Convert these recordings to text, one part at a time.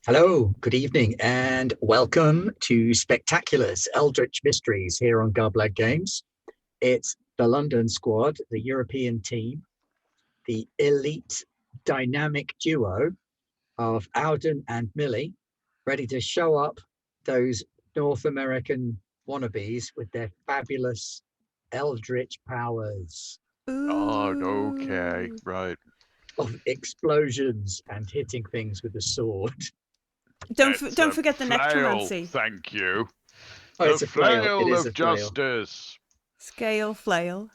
Hello, good evening, and welcome to Spectacular's Eldritch Mysteries here on Goblag Games. It's the London squad, the European team, the elite dynamic duo of Alden and Millie, ready to show up those North American wannabes with their fabulous Eldritch powers Oh, okay, Ooh. right. of explosions and hitting things with a sword. It's Don't a forget the flail, necromancy. thank you. Oh, The it's a flail. It flail is a of flail. justice. Scale flail.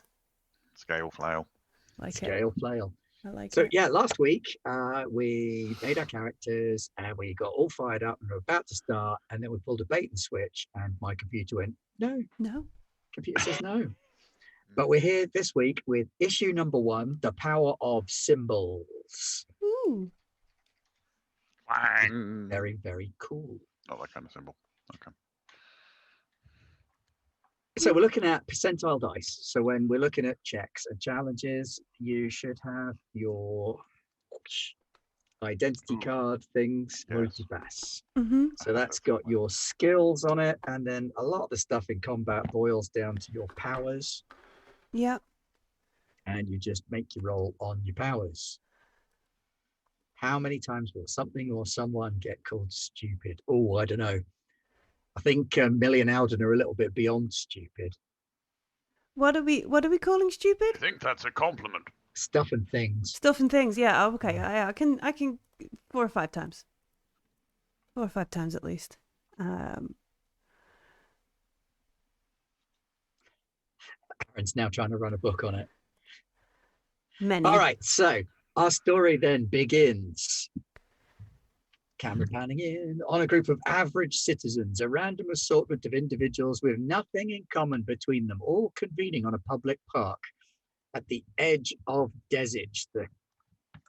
Scale flail. Like it. Scale flail. I like So it. yeah, last week we made our characters and we got all fired up and we were about to start, and then we pulled a bait and switch, and my computer went no. No. Computer says no. But we're here this week with issue number 1, The Power of Symbols. Ooh. Wang. Very, very cool. Oh, that kind of symbol. Okay. So we're looking at percentile dice. So when we're looking at checks and challenges, you should have your identity card things, Yes. multipass. Mm-hmm. So that's got your skills on it, and then a lot of the stuff in combat boils down to your powers, Yeah. and you just make your roll on your powers. How many times will something or someone get called stupid? Oh, I don't know. I think Millie and Alden are a little bit beyond stupid. What are we calling I stupid? think that's a compliment. Stuff and things. Stuff and things. Yeah. Oh, okay. I can 4 or 5 times. 4 or 5 times at least. Karen's now trying to run a book on it. Many. All right, so our story then begins. Camera panning in on a group of average citizens, a random assortment of individuals with nothing in common between them, all convening on a public park at the edge of Desich, the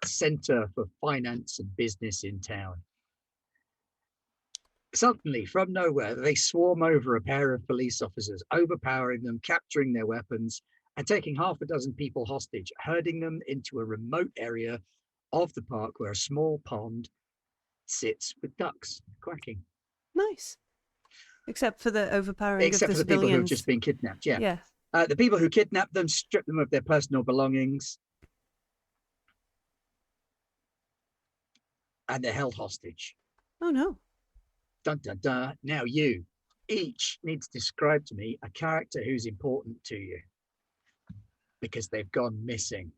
center for finance and business in town. Suddenly, from nowhere, they swarm over a pair of police officers, overpowering them, capturing their weapons, and taking half a dozen people hostage, herding them into a remote area of the park where a small pond sits with ducks quacking. Nice. Except for the overpowering Except of for the the people who have civilians. just been kidnapped, yeah. Yeah. The people who kidnapped them strip them of their personal belongings, and they're held hostage. Oh no. Dun dun dun. Now you each need to describe to me a character who's important to you because they've gone missing.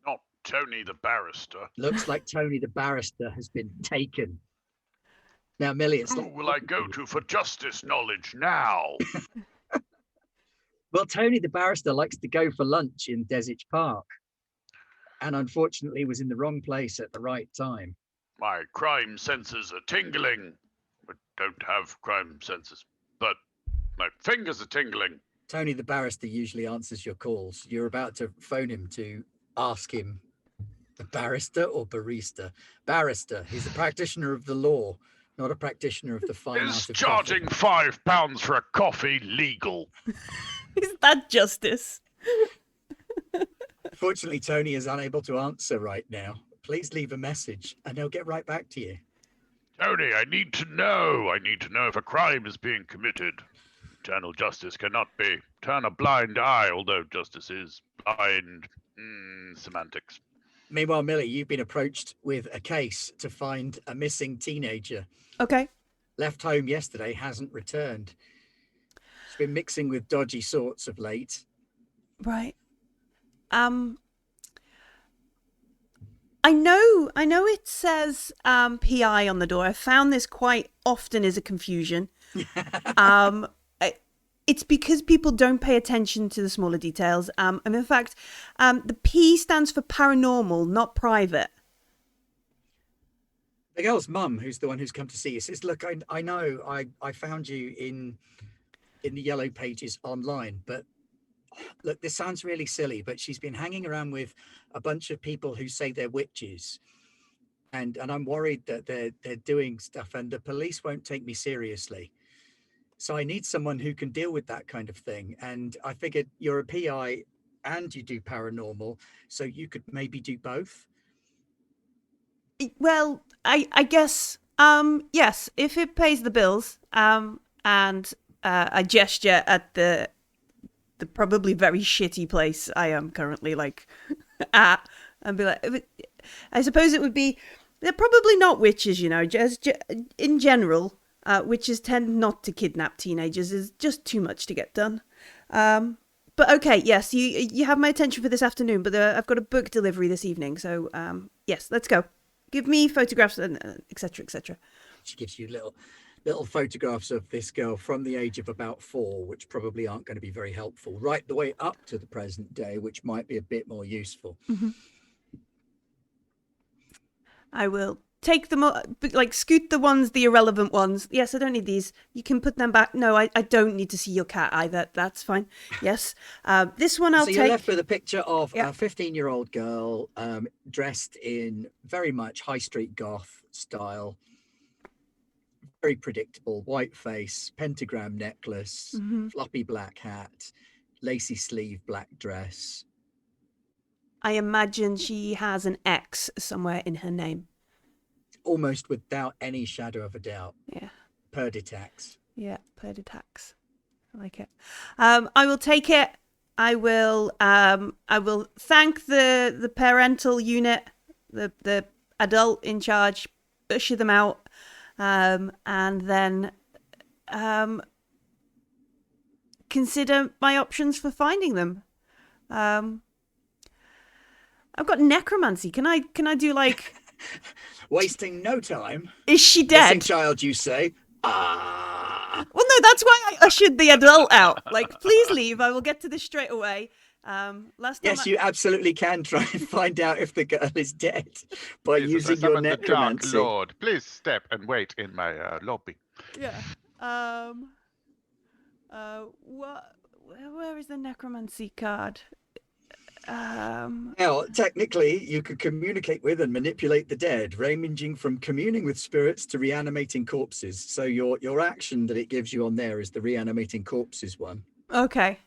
Not Tony the barrister. Looks like Tony the barrister has been taken. Now, Millie, it's Who like, will I go to for justice knowledge now? well, Tony the barrister likes to go for lunch in Desich Park, and unfortunately was in the wrong place at the right time. My crime senses are tingling. I don't have crime senses, but my fingers are tingling. Tony the barrister usually answers your calls. You're about to phone him to ask him, the barrister or barista? Barrister. He's a practitioner of the law, not a practitioner of the fine Is art of charging coffee. £5 for a coffee legal? Is that justice? Fortunately, Tony is unable to answer right now. Please leave a message and he'll get right back to you. Tony, I need to know. I need to know if a crime is being committed. Eternal justice cannot be. Turn a blind eye, although justice is blind. Semantics. Meanwhile, Millie, you've been approached with a case to find a missing teenager. Okay. Left home yesterday, hasn't returned. She's been mixing with dodgy sorts of late. Right. I know it says PI on the door. I found this quite often as a confusion. It's because people don't pay attention to the smaller details. And in fact, the P stands for paranormal, not private. The girl's mum, who's the one who's come to see you, says, look, I know I found you in the yellow pages online, but look, this sounds really silly, but she's been hanging around with a bunch of people who say they're witches. And I'm worried that they're doing stuff and the police won't take me seriously. So I need someone who can deal with that kind of thing. And I figured you're a PI and you do paranormal, so you could maybe do both. Well, I guess yes, if it pays the bills. And I gesture at the probably very shitty place I am currently like at, and be like, I suppose it would be. They're probably not witches, just in general. Witches tend not to kidnap teenagers. There's just too much to get done. But okay, yes, you have my attention for this afternoon, but I've got a book delivery this evening, so yes, let's go. Give me photographs and etc. etc. She gives you little photographs of this girl from the age of about 4, which probably aren't going to be very helpful, right the way up to the present day, which might be a bit more useful. Mm-hmm. I will take them, like scoot the irrelevant ones. Yes, I don't need these. You can put them back. No, I don't need to see your cat either. That's fine. Yes. This one I'll take. So you're left with a picture of Yep. a 15-year-old girl dressed in very much high street goth style. Very predictable, white face, pentagram necklace, Mm-hmm. floppy black hat, lacy sleeve black dress. I imagine she has an X somewhere in her name. Almost without any shadow of a doubt. Yeah. Perditax. Yeah, Perditax. I like it. I will take it. I will thank the parental unit, the adult in charge, usher them out, and then consider my options for finding them. I've got necromancy. Can I do like Wasting no time. Is she dead? Missing child, you say? Ah. Well, no, that's why I ushered the adult out. Like, please leave. I will get to this straight away. Last time Yes, you absolutely can try and find out if the girl is dead by Jesus, using I your summon the Dark necromancy. Lord. Please step and wait in my lobby. Yeah. What? Where is the necromancy card? Now, technically, you could communicate with and manipulate the dead, ranging from communing with spirits to reanimating corpses. So your action that it gives you on there is the reanimating corpses one. Okay.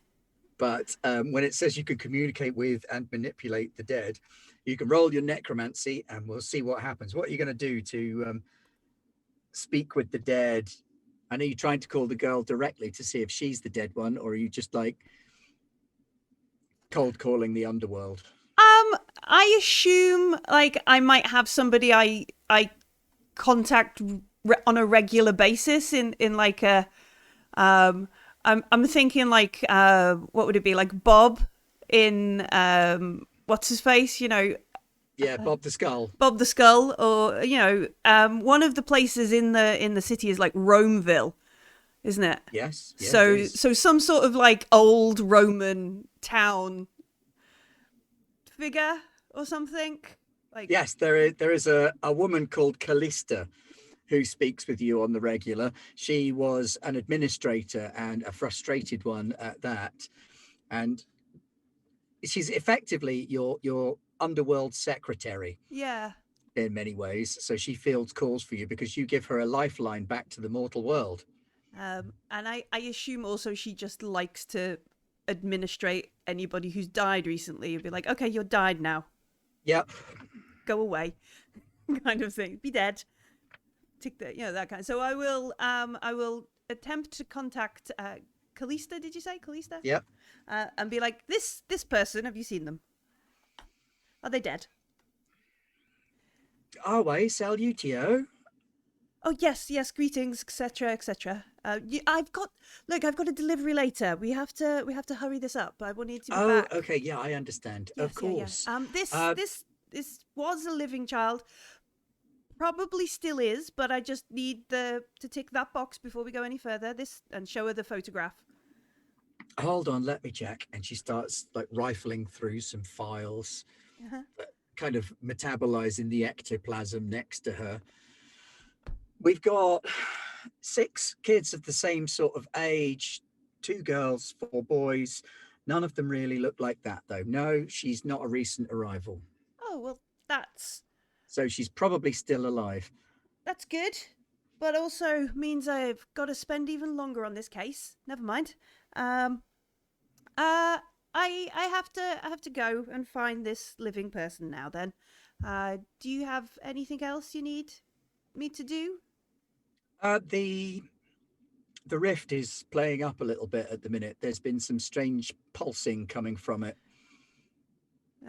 But when it says you can communicate with and manipulate the dead, you can roll your necromancy and we'll see what happens. What are you going to do to speak with the dead? I know you're trying to call the girl directly to see if she's the dead one, or are you just like cold calling the underworld? I assume like I might have somebody I contact on a regular basis in like a I'm thinking like what would it be, like Bob in what's his face, Yeah, Bob the Skull. Bob the Skull, or one of the places in the city is like Romeville, isn't it? Yes. Yeah, So it is. so some sort of like old Roman town figure or something. Like Yes, there is a woman called Callista who speaks with you on the regular. She was an administrator and a frustrated one at that. And she's effectively your underworld secretary yeah. in many ways. So she fields calls for you because you give her a lifeline back to the mortal world. And I assume also she just likes to administrate anybody who's died recently. You'd be like, okay, you're died now. Yep. Go away, kind of thing. Be dead. Tick the, that kind. So I will attempt to contact Callista. Did you say Callista? Yep. And be like, this person. Have you seen them? Are they dead? Always, salutio. Oh yes, greetings, etc., etc. I've got a delivery later. We have to hurry this up. I will need to be back. Oh, okay, yeah, I understand. Yes, of course. This was a living child. Probably still is, but I just need to tick that box before we go any further. And show her the photograph. Hold on, let me check. And she starts like rifling through some files, kind of metabolizing the ectoplasm next to her. We've got 6 kids of the same sort of age, 2 girls, 4 boys. None of them really look like that, though. No, she's not a recent arrival. Oh, well, So she's probably still alive. that's good, but also means I've got to spend even longer on this case. Never mind. I have to go and find this living person now. Then, Do you have anything else you need me to do? The rift is playing up a little bit at the minute. There's been some strange pulsing coming from it.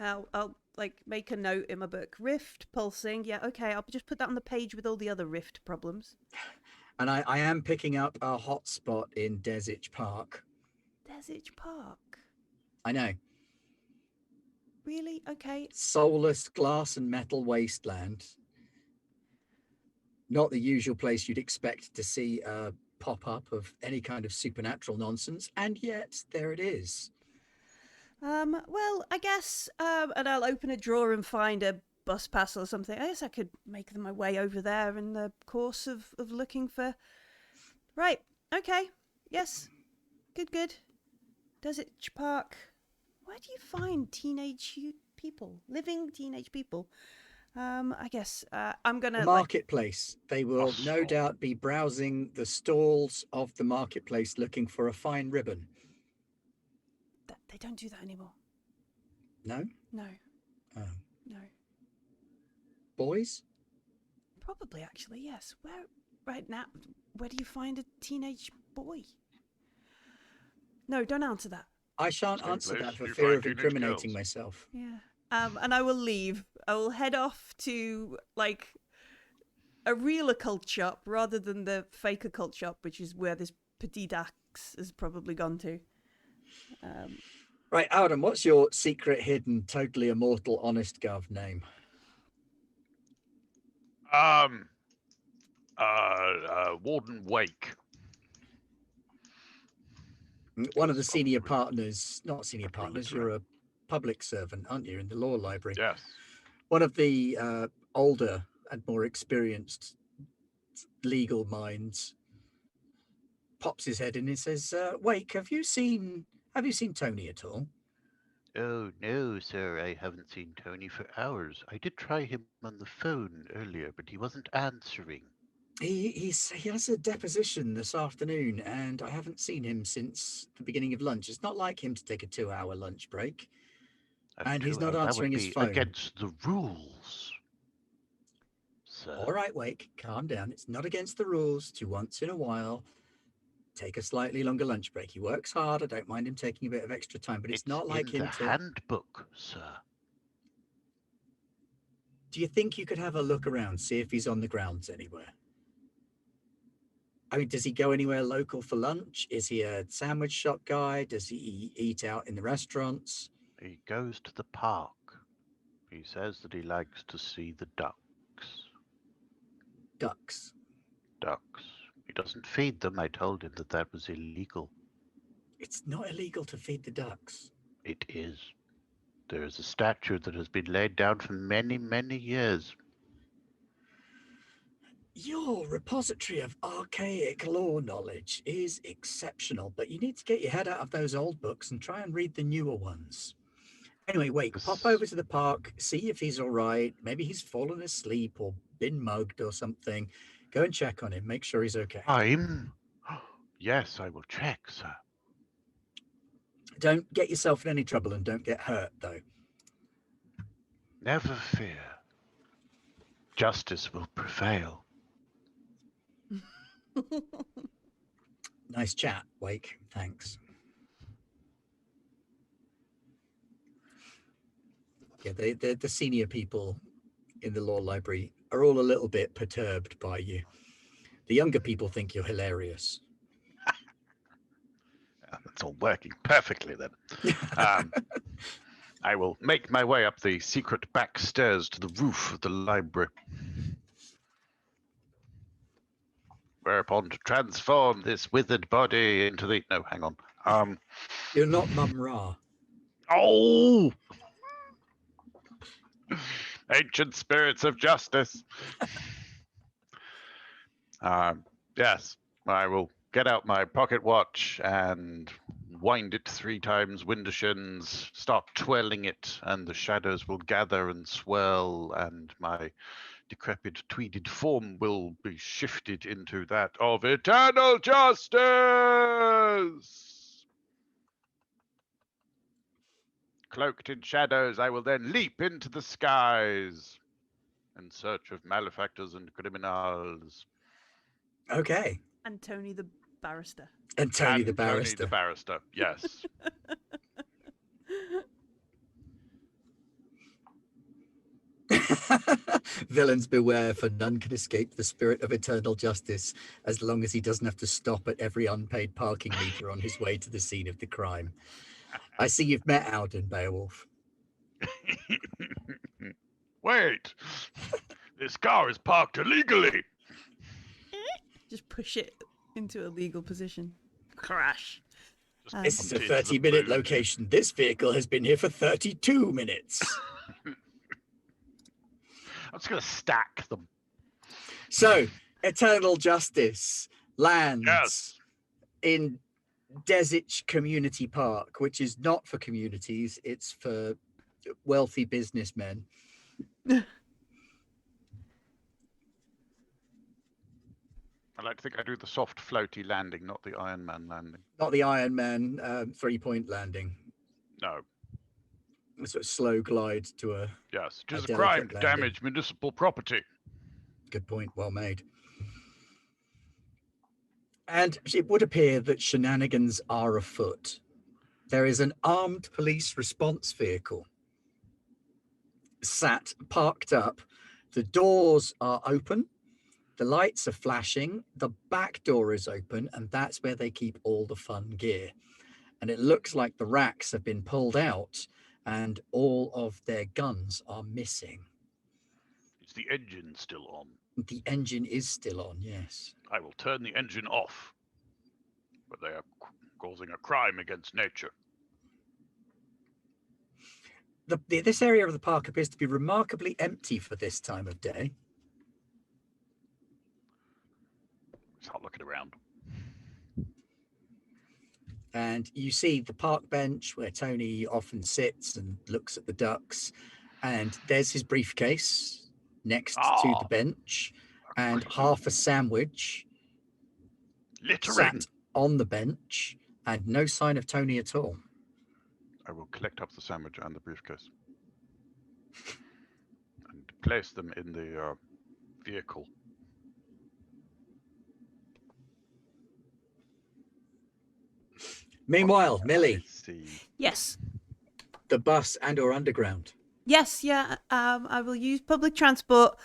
I'll like make a note in my book. Rift pulsing. Yeah, okay. I'll just put that on the page with all the other rift problems. And I am picking up a hotspot in Desich Park. Desich Park. I know. Really? Okay. Soulless glass and metal wasteland. Not the usual place you'd expect to see a pop-up of any kind of supernatural nonsense, and yet there it is. Well, I guess, and I'll open a drawer and find a bus pass or something. I guess I could make my way over there in the course of looking for. Right. Okay. Yes. Good. Desert Park. Where do you find people, living teenage people? I guess I'm gonna The marketplace. They will no Hostel. doubt be browsing the stalls of the marketplace looking for a fine ribbon. They don't do that anymore. No? No. Oh. No. Boys? Probably, actually, yes. Right now, where do you find a teenage boy? No, don't answer that. I shan't Same answer place that for you fear find of teenage incriminating girls. myself. Yeah. And I will leave. I will head off to, like, a real occult shop rather than the fake occult shop, which is where this Petit Dax has probably gone to. Right, Adam, what's your secret, hidden, totally immortal, honest gov name? Warden Wake. One of the Because senior obviously- partners, not senior Capital partners, literate. you're a public servant, aren't you, in the law library? Yes. One of the older and more experienced legal minds pops his head in and says, Wake, have you seen Tony at all? Oh, no, sir, I haven't seen Tony for hours. I did try him on the phone earlier, but he wasn't answering. He has a deposition this afternoon, and I haven't seen him since the beginning of lunch. It's not like him to take a 2-hour lunch break. And he's not answering his phone. That would be against the rules, sir. All right, Wake, calm down. It's not against the rules to once in a while take a slightly longer lunch break. He works hard. I don't mind him taking a bit of extra time, but it's not like in him the to... handbook, sir. Do you think you could have a look around, see if he's on the grounds anywhere? I mean, does he go anywhere local for lunch? Is he a sandwich shop guy? Does he eat out in the restaurants? He goes to the park. He says that he likes to see the ducks. Ducks. Ducks. He doesn't feed them. I told him that was illegal. It's not illegal to feed the ducks. It is. There is a statute that has been laid down for many, many years. Your repository of archaic law knowledge is exceptional, but you need to get your head out of those old books and try and read the newer ones. Anyway, wait, pop over to the park, see if he's all right. Maybe he's fallen asleep or been mugged or something. Go and check on him. Make sure he's okay. Yes, I will check, sir. Don't get yourself in any trouble and don't get hurt, though. Never fear. Justice will prevail. Nice chat, Wake. Thanks. Yeah, the senior people in the law library are all a little bit perturbed by you. The younger people think you're hilarious. That's all working perfectly then. I will make my way up the secret back stairs to the roof of the library. Whereupon to transform this withered body into the... No, hang on. You're not Mum Ra. Oh! Ancient spirits of justice. Yes, I will get out my pocket watch and wind it 3 times Windishins, start twirling it, and the shadows will gather and swirl, and my decrepit tweeded form will be shifted into that of eternal justice. Cloaked in shadows, I will then leap into the skies in search of malefactors and criminals. Okay. And Tony the barrister. And Tony And the Tony barrister. the barrister, yes. Villains beware, for none can escape the spirit of eternal justice as long as he doesn't have to stop at every unpaid parking meter on his way to the scene of the crime. I see you've met Alden, Beowulf. Wait! This car is parked illegally! Just push it into a legal position. Crash. Just This is a pumped into the 30-minute boot. location. This vehicle has been here for 32 minutes. I'm just going to stack them. So, eternal justice lands Yes. in Desich Community Park, which is not for communities, it's for wealthy businessmen. I like to think I do the soft floaty landing, not the Iron Man landing. Not the Iron Man 3-point landing. No. A sort of slow glide to a Yes. It is A a crime delicate to landing. damage municipal property. good point, well made. And it would appear that shenanigans are afoot. There is an armed police response vehicle parked up. The doors are open. The lights are flashing. The back door is open, and that's where they keep all the fun gear. And it looks like the racks have been pulled out and all of their guns are missing. Is the engine still on? The engine is still on, yes. I will turn the engine off. But they are causing a crime against nature. This area of the park appears to be remarkably empty for this time of day. Start looking around. And you see the park bench where Tony often sits and looks at the ducks. And there's his briefcase next to the bench, and half a sandwich Littering. sat on the bench, and no sign of Tony at all. I will collect up the sandwich and the briefcase. And place them in the vehicle. Meanwhile, Millie, See. Yes. the bus and or underground. Yes, yeah. I will use public transport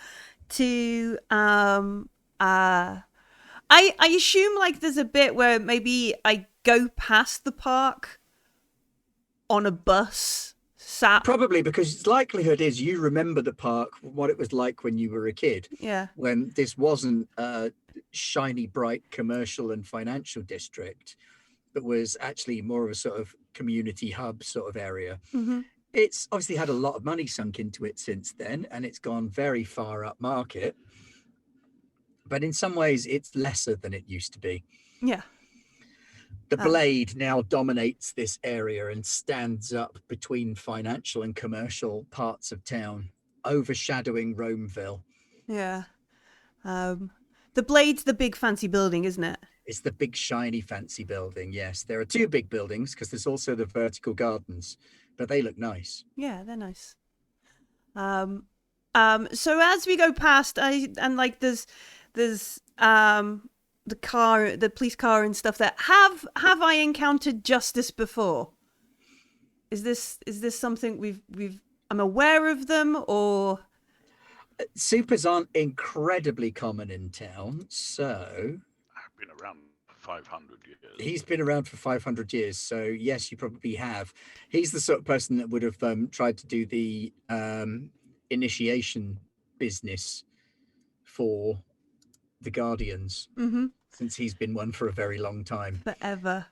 to I assume like there's a bit where maybe I go past the park on a bus sat. Probably because likelihood is you remember the park, what it was like when you were a kid, Yeah. when this wasn't a shiny, bright commercial and financial district, but was actually more of a sort of community hub sort of area. Mm-hmm. It's obviously had a lot of money sunk into it since then, and it's gone very far up market. But in some ways, it's lesser than it used to be. Yeah. The Blade now dominates this area and stands up between financial and commercial parts of town, overshadowing Romeville. Yeah. The Blade's the big fancy building, isn't it? It's the big, shiny, fancy building, yes. There are two big buildings because there's also the vertical gardens, but they look nice. Yeah, they're nice. So as we go past, there's the police car and stuff there. Have I encountered Justice before? Is this something I'm aware of them, or Supers aren't incredibly common in town, so I've been around for 500 years. he's been around for 500 years, so yes, you probably have. He's the sort of person that would have tried to do the initiation business for the Guardians, since he's been one for a very long time. forever?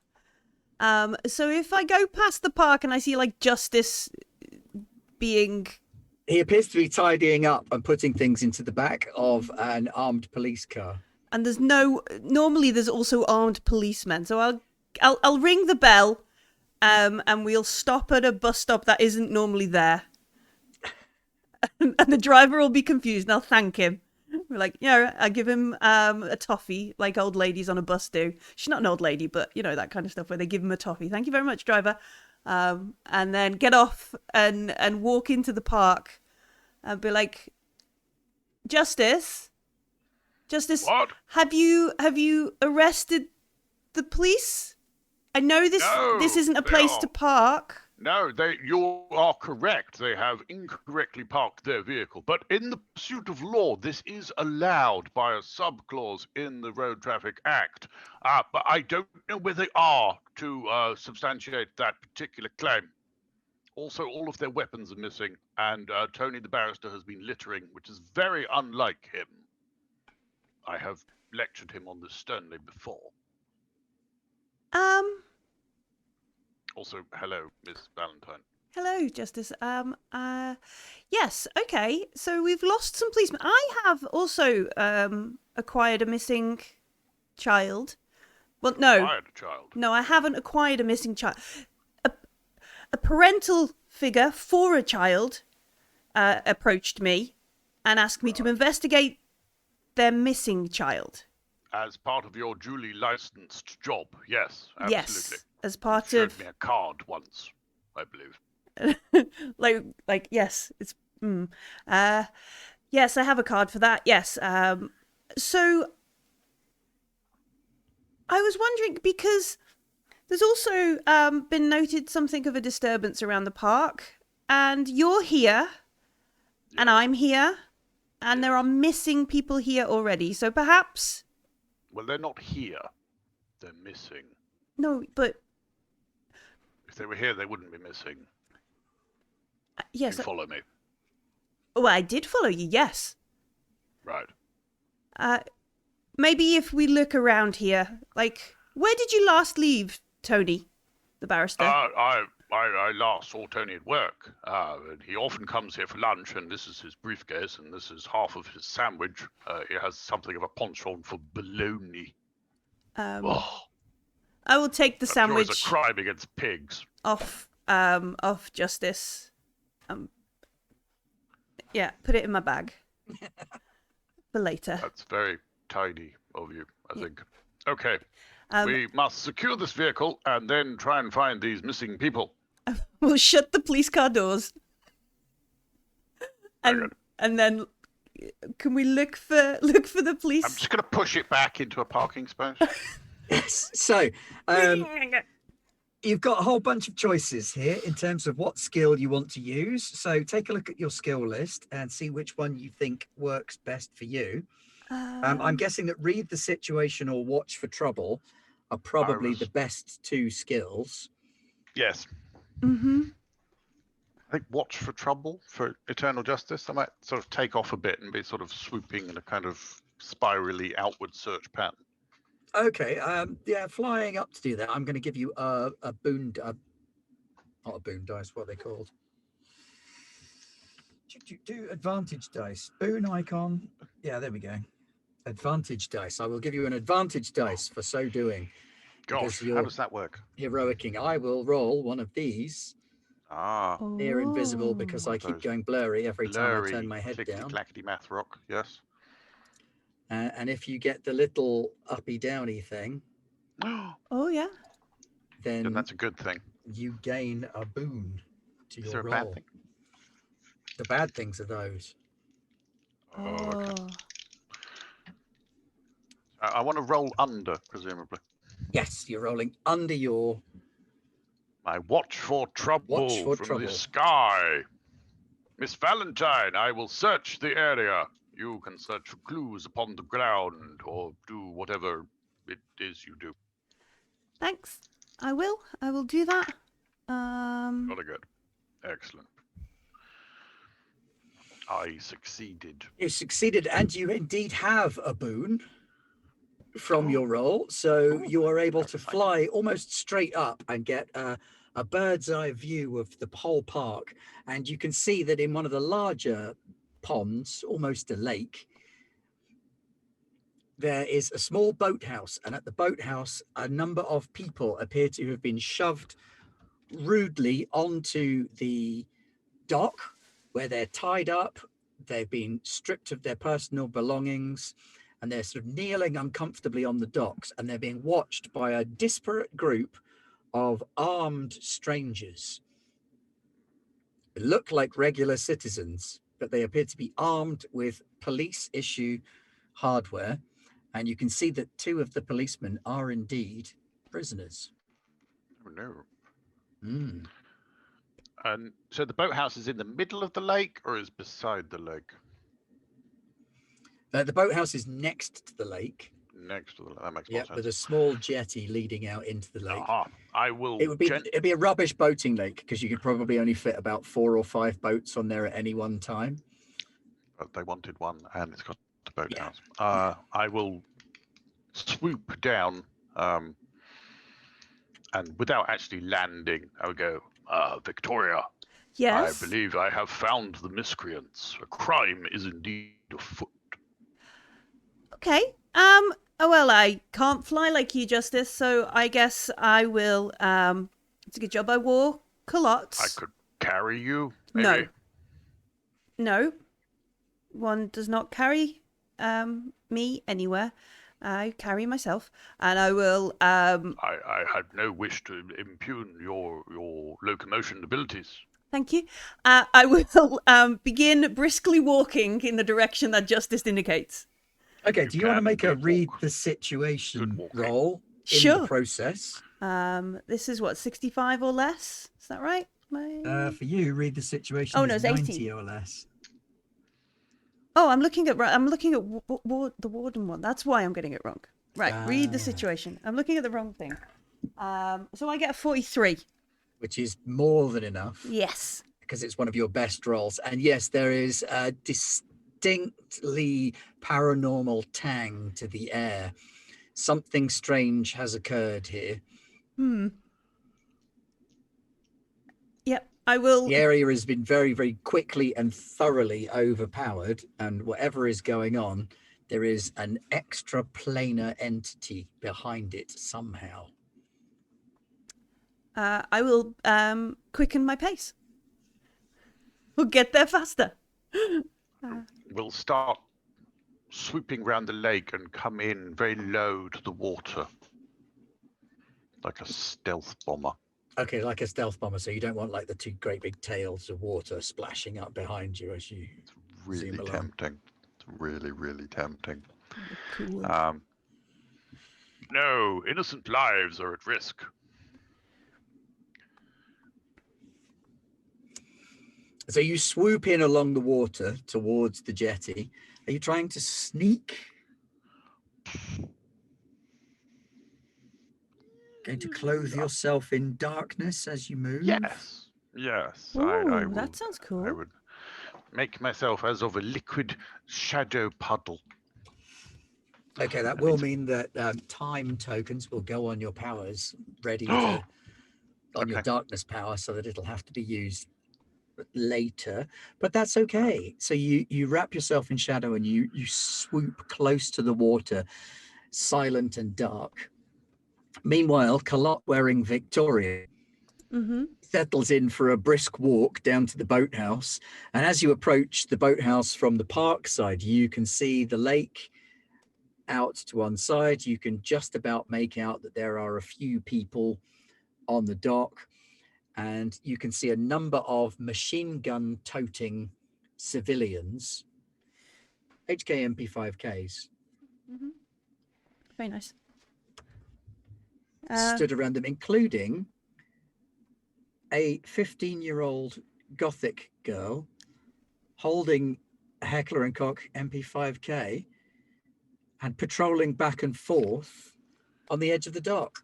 So if I go past the park and I see like Justice being, He appears to be tidying up and putting things into the back of an armed police car. and normally there's also armed policemen, so I'll ring the bell, and we'll stop at a bus stop that isn't normally there. And the driver will be confused, and I'll thank him. We're like, I give him a toffee, like old ladies on a bus do. She's not an old lady, but that kind of stuff where they give him a toffee. Thank you very much, driver. And then get off and walk into the park and be like, Justice? What? Have you arrested the police? I know this No, isn't a they place are. to park. No, you are correct. They have incorrectly parked their vehicle. But in the pursuit of law, this is allowed by a subclause in the Road Traffic Act. But I don't know where they are to substantiate that particular claim. Also, all of their weapons are missing, and Tony the barrister has been littering, which is very unlike him. I have lectured him on this sternly before. Also, hello, Miss Valentine. Hello, Justice. Yes, okay. So we've lost some policemen. I have also acquired a missing child. Well, no. Acquired a child. No, I haven't acquired a missing child. A parental figure for a child approached me and asked me to investigate their missing child. As part of your duly licensed job, yes, absolutely. Yes, as part you of showed me a card once, I believe. like yes, it's yes, I have a card for that. Yes. So I was wondering because there's also been noted something of a disturbance around the park, and you're here, and I'm here, and there are missing people here already. So perhaps. Well, they're not here. They're missing. No, but. If they were here, they wouldn't be missing. Yes. You follow me. Oh, I did follow you, yes. Right. Maybe if we look around here, like, where did you last leave Tony, the barrister? I last saw Tony at work. And he often comes here for lunch, and this is his briefcase, and this is half of his sandwich. He has something of a penchant for bologna. I will take the sandwich. Sure, it's a crime against pigs. Off Justice. Yeah, put it in my bag for later. That's very tidy of you, I think. Okay, we must secure this vehicle and then try and find these missing people. We'll shut the police car doors, and then can we look for the police? I'm just going to push it back into a parking space. Yes. So, you've got a whole bunch of choices here in terms of what skill you want to use. So take a look at your skill list and see which one you think works best for you. I'm guessing that read the situation or watch for trouble are probably the best two skills. Yes. Mm-hmm. I think watch for trouble for eternal justice. I might sort of take off a bit and be sort of swooping in a kind of spirally outward search pattern. Okay, yeah, flying up to do that, I'm going to give you a boon, not a boon dice, what are they called? Do advantage dice, boon icon. Yeah, there we go. Advantage dice. I will give you an advantage dice for so doing. Gosh, how does that work? Heroicing. I will roll one of these. Near invisible because I keep going blurry every time I turn my head down. Clackety math rock, yes. And if you get the little uppy downy thing, oh yeah, then that's a good thing. You gain a boon to your roll. Bad thing? The bad things are those. Okay. I want to roll under, presumably. Yes, you're rolling under your. My watch for trouble from the sky. Miss Valentine, I will search the area. You can search for clues upon the ground or do whatever it is you do. Thanks. I will do that. Very good. Excellent. I succeeded. You succeeded, and you indeed have a boon from your roll. So you are able to fly almost straight up and get a bird's eye view of the whole park. And you can see that in one of the larger ponds, almost a lake, there is a small boathouse, and at the boathouse a number of people appear to have been shoved rudely onto the dock where they're tied up. They've been stripped of their personal belongings and they're sort of kneeling uncomfortably on the docks, and they're being watched by a disparate group of armed strangers who look like regular citizens, but they appear to be armed with police issue hardware. And you can see that 2 of the policemen are indeed prisoners. Oh, no. Mm. And so the boathouse is in the middle of the lake or is beside the lake? The boathouse is next to the lake. Next to the lake. That makes more Yeah, sense. with a small jetty leading out into the lake. Aha. I will. It'd be a rubbish boating lake because you could probably only fit about 4 or 5 boats on there at any one time. But they wanted one, and it's got a boathouse. Yeah. I will swoop down, and without actually landing, I will go, Victoria, Yes. I believe I have found the miscreants. A crime is indeed afoot. Okay. Oh, well, I can't fly like you, Justice, so I guess I will. It's a good job I wore culottes. I could carry you, No. maybe. No. One does not carry me anywhere. I carry myself, and I will. I had no wish to impugn your locomotion abilities. Thank you. I will begin briskly walking in the direction that Justice indicates. Okay, You do you want to can make a good read walk. the situation Good walking. roll in Sure. the process? This is what, 65 or less? Is that right? For you, read the situation Oh, is no, it's 90 80. or less. Oh, I'm looking at the warden one. That's why I'm getting it wrong. Right, read the Ah. situation. I'm looking at the wrong thing. So I get a 43. Which is more than enough Yes. because it's one of your best rolls. And yes, there is a distinctly paranormal tang to the air. Something strange has occurred here. Yep, I will. The area has been very, very quickly and thoroughly overpowered, and whatever is going on, there is an extraplanar entity behind it somehow. I will quicken my pace. We'll get there faster. We'll start swooping round the lake and come in very low to the water, like a stealth bomber. Okay, like a stealth bomber, so you don't want like the 2 great big tails of water splashing up behind you as you Really zoom along. tempting. It's really, really tempting. Cool. No, innocent lives are at risk. So you swoop in along the water towards the jetty. Are you trying to sneak? Going to clothe yourself in darkness as you move? Yes. Yes. Ooh, I will, that sounds cool. I would make myself as of a liquid shadow puddle. Okay, that will mean that time tokens will go on your powers, ready to on your Okay. darkness power, so that it'll have to be used later. But that's okay. So you wrap yourself in shadow and you swoop close to the water, silent and dark. Meanwhile, calotte-wearing Victoria settles in for a brisk walk down to the boathouse. And as you approach the boathouse from the park side, you can see the lake out to one side. You can just about make out that there are a few people on the dock. And you can see a number of machine gun toting civilians, HK MP5Ks, Very nice. stood around them, including a 15-year-old Gothic girl holding a Heckler and Koch MP5K and patrolling back and forth on the edge of the dock.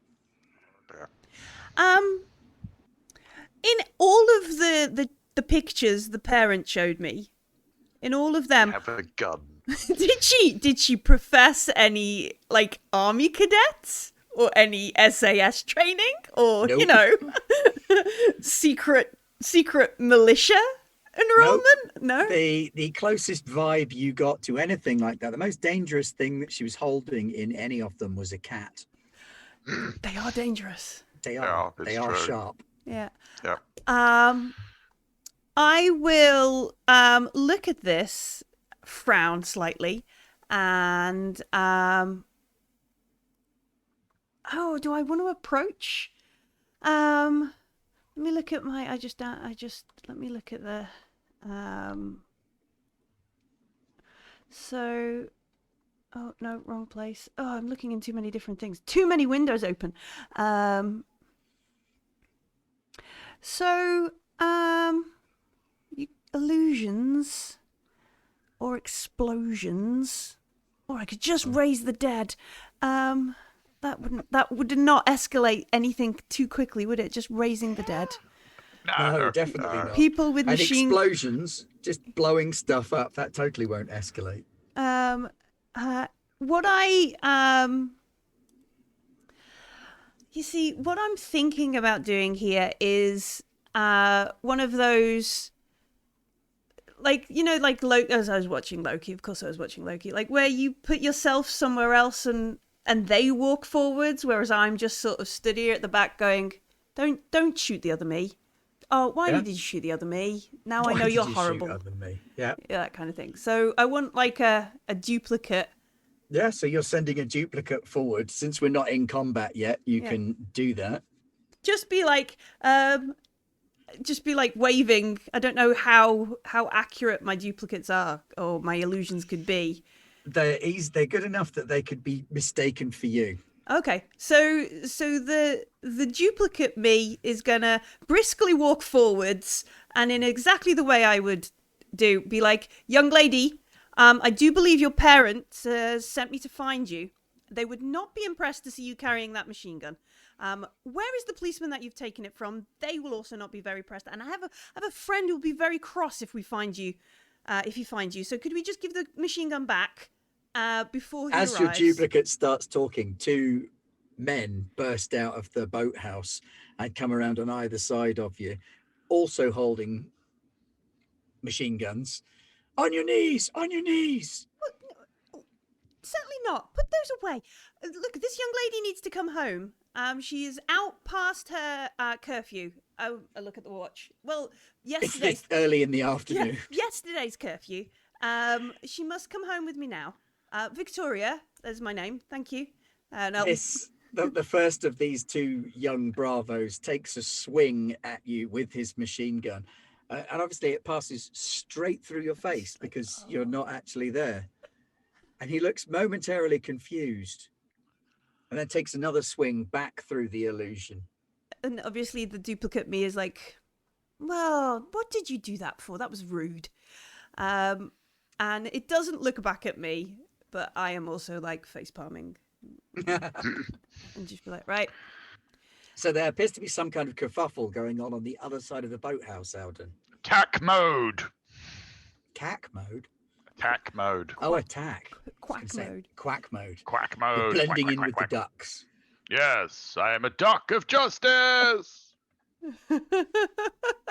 In all of the pictures the parent showed me, in all of them, Have a gun. did she profess any like army cadets or any SAS training or Nope. secret militia enrollment? No. The closest vibe you got to anything like that, the most dangerous thing that she was holding in any of them was a cat. They are dangerous. They Yeah, are. it's They are true. sharp. Yeah. Yeah. I will look at this, frown slightly, and do I want to approach? Let me look at my. Let me look at the. So, oh no, wrong place. Oh, I'm looking in too many different things. Too many windows open. So, illusions or explosions, or I could just raise the dead. That would not escalate anything too quickly, would it? Just raising the dead. No, definitely not. People with and machine explosions, just blowing stuff up, that totally won't escalate. What I you see, what I'm thinking about doing here is one of those, like, you know, like as I was watching Loki, of course I was watching Loki, like where you put yourself somewhere else and they walk forwards, whereas I'm just sort of stood here at the back going, don't shoot the other me. Oh, why did you shoot the other me? Now I know you're horrible. Shoot other me? Yeah, that kind of thing. So I want like a duplicate. Yeah, so you're sending a duplicate forward. Since we're not in combat yet, you can do that. Just be like waving. I don't know how accurate my duplicates are or my illusions could be. They're good enough that they could be mistaken for you. Okay, so the duplicate me is gonna briskly walk forwards and in exactly the way I would do, be like, young lady, I do believe your parents sent me to find you. They would not be impressed to see you carrying that machine gun. Where is the policeman that you've taken it from? They will also not be very impressed. And I have a friend who will be very cross if we find you. If he finds you, so could we just give the machine gun back before he As arrives? your duplicate starts talking, two men burst out of the boathouse and come around on either side of you, also holding machine guns. On your knees! On your knees! Certainly not. Put those away. Look, this young lady needs to come home. She is out past her curfew. Oh, a look at the watch. Well, yesterday's It's early in the afternoon. yesterday's curfew. She must come home with me now. Victoria, there's my name. Thank you. The first of these two young bravos takes a swing at you with his machine gun. And obviously it passes straight through your face because you're not actually there. And he looks momentarily confused and then takes another swing back through the illusion. And obviously the duplicate me is like, well, what did you do that for? That was rude. And it doesn't look back at me, but I am also like face palming. And just be like, right. So there appears to be some kind of kerfuffle going on the other side of the boathouse, Alden. Attack mode. Cack mode? Attack mode. Oh, attack. Quack mode. Quack mode. Quack mode. You're blending quack, in quack, with quack, the quack. ducks. Yes, I am a duck of justice.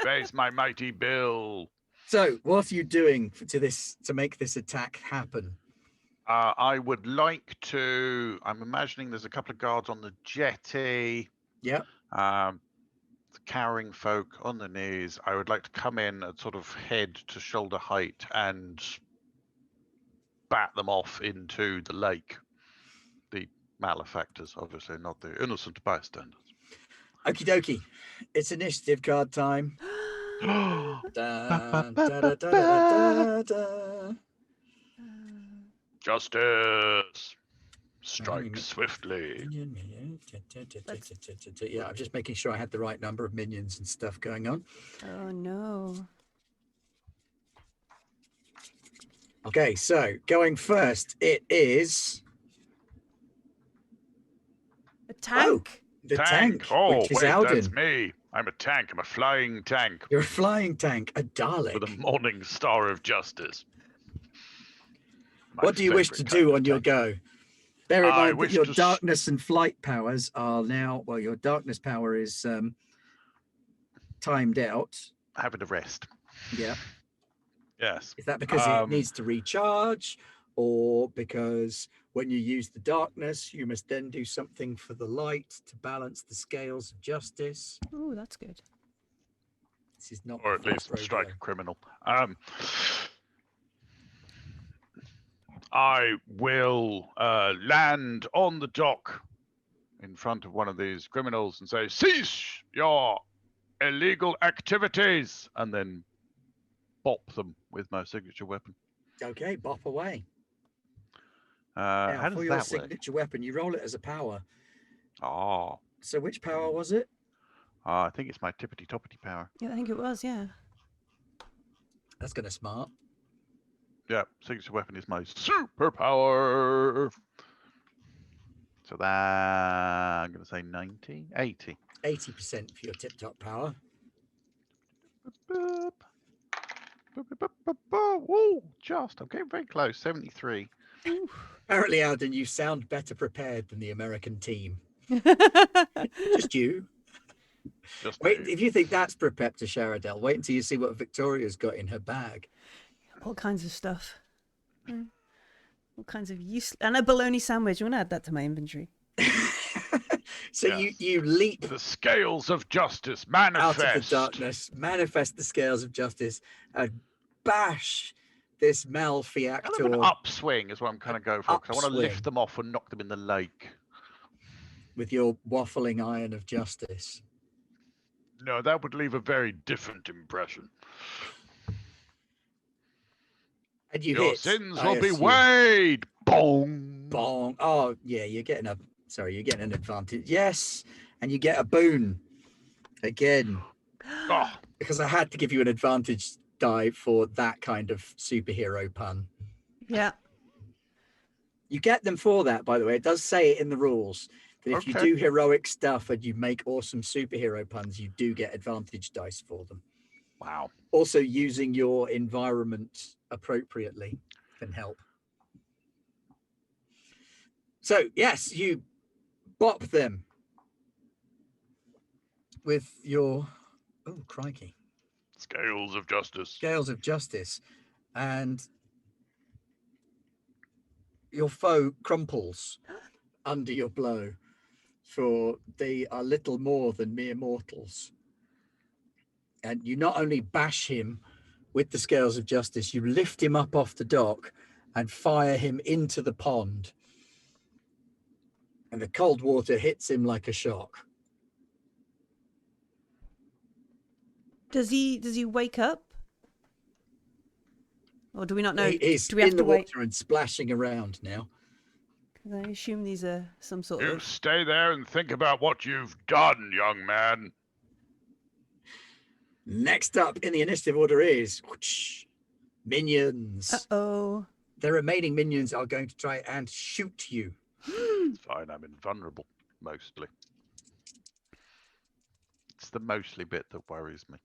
Raise my mighty bill. So, what are you doing to make this attack happen? I would like to. I'm imagining there's a couple of guards on the jetty. Yep. The cowering folk on the knees. I would like to come in at sort of head to shoulder height and bat them off into the lake. The malefactors, obviously, not the innocent bystanders. Okie dokie. It's initiative card time. Da, da, da, da, da, da. Justice. Strike swiftly. Yeah, I'm just making sure I had the right number of minions and stuff going on. Oh no. Okay, so going first, it is A tank. the tank, Oh, which is wait, Alden. that's me. I'm a tank. I'm a flying tank You're a flying tank, a Dalek. with a morning star of justice. My What do you wish to favourite do kind of on your tank. go? Bear in I mind that wish your to darkness and flight powers are now, well, your darkness power is timed out. Having a rest. Yeah. Yes. Is that because it needs to recharge, or because when you use the darkness, you must then do something for the light to balance the scales of justice? Oh, that's good. This is not Or at least fast strike rodeo. a criminal. I will land on the dock in front of one of these criminals and say, cease your illegal activities, and then bop them with my signature weapon. Okay, bop away. Now, How for does your that work? signature weapon, you roll it as a power. Oh, So which power was it? I think it's my tippity-toppity power. Yeah, I think it was, yeah. That's kind of smart. Yeah, signature weapon is my superpower. So that, I'm going to say 90, 80. 80% for your tip-top power. Boop. Boop, boop, boop, boop, boop. Woo, just, I'm getting very close, 73. Apparently, Alden, you sound better prepared than the American team. Just you. Just Wait, me. if you think that's prepped to Sharadel, wait until you see what Victoria's got in her bag. All kinds of stuff. All kinds of use. And a bologna sandwich. I want to add that to my inventory. So Yes. you leap The scales of justice out manifest. of the darkness, manifest the scales of justice, and bash this Kind of malfeactor. an upswing is what I'm kind of going for, because I want to upswing. lift them off and knock them in the lake. With your waffling iron of justice. No, that would leave a very different impression. And you Your hit. sins I will be assume. weighed. Bong. Bong. Oh, yeah, you're getting an advantage. Yes. And you get a boon. Again. Oh, Because I had to give you an advantage die for that kind of superhero pun. Yeah. You get them for that, by the way. It does say it in the rules that if you Okay. do heroic stuff and you make awesome superhero puns, you do get advantage dice for them. Wow. Also, using your environment appropriately can help. So, yes, you bop them with your, oh, crikey, scales of justice. scales of justice. And your foe crumples under your blow, for they are little more than mere mortals. And you not only bash him with the scales of justice, you lift him up off the dock and fire him into the pond. And the cold water hits him like a shock. Does he wake up? Or do we not know? He's Do we have in to the wait? water and splashing around now. 'Cause I assume these are some sort You of. stay there and think about what you've done, young man. Next up in the initiative order is whoosh, minions. Uh-oh. The remaining minions are going to try and shoot you. It's fine, I'm invulnerable, mostly. It's the mostly bit that worries me.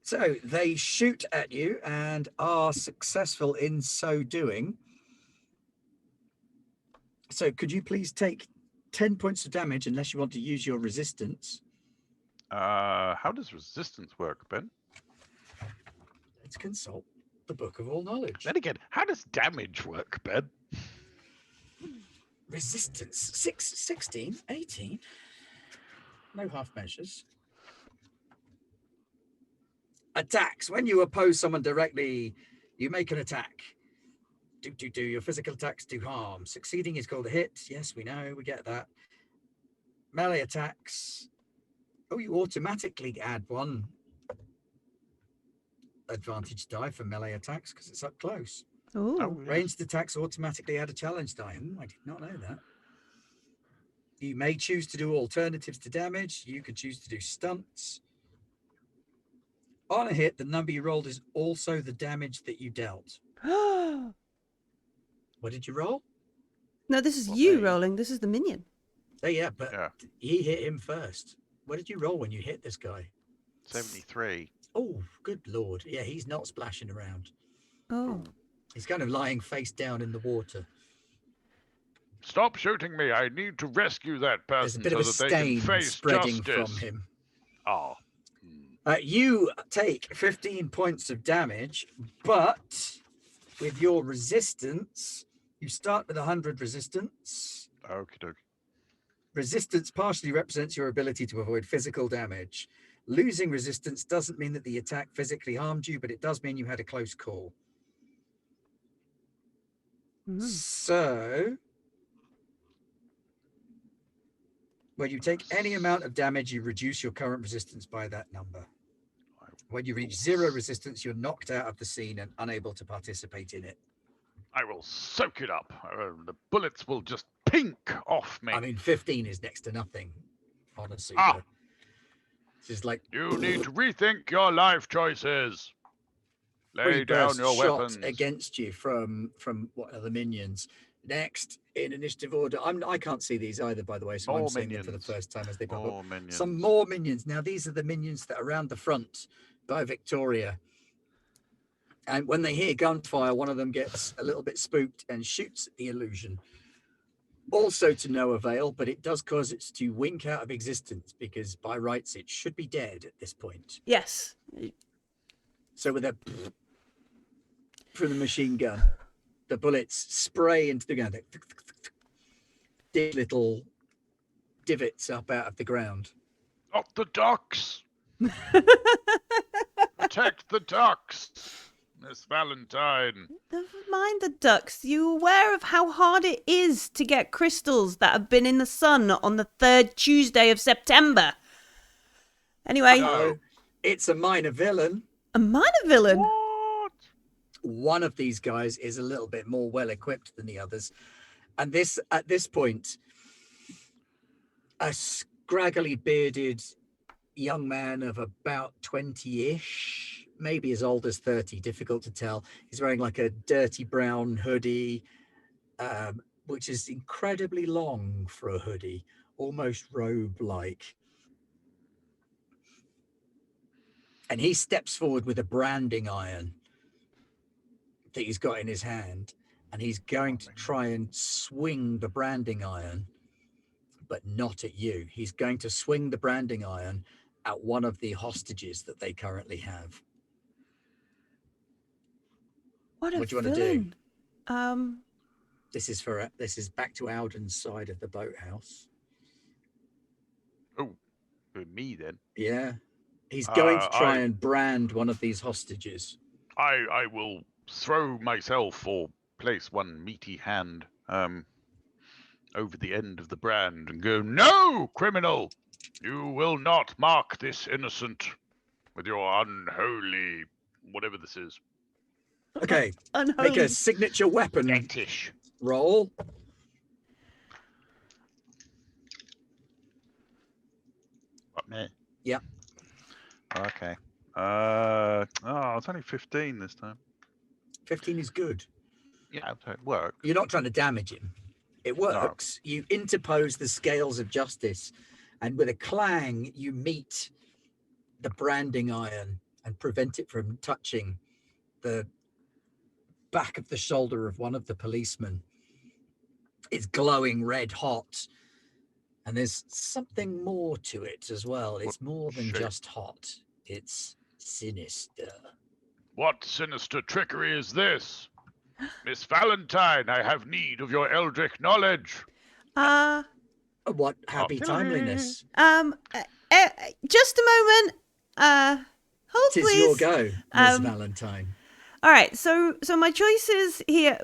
So they shoot at you and are successful in so doing. So could you please take 10 points of damage unless you want to use your resistance? How does resistance work, Ben? Let's consult the Book of All Knowledge. Then again, how does damage work, Ben? Resistance 16, 18. No half measures. Attacks. When you oppose someone directly, you make an attack. Do. Your physical attacks do harm. Succeeding is called a hit. Yes, we know. We get that. Melee attacks. Oh, you automatically add one advantage die for melee attacks because it's up close. Ooh. Oh, yes. Ranged attacks automatically add a challenge die. I did not know that. You may choose to do alternatives to damage. You could choose to do stunts. On a hit, the number you rolled is also the damage that you dealt. No, What did you roll? this is Well, you they- rolling. This is the minion. Oh, yeah, but Yeah, he hit him first. What did you roll when you hit this guy? 73. Oh, good Lord. Yeah, he's not splashing around. Oh. He's kind of lying face down in the water. Stop shooting me. I need to rescue that There's a person bit so of a that they can stain face spreading justice. from him. Oh. You take 15 points of damage, but with your resistance, you start with 100 resistance. Okie dokie. Resistance partially represents your ability to avoid physical damage. Losing resistance doesn't mean that the attack physically harmed you, but it does mean you had a close call. So, when you take any amount of damage, you reduce your current resistance by that number. When you reach 0 resistance, you're knocked out of the scene and unable to participate in it. I will soak it up. The bullets will just pink off me. I mean, 15 is next to nothing on a super. Ah. It's just like You need to rethink your life choices. Lay three down burst your shot weapons. against you from what are the minions. Next in initiative order, I can't see these either, by the way, so More I'm seeing them for the minions. first time as they pop up. More minions. Some more minions. Now these are the minions that are around the front by Victoria. And when they hear gunfire, one of them gets a little bit spooked and shoots at the illusion. Also to no avail, but it does cause it to wink out of existence because by rights it should be dead at this point. Yes. So with a from the machine gun, the bullets spray into the ground. Dig little divots up out of the ground. Not the ducks. Protect the ducks, Miss Valentine. Never mind the ducks. You aware of how hard it is to get crystals that have been in the sun on the 3rd Tuesday of September? Anyway. No. It's a minor villain. A minor villain? What? One of these guys is a little bit more well equipped than the others. And this, at this point, a scraggly bearded young man of about 20-ish, maybe as old as 30, difficult to tell. He's wearing like a dirty brown hoodie, which is incredibly long for a hoodie, almost robe-like. And he steps forward with a branding iron that he's got in his hand, and he's going to try and swing the branding iron, but not at you. He's going to swing the branding iron at one of the hostages that they currently have. What do you want to do? This is back to Alden's side of the boathouse. Oh, for me then. Yeah. He's going to try and brand one of these hostages. I will Throw myself or place one meaty hand over the end of the brand and go, No, criminal! You will not mark this innocent with your unholy whatever this is. Okay, unholy. make a signature weapon Fetish. roll. What, me? Yeah. Okay. It's only 15 this time. 15 is good. Yeah, so it works. You're not trying to damage him. It works. No. You interpose the scales of justice, and with a clang, you meet the branding iron and prevent it from touching the back of the shoulder of one of the policemen. It's glowing red hot, and there's something more to it as well. It's more than just hot. It's sinister. What sinister trickery is this? Miss Valentine, I have need of your eldritch knowledge. What happy timeliness. Just a moment. Hold, Tis please. your go, Miss Valentine. All right, so my choices here.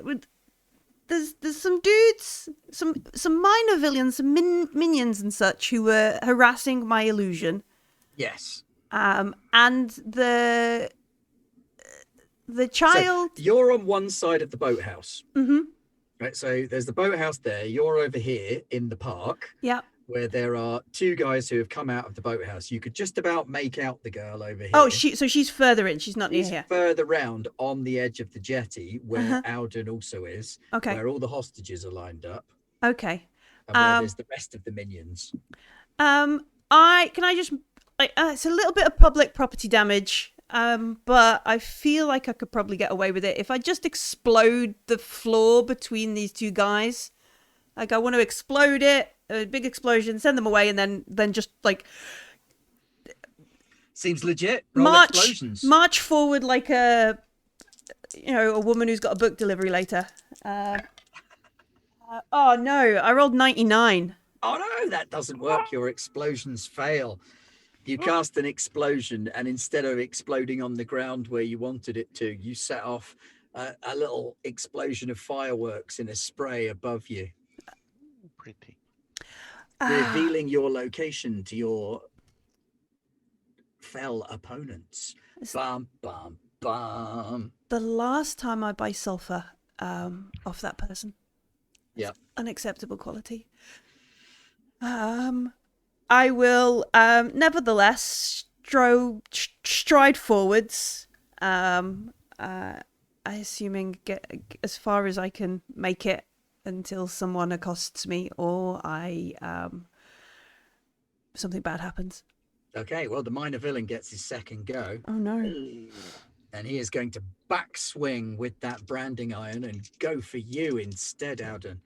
There's some dudes, some minor villains, some minions and such who were harassing my illusion. Yes. And the child. So you're on one side of the boathouse. Mm-hmm. Right. So there's the boathouse there. You're over here in the park. Yeah. Where there are two guys who have come out of the boathouse. You could just about make out the girl over here. Oh, she's further in. She's not near here. Further round on the edge of the jetty where Alden also is. Okay. Where all the hostages are lined up. Okay. And where there's the rest of the minions. It's a little bit of public property damage. But I feel like I could probably get away with it if I just explode the floor between these two guys. Like, I want to explode it, a big explosion, send them away, and then just like seems legit. Roll explosions. March forward like a woman who's got a book delivery later. Oh no, I rolled 99. Oh no, that doesn't work. Your explosions fail. You cast an explosion, and instead of exploding on the ground where you wanted it to, you set off a little explosion of fireworks in a spray above you. Pretty. Revealing your location to your fell opponents. Bum, bum, bum. The last time I buy sulfur, off that person. Yeah. Unacceptable quality. I will nevertheless stride forwards. I assuming get as far as I can make it until someone accosts me or I something bad happens. Okay, well, the minor villain gets his second go. Oh no. And he is going to backswing with that branding iron and go for you instead, Alden.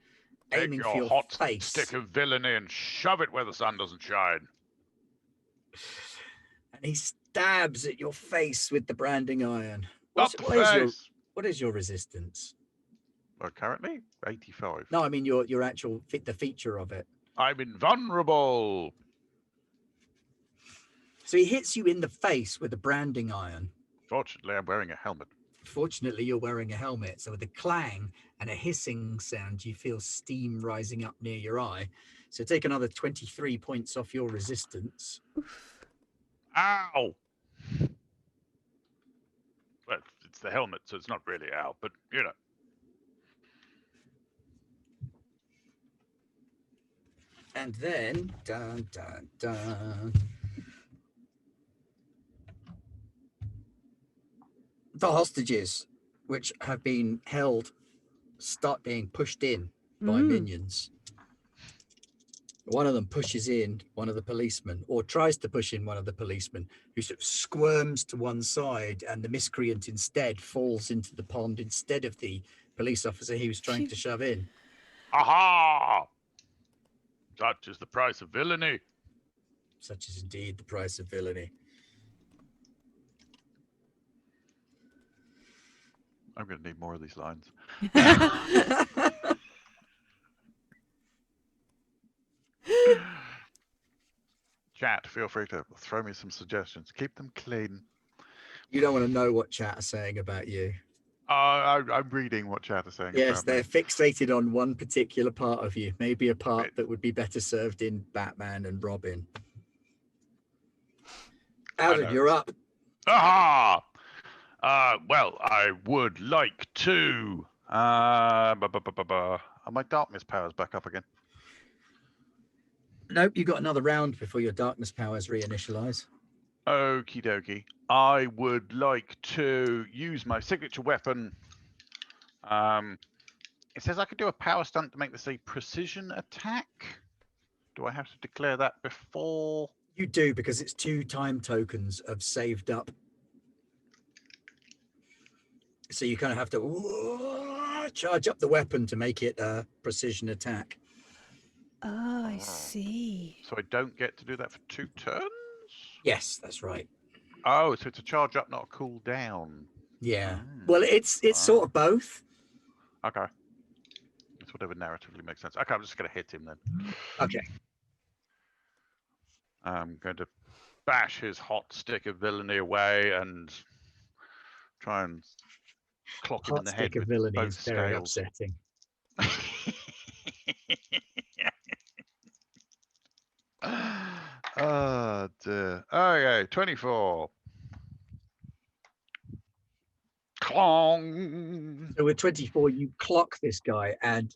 Take Aiming your for your hot face. stick of villainy and shove it where the sun doesn't shine. And he stabs at your face with the branding iron. Up the face. What is your resistance? Well, currently 85. No, I mean your actual the feature of it. I'm invulnerable. So he hits you in the face with a branding iron. Fortunately, I'm wearing a helmet. Fortunately, you're wearing a helmet, so with a clang and a hissing sound, you feel steam rising up near your eye. So take another 23 points off your resistance. Ow. Well, it's the helmet, so it's not really ow, but you know. And then, dun, dun, dun. The hostages, which have been held, start being pushed in by minions. One of them pushes in one of the policemen, or tries to push in one of the policemen, who sort of squirms to one side, and the miscreant instead falls into the pond instead of the police officer he was trying to shove in. Aha! Such is the price of villainy. Such is indeed the price of villainy. I'm going to need more of these lines. Chat, feel free to throw me some suggestions. Keep them clean. You don't want to know what chat are saying about you. I'm reading what chat is saying. Yes, about they're me. fixated on one particular part of you. Maybe a part that would be better served in Batman and Robin. Alden, you're up. Aha! Well, I would like to. Are my darkness powers back up again? Nope, you got another round before your darkness powers reinitialize. Okie dokie. I would like to use my signature weapon. It says I could do a power stunt to make this a precision attack. Do I have to declare that before? You do, because it's 2 time tokens of saved up. So you kind of have to charge up the weapon to make it a precision attack. Oh, I see. So I don't get to do that for 2 turns? Yes, that's right. Oh, so it's a charge up, not a cool down. Yeah. Well, it's sort of both. Okay. It's whatever narratively makes sense. Okay, I'm just going to hit him then. Okay. I'm going to bash his hot stick of villainy away and try and clock him in Hot the stick head of with villainy both is very scales. upsetting. Oh dear. Okay, 24. Clong. So with 24, you clock this guy, and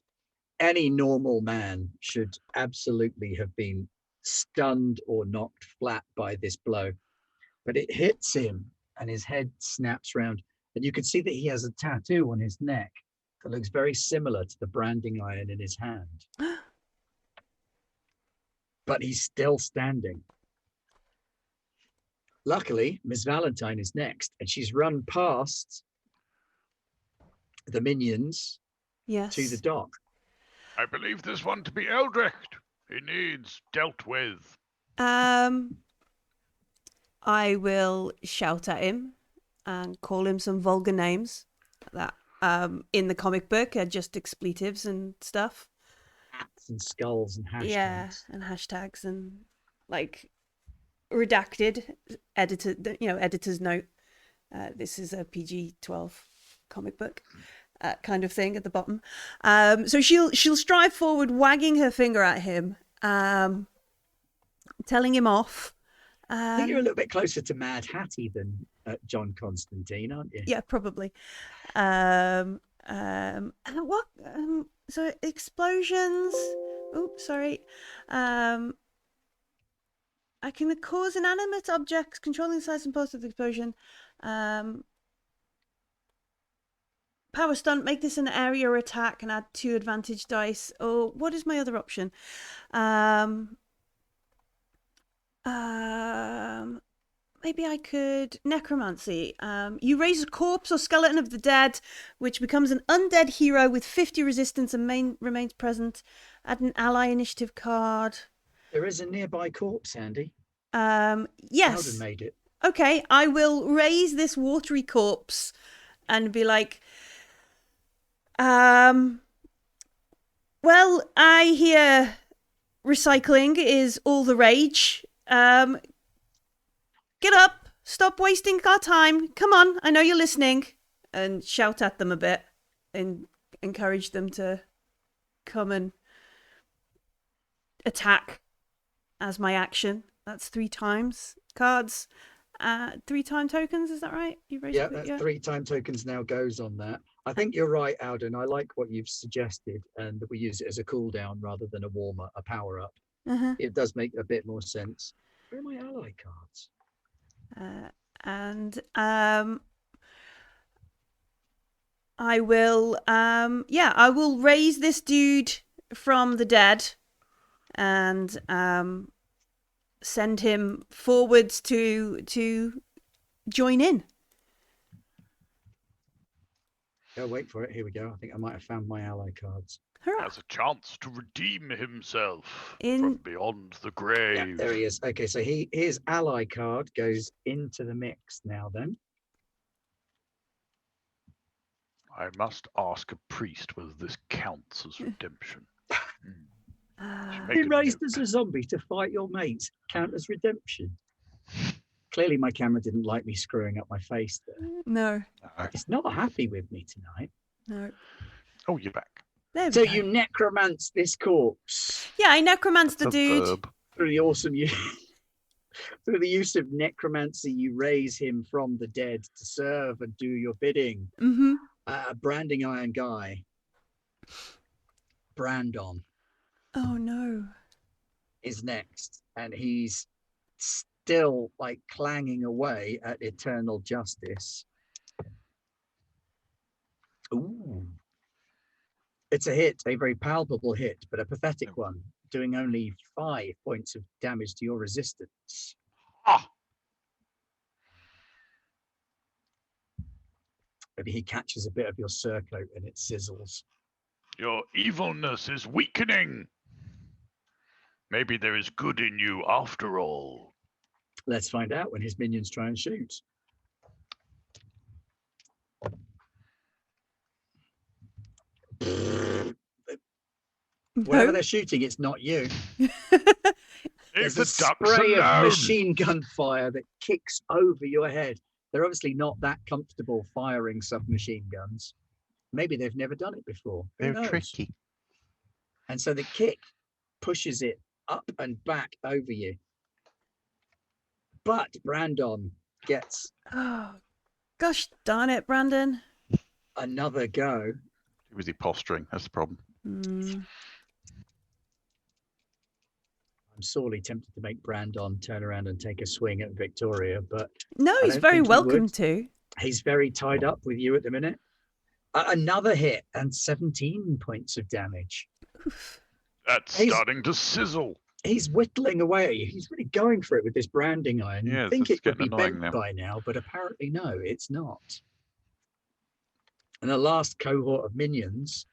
any normal man should absolutely have been stunned or knocked flat by this blow. But it hits him, and his head snaps round. And you can see that he has a tattoo on his neck that looks very similar to the branding iron in his hand. But he's still standing. Luckily, Miss Valentine is next, and she's run past the minions Yes. to the dock. I believe this one to be Eldritch. He needs dealt with. I will shout at him and call him some vulgar names that in the comic book are just expletives and stuff. Hats and skulls and hashtags. Yeah, and hashtags and like redacted editor's note. This is a PG-12 comic book. Kind of thing at the bottom. So she'll stride forward, wagging her finger at him, telling him off. I think you're a little bit closer to Mad Hattie than John Constantine, aren't you? Yeah, probably. What? So explosions. Oops, sorry. I can cause inanimate objects controlling the size and pulse of the explosion. Power stunt. Make this an area attack and add 2 advantage dice. Or what is my other option? Maybe I could necromancy. You raise a corpse or skeleton of the dead, which becomes an undead hero with 50 resistance and remains present. Add an ally initiative card. There is a nearby corpse, Andy. Yes. Howden made it. Okay, I will raise this watery corpse and be like, well, I hear recycling is all the rage. Get up, stop wasting our time. Come on, I know you're listening. And shout at them a bit and encourage them to come and attack as my action. That's 3 times. Cards, 3-time tokens, is that right? You raised Yeah, that's 3-time tokens now goes on that. I think you're right, Alden. I like what you've suggested, and that we use it as a cooldown rather than a warmer, a power up. It does make a bit more sense. Where are my ally cards? I will I will raise this dude from the dead and send him forwards to join in. Oh, wait for it. Here we go. I think I might have found my ally cards. Hurrah. Has a chance to redeem himself In- from beyond the grave. Yeah, there he is. Okay, so his ally card goes into the mix now then. I must ask a priest whether this counts as redemption. Make Be a raised note. as a zombie to fight your mates. Count as redemption. Clearly my camera didn't like me screwing up my face there. No. It's not happy with me tonight. No. Oh, you're back. There we So go. you necromance this corpse Yeah, I necromance the That's a dude. verb. through the awesome use through the use of necromancy. You raise him from the dead to serve and do your bidding. Branding iron guy, Brandon, Oh no. is next, and he's still like clanging away at eternal justice. Ooh. It's a hit, a very palpable hit, but a pathetic one, doing only 5 points of damage to your resistance. Ah! Maybe he catches a bit of your surcoat and it sizzles. Your evilness is weakening. Maybe there is good in you after all. Let's find out when his minions try and shoot. Wherever they're shooting, it's not you. Leave There's the a ducks spray of alone. machine gun fire that kicks over your head. They're obviously not that comfortable firing submachine guns. Maybe they've never done it before. Who They're knows? tricky. And so the kick pushes it up and back over you. But Brandon gets Oh, gosh darn it, Brandon. another go. Was he posturing? That's the problem. I'm sorely tempted to make Brandon turn around and take a swing at Victoria, but No, I he's don't very think he welcome would. to. He's very tied up with you at the minute. Another hit and 17 points of damage. That's He's- starting to sizzle. He's whittling away at you. He's really going for it with this branding iron. Yeah, You'd think it's it would be getting annoying bent now. by now, but apparently no, it's not. And the last cohort of minions.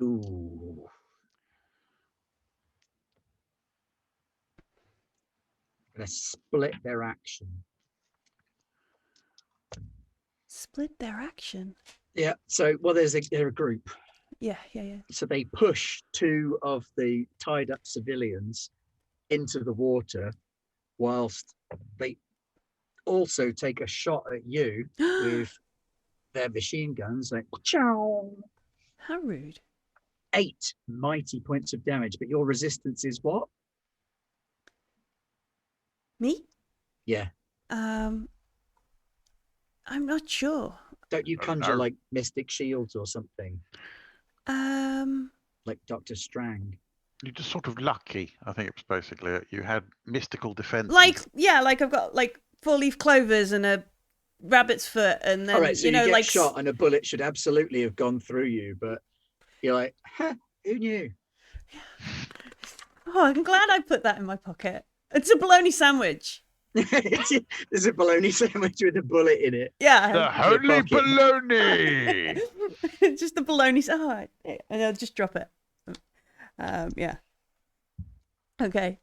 Ooh. Gonna split their action. Split their action. Yeah, so well they're a group. Yeah. So they push 2 of the tied up civilians into the water whilst they also take a shot at you with their machine guns, like chow. How rude. 8 mighty points of damage, but your resistance is what? Me? Yeah. I'm not sure. Don't you Oh, conjure no. like mystic shields or something, Um, like Dr. Strang? You're just sort of lucky. I think it was basically it. You had mystical defenses. like I've got like 4-leaf clovers and a rabbit's foot, and then All right, so you know, get like shot and a bullet should absolutely have gone through you, but you're like, who knew? Oh, I'm glad I put that in my pocket. It's a bologna sandwich. There's a bologna sandwich with a bullet in it. Yeah. The holy pocket. baloney! Just the bologna. Oh, and I'll just drop it. Yeah. Okay.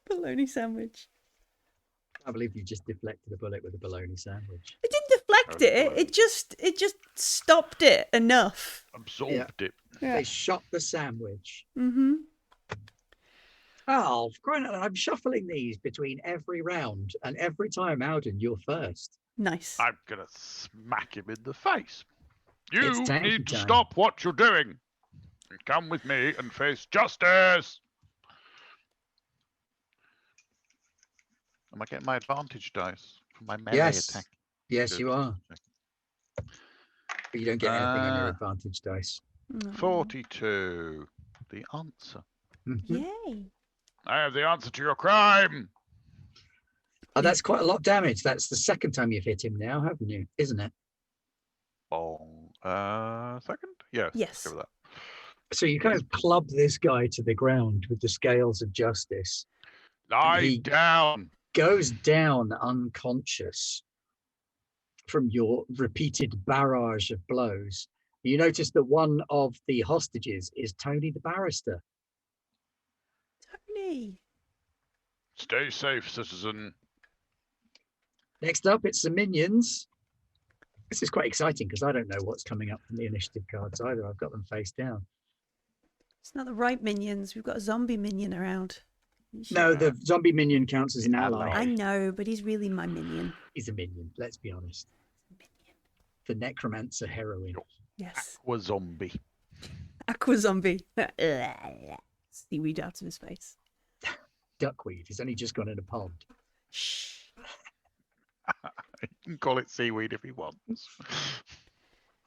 Bologna sandwich. I believe you just deflected a bullet with a bologna sandwich. It didn't deflect it. It just stopped it enough. Absorbed it. Yeah. They shot the sandwich. Mm-hmm. Oh, crying out loud, I'm shuffling these between every round, and every time, Alden, you're first. Nice. I'm gonna smack him in the face. You It's tanky need to time. stop what you're doing and come with me and face justice. Am I getting my advantage dice for my melee Yes. attack? Yes, Good. you are. But you don't get anything on your Uh, advantage dice. Mm. 42. The answer. Mhm. Yay. I have the answer to your crime. Oh, that's quite a lot of damage. That's the second time you've hit him now, haven't you? Isn't it? Bong. Second? Yes. Yes. Let's go with that. So you kind of club this guy to the ground with the scales of justice. Lie He- down. Goes down unconscious from your repeated barrage of blows. You notice that one of the hostages is Tony the barrister. Tony. Stay safe, citizen. Next up, it's the minions. This is quite exciting because I don't know what's coming up from the initiative cards either. I've got them face down. It's not the right minions. We've got a zombie minion around. No, the zombie minion counts as an ally. I know, but he's really my minion. He's a minion, let's be honest. The necromancer heroine. Yes. Aqua zombie. Aqua zombie. Seaweed out of his face. Duckweed. He's only just gone in a pond. Shh. You can call it seaweed if he wants.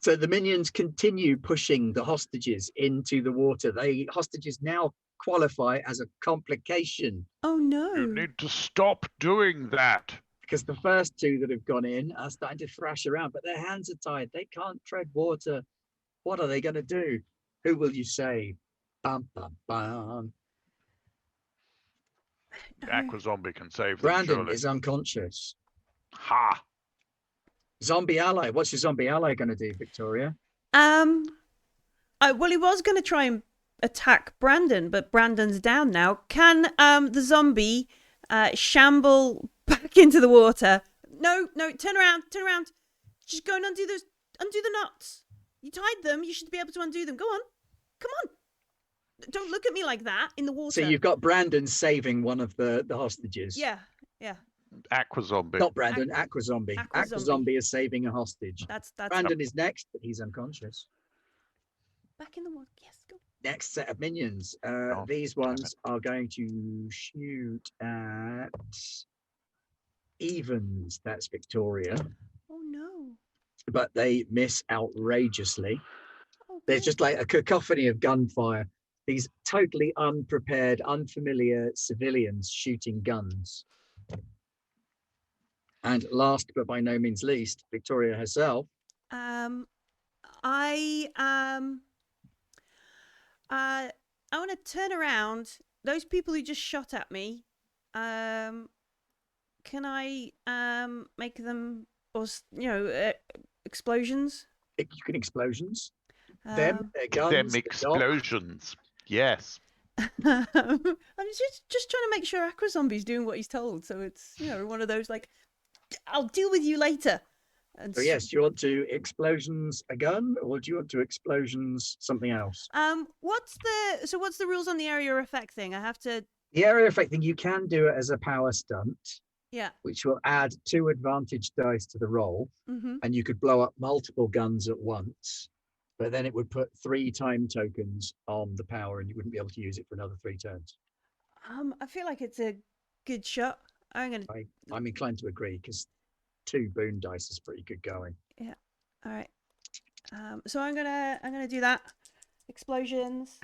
So the minions continue pushing the hostages into the water. Hostages now qualify as a complication Oh no. You need to stop doing that. because the first two that have gone in are starting to thrash around, but their hands are tied. They can't tread water. What are they going to do? Who will you say? Bum, bum, bum. Aqua zombie can save them, Brandon surely. is unconscious. Ha! Zombie ally. What's your zombie ally going to do, Victoria? Well, he was going to try and attack Brandon, but Brandon's down now. Can the zombie shamble back into the water? No, turn around. Just go and undo the knots. You tied them. You should be able to undo them. Go on, come on. Don't look at me like that in the water. So you've got Brandon saving one of the hostages. Yeah. Aqua zombie. Not Brandon, Aqua Zombie. Aqua Aqua Zombie. Zombie is saving a hostage. That's Brandon is next, but he's unconscious. back in the water. Yes, go. Next set of minions. Oh, These damn ones are going to shoot at evens. That's Victoria, Oh no. but they miss outrageously. Oh, There's good. just like a cacophony of gunfire. These totally unprepared, unfamiliar civilians shooting guns. And last but by no means least, Victoria herself. I want to turn around. Those people who just shot at me, can I make them explosions? You can explosions. Them, their guns, Them the dog. explosions. Yes. I'm just trying to make sure Aqua Zombie's doing what he's told. So it's one of those like, I'll deal with you later. And So yes, do you want to explosions a gun, or do you want to explosions something else? what's the rules on the area effect thing? I have to. The area effect thing, you can do it as a power stunt, Yeah. which will add 2 advantage dice to the roll, Mm-hmm. and you could blow up multiple guns at once. But then it would put 3 time tokens on the power, and you wouldn't be able to use it for another 3 turns. I feel like it's a good shot. I'm inclined to agree because 2 boon dice is pretty good going. Yeah. All right. So I'm gonna do that. Explosions.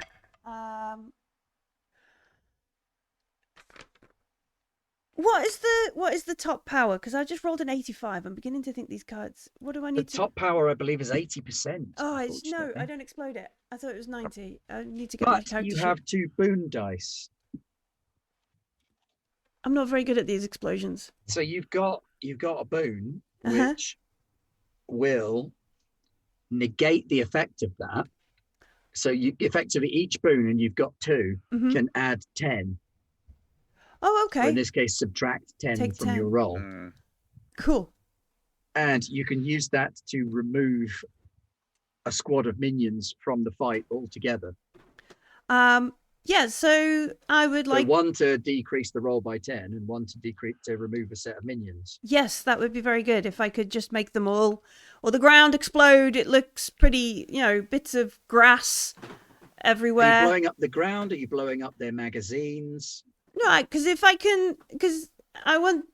What is the top power? Because I just rolled an 85. I'm beginning to think these cards. What do I The need to? top power, I believe, is 80%. Oh, it's no. I unfortunately. don't explode it. I thought it was 90. I need to get my But character you sheet. have 2 boon dice. I'm not very good at these explosions. So you've got a boon Uh-huh. which will negate the effect of that. So you effectively each boon, and you've got 2, Mhm. can add 10. Oh, Or okay. in this case, subtract 10 Take from 10. your roll. Cool. And you can use that to remove a squad of minions from the fight altogether. Yeah. So I would like. So 1 to decrease the roll by 10, and 1 to remove a set of minions. Yes, that would be very good if I could just make them all, or the ground explode. It looks pretty, bits of grass everywhere. Are you blowing up the ground? Are you blowing up their magazines? No, because I want.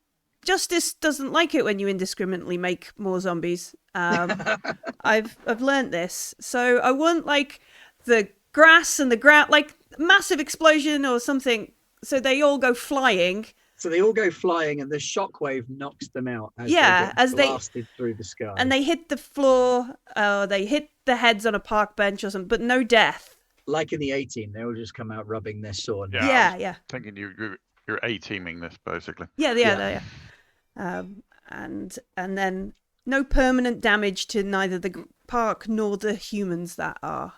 Justice doesn't like it when you indiscriminately make more zombies. I've learned this, so I want like the grass and the ground, like massive explosion or something, so they all go flying. So they all go flying, and the shockwave knocks them out as they get blasted through the sky. And they hit the floor, they hit the heads on a park bench or something, but no death. Like in the A-Team, they all just come out rubbing their sword. Yeah. Thinking you're A-teaming this basically. Yeah. And then no permanent damage to neither the park nor the humans that are.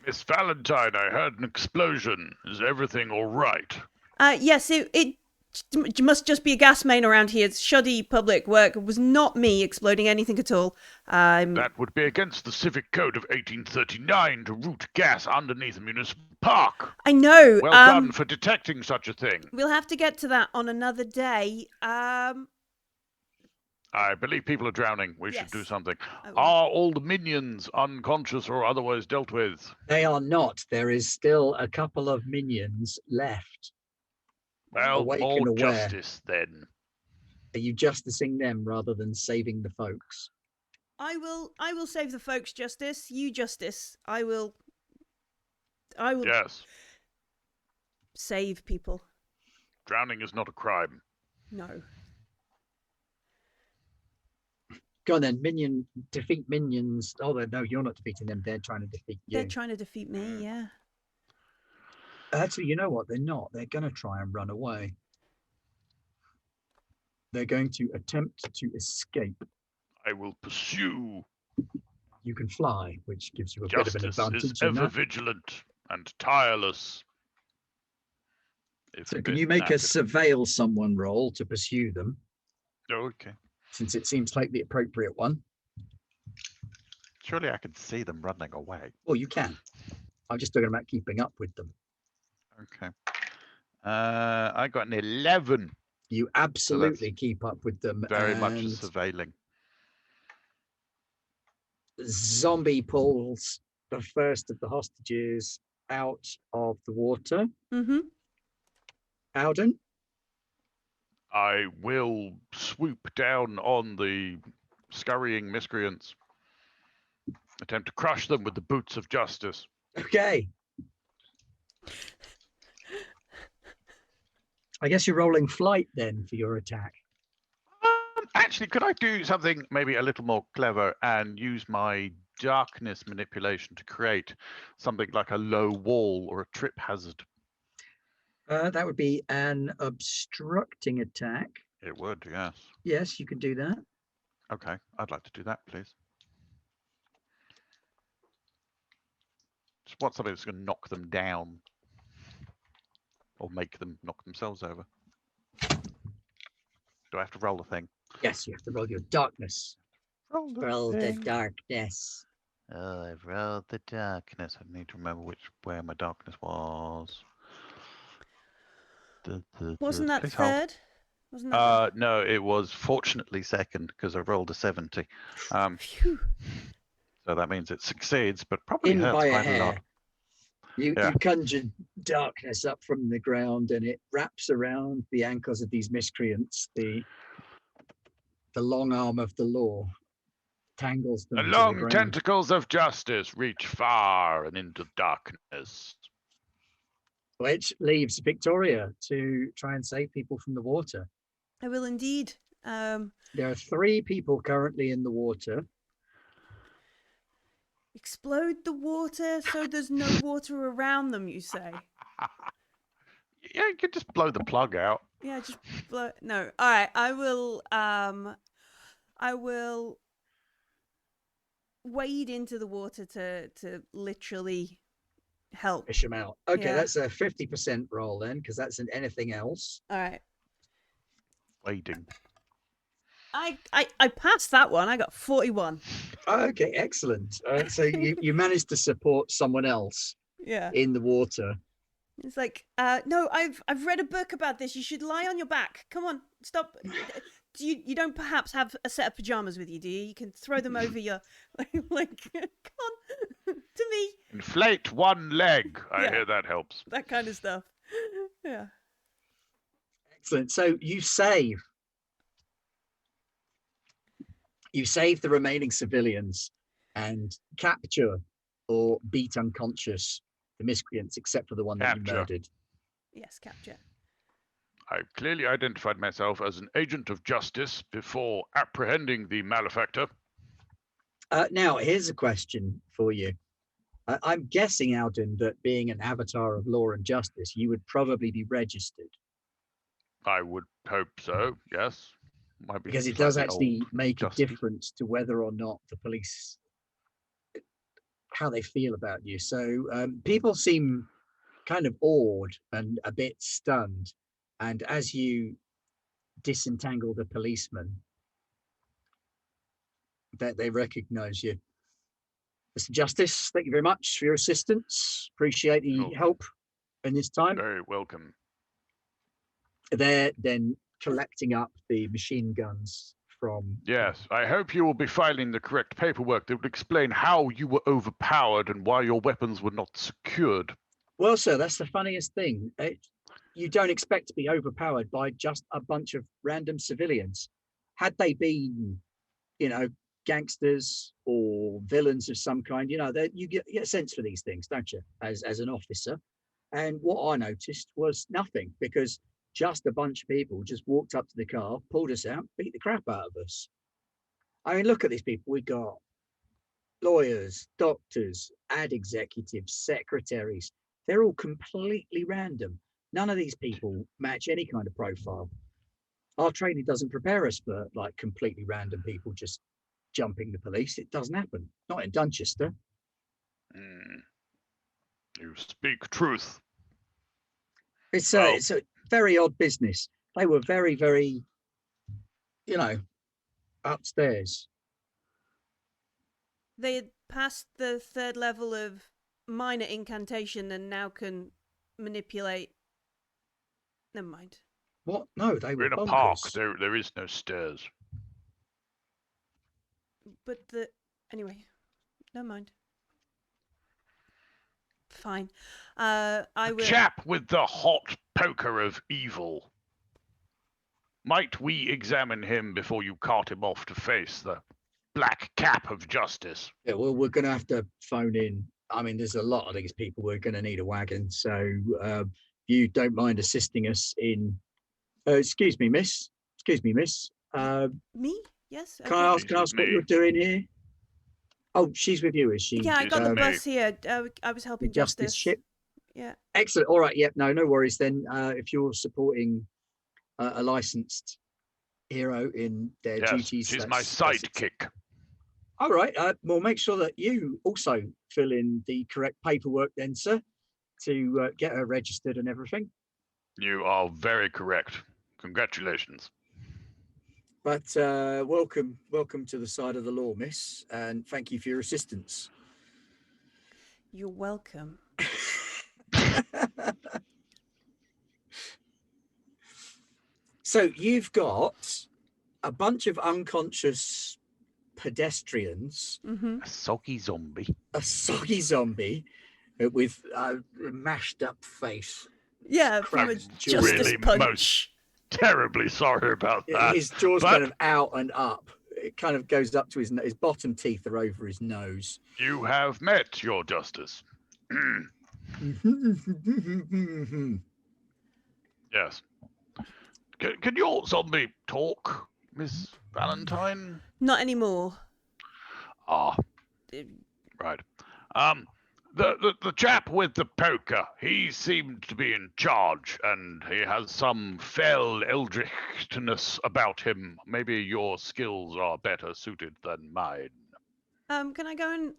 Miss Valentine, I heard an explosion. Is everything all right? Yes, it must just be a gas main around here. It's shoddy public work. It was not me exploding anything at all. That would be against the Civic Code of 1839 to root gas underneath a municipal park. I know. Well done for detecting such a thing. We'll have to get to that on another day. I believe people are drowning. We should do something. Oh. Are all the minions unconscious or otherwise dealt with? They are not. There is still a couple of minions left. Well, Awake more and aware. justice then. Are you justicing them rather than saving the folks? I will save the folks, Justice. You, Justice. I will Yes. save people. Drowning is not a crime. No. Go on then, defeat minions. Oh, no, you're not defeating them. They're trying to defeat you. They're trying to defeat me, yeah. Actually, you know what? They're not. They're going to try and run away. They're going to attempt to escape. I will pursue. You can fly, which gives you a Justice bit of an advantage. is ever vigilant and tireless. So can you make a surveil someone roll to pursue them? Oh, okay. Since it seems like the appropriate one. Surely I can see them running away. Well, you can. I'm just talking about keeping up with them. Okay. I got an 11. You absolutely keep up with them. Very much surveilling. Zombie pulls the first of the hostages out of the water. Mm-hmm. Alden? I will swoop down on the scurrying miscreants. Attempt to crush them with the boots of justice. Okay. I guess you're rolling flight then for your attack. Actually, could I do something maybe a little more clever and use my darkness manipulation to create something like a low wall or a trip hazard? That would be an obstructing attack. It would, yes. Yes, you can do that. Okay, I'd like to do that, please. Just want something that's going to knock them down. Or make them knock themselves over. Do I have to roll the thing? Yes, you have to roll your darkness. Roll the darkness. Oh, I've rolled the darkness. I need to remember where my darkness was. Wasn't that Please third? Wasn't that no, it was fortunately second because I rolled a 70. Phew. So that means it succeeds, but probably In hurts by a quite a lot. hair. You conjured darkness up from the ground, and it wraps around the ankles of these miscreants. The long arm of the law tangles them The to the long ground. tentacles of justice reach far and into darkness. Which leaves Victoria to try and save people from the water. I will indeed. There are 3 people currently in the water. Explode the water so there's no water around them, you say? Yeah, you could just blow the plug out. Yeah, just blow. No. All right. I will wade into the water to literally help. Fish them out. Okay, Yeah. that's a 50% roll then, because that's an anything else. All right. Wading. I passed that one. I got 41. Okay, excellent. So you managed to support someone else Yeah. in the water. It's like, no, I've read a book about this. You should lie on your back. Come on, stop. You don't perhaps have a set of pajamas with you, do you? You can throw them over your like come on to me. Inflate one leg. I Yeah. hear that helps. That kind of stuff. Yeah. Excellent. So you save the remaining civilians and capture or beat unconscious the miscreants, except for the one that you Capture. murdered. Yes, capture. I clearly identified myself as an agent of justice before apprehending the malefactor. Now, here's a question for you. I'm guessing, Alden, that being an avatar of law and justice, you would probably be registered. I would hope so, yes. Might be Because it does slightly actually old, make a dusty. difference to whether or not the police, how they feel about you. So people seem kind of awed and a bit stunned. And as you disentangle the policeman, that they recognize you. Mr. Justice, thank you very much for your assistance. Appreciate the Sure. help in this time. Very welcome. They're then collecting up the machine guns from... Yes, I hope you will be filing the correct paperwork that would explain how you were overpowered and why your weapons were not secured. Well, sir, that's the funniest thing. You don't expect to be overpowered by just a bunch of random civilians. Had they been, gangsters or villains of some kind, you get a sense for these things, don't you, as an officer? And what I noticed was nothing, because just a bunch of people just walked up to the car, pulled us out, beat the crap out of us. I mean, look at these people. We got lawyers, doctors, ad executives, secretaries. They're all completely random. None of these people match any kind of profile. Our training doesn't prepare us for like completely random people just jumping the police. It doesn't happen. Not in Dunchester. You speak truth. It's Well- a very odd business. They were very, very, upstairs. They had passed the 3rd level of minor incantation and now can manipulate. Never mind. What? No, they We're were in a bonkers. park. There is no stairs. But anyway, never mind. Fine. I will. Chap with the hot poker of evil. Might we examine him before you cart him off to face the black cap of justice? Yeah, well, we're going to have to phone in. I mean, there's a lot of these people. We're going to need a wagon. So if you don't mind assisting us in... excuse me, miss. Me? Yes. Can I ask She's with what me. you're doing here? Oh, she's with you, is she? Yeah, I got the me. bus here. I was The helping justice ship. Yeah. Excellent. All right. Yep. No worries then. If you're supporting a licensed hero in their Yes, duties, she's my that's sidekick. all right. Well, make sure that you also fill in the correct paperwork then, sir, to get her registered and everything. You are very correct. Congratulations. But welcome to the side of the law, miss, and thank you for your assistance. You're welcome. So you've got a bunch of unconscious pedestrians, Mm-hmm. A soggy zombie. a soggy zombie, with a mashed up face. Yeah, from a Cracked jaw. justice Really punch. Terribly sorry about that. His jaw's but kind of out and up. It kind of goes up to his bottom teeth are over his nose. you have met your justice. Yes. Can your zombie talk, Miss Valentine? Not anymore. Ah, right. The chap with the poker, he seemed to be in charge, and he has some fell eldritchness about him. Maybe your skills are better suited than mine. Can I go and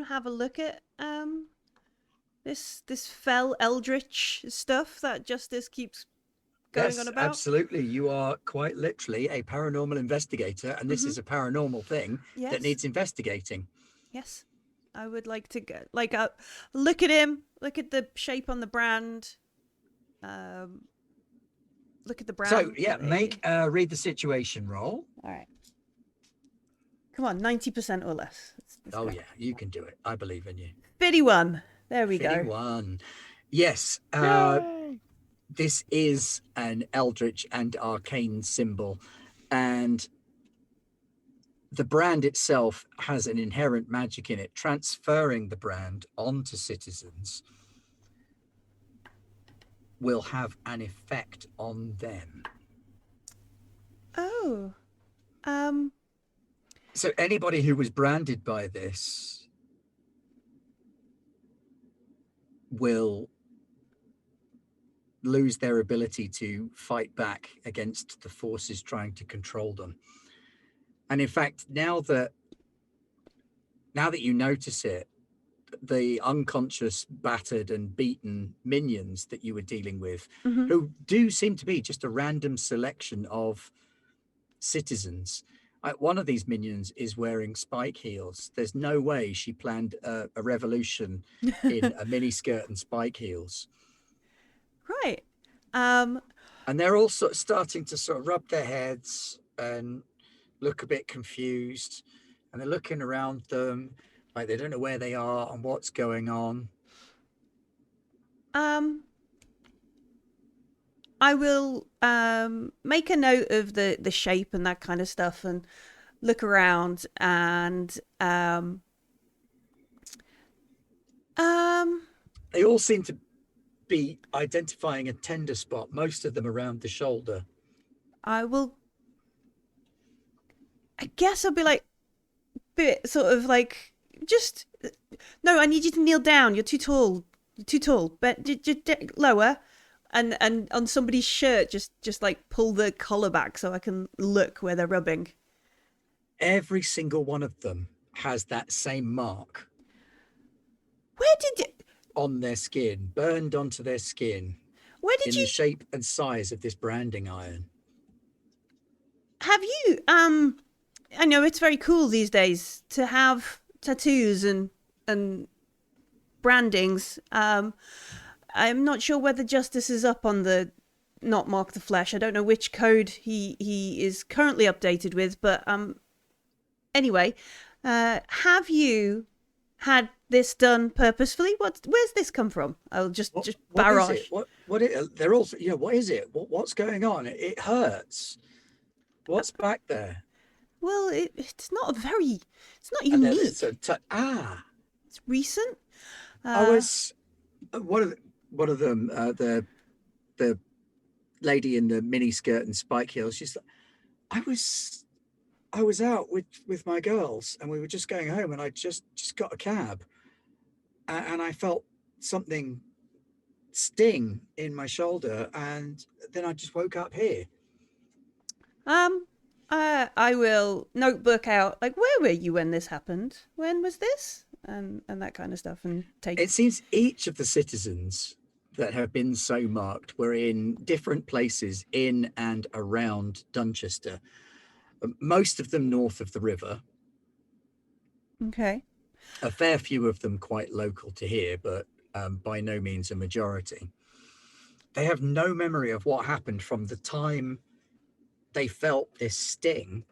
have a look at this fell eldritch stuff that Justice keeps going Yes, on about? absolutely. You are quite literally a paranormal investigator, and this is a paranormal thing Yes. that needs investigating. Yes. I would like to go look at him, look at the shape on the brand. Look at the brand. So yeah, make read the situation roll. All right. Come on, 90% or less. Let's Oh go. yeah, you can do it. I believe in you. 51. There we go. 51. Yes. This is an eldritch and arcane symbol, and the brand itself has an inherent magic in it. Transferring the brand onto citizens will have an effect on them. Oh. So anybody who was branded by this will lose their ability to fight back against the forces trying to control them. And in fact, now that you notice it, the unconscious, battered and beaten minions that you were dealing with, who do seem to be just a random selection of citizens. One of these minions is wearing spike heels. There's no way she planned a revolution in a miniskirt and spike heels. Right. And they're all sort of starting to sort of rub their heads and look a bit confused. And they're looking around them like they don't know where they are and what's going on. I will make a note of the shape and that kind of stuff and look around and They all seem to be identifying a tender spot, most of them around the shoulder. I guess I'll be like bit sort of like just no, I need you to kneel down. You're too tall. But just lower. And on somebody's shirt, just like pull the collar back so I can look where they're rubbing. Every single one of them has that same mark. Where did you... On their skin, burned onto their skin. Where did you... In the shape and size of this branding iron. Have you... I know it's very cool these days to have tattoos and brandings. I'm not sure whether Justice is up on the not mark the flesh. I don't know which code he is currently updated with, but anyway, have you had this done purposefully? Where's this come from? I'll just barrage. What is it? They're also, what is it? What's going on? It hurts. What's back there? Well, it's not unique. It's recent. I was one of them, the lady in the mini skirt and spike heels. She's like, I was out with my girls and we were just going home and I just got a cab and I felt something sting in my shoulder and then I just woke up here. I will notebook out like, where were you when this happened? When was this? And that kind of stuff. And take. It seems each of the citizens that have been so marked were in different places in and around Dunchester. Most of them north of the river. Okay. A fair few of them quite local to here, but by no means a majority. They have no memory of what happened from the time they felt this sting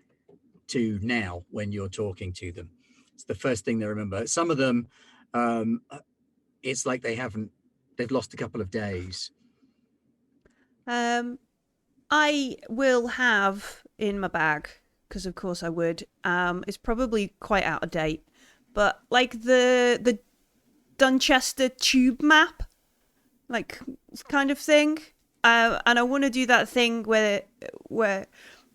to now when you're talking to them. It's the first thing they remember. Some of them it's like they've lost a couple of days. I will have in my bag, because of course I would. It's probably quite out of date, but like the Dunchester tube map, like kind of thing. And I want to do that thing where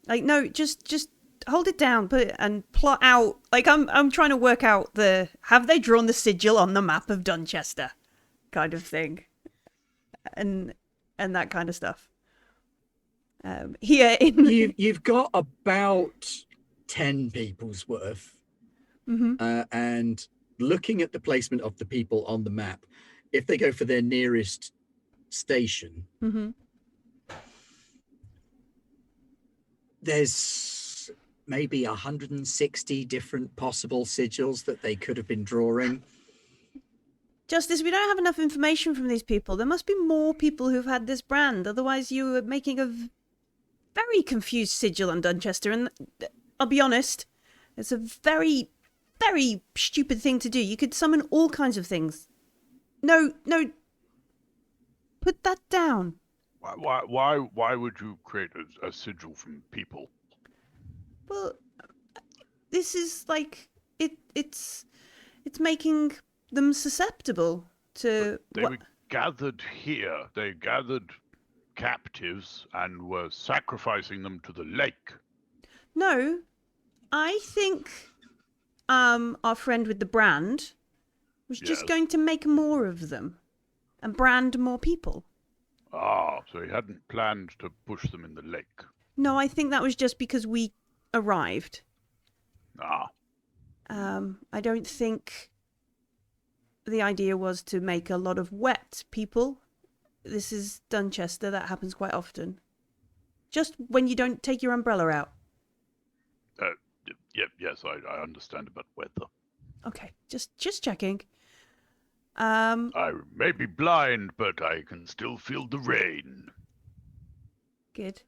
like no, just hold it down, put it and plot out. Like I'm trying to work out have they drawn the sigil on the map of Dunchester, kind of thing, and that kind of stuff. Here in You've got about 10 people's worth, and looking at the placement of the people on the map, if they go for their nearest station, there's maybe 160 different possible sigils that they could have been drawing. Justice, we don't have enough information from these people. There must be more people who've had this brand. Otherwise, you are making a very confused sigil on Dunchester. And I'll be honest, it's a very, very stupid thing to do. You could summon all kinds of things. No. Put that down. Why would you create a sigil from people? Well, this is like it's making them susceptible to. They were gathered here. They gathered captives and were sacrificing them to the lake. No, I think our friend with the brand was just going to make more of them and brand more people. Ah, so he hadn't planned to push them in the lake. No, I think that was just because we arrived. Ah. I don't think the idea was to make a lot of wet people. This is Dunchester. That happens quite often. Just when you don't take your umbrella out. Yes, I understand about weather. Okay, just checking. I may be blind, but I can still feel the rain. Good.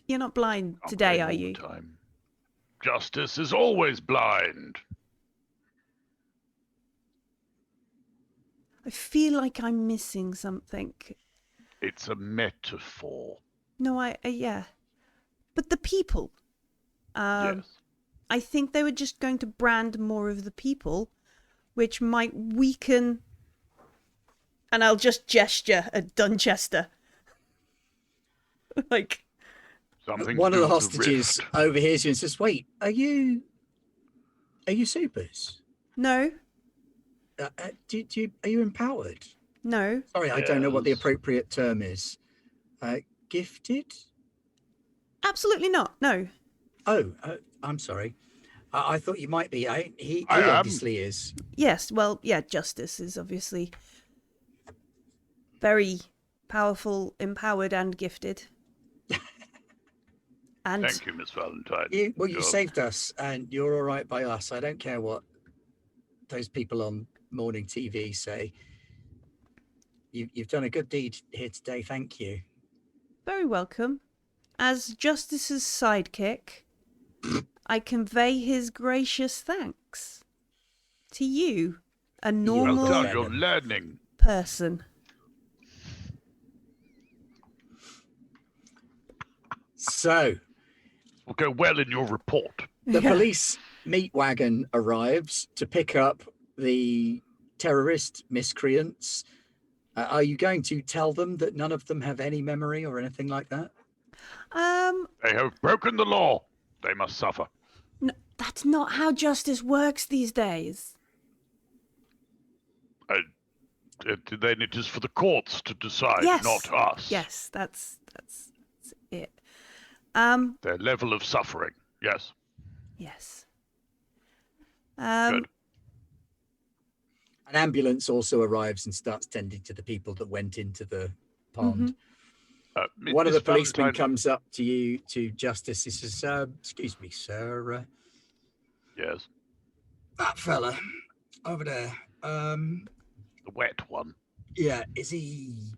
You're not blind today, are you? Time. Justice is always blind. I feel like I'm missing something. It's a metaphor. No, yeah. But the people. Yes. I think they were just going to brand more of the people, which might weaken. And I'll just gesture at Dunchester. Like. Something One of the to hostages rift. overhears you and says, "Wait, are you supers? No. Are you empowered? No. Sorry, I don't know what the Yes. appropriate term is. Gifted? Absolutely not. No. Oh, I'm sorry. I thought you might be. He I am. obviously is. Yes, well, yeah, Justice is obviously very powerful, empowered, and gifted. And Thank you, Miss Valentine. You saved us, and you're all right by us. I don't care what those people on morning TV say. You've done a good deed here today. Thank you. very welcome. As Justice's sidekick, I convey his gracious thanks to you, a Well normal done, you're learning. person. So Will go well in your report. the Yeah. police meat wagon arrives to pick up the terrorist miscreants. Are you going to tell them that none of them have any memory or anything like that? They have broken the law. They must suffer. No, that's not how justice works these days. Then it is for the courts to decide, Yes. not us. Yes, that's it. Their level of suffering. Yes. Yes. Good. An ambulance also arrives and starts tending to the people that went into the pond. One of Miss the policemen Valentine- comes up to you, to Justice. He says, "Excuse me, sir. Yes. That fella over there. The wet one. Yeah, is he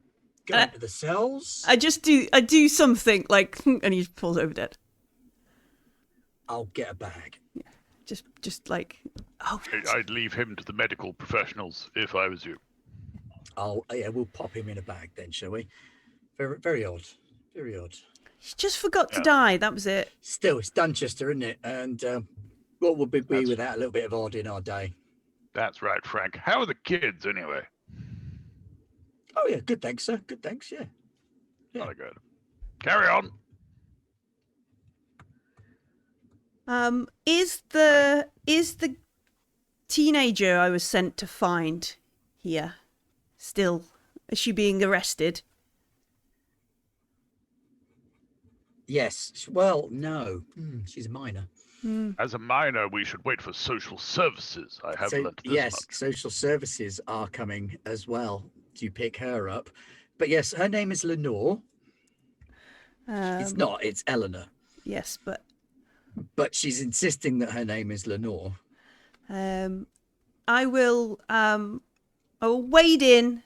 going to the cells? I do something like, and he falls over dead. I'll get a bag." Just like, oh, I'd leave him to the medical professionals if I was you. Yeah, we'll pop him in a bag then, shall we? Very, very odd. Very odd. he just forgot to Yeah. die. That was it. Still, it's Dunchester, isn't it? And what would we be That's- without a little bit of odd in our day? That's right, Frank. How are the kids anyway? Oh yeah, good thanks, sir. Good thanks. Yeah. Very good. Carry on. Is the teenager I was sent to find here still? Is she being arrested? Yes. Well, no. She's a minor. As a minor, we should wait for social services. I have learnt this yes, much. social services are coming as well to pick her up. But yes, her name is Lenore. It's not. It's Eleanor. Yes, But she's insisting that her name is Lenore. I will wade in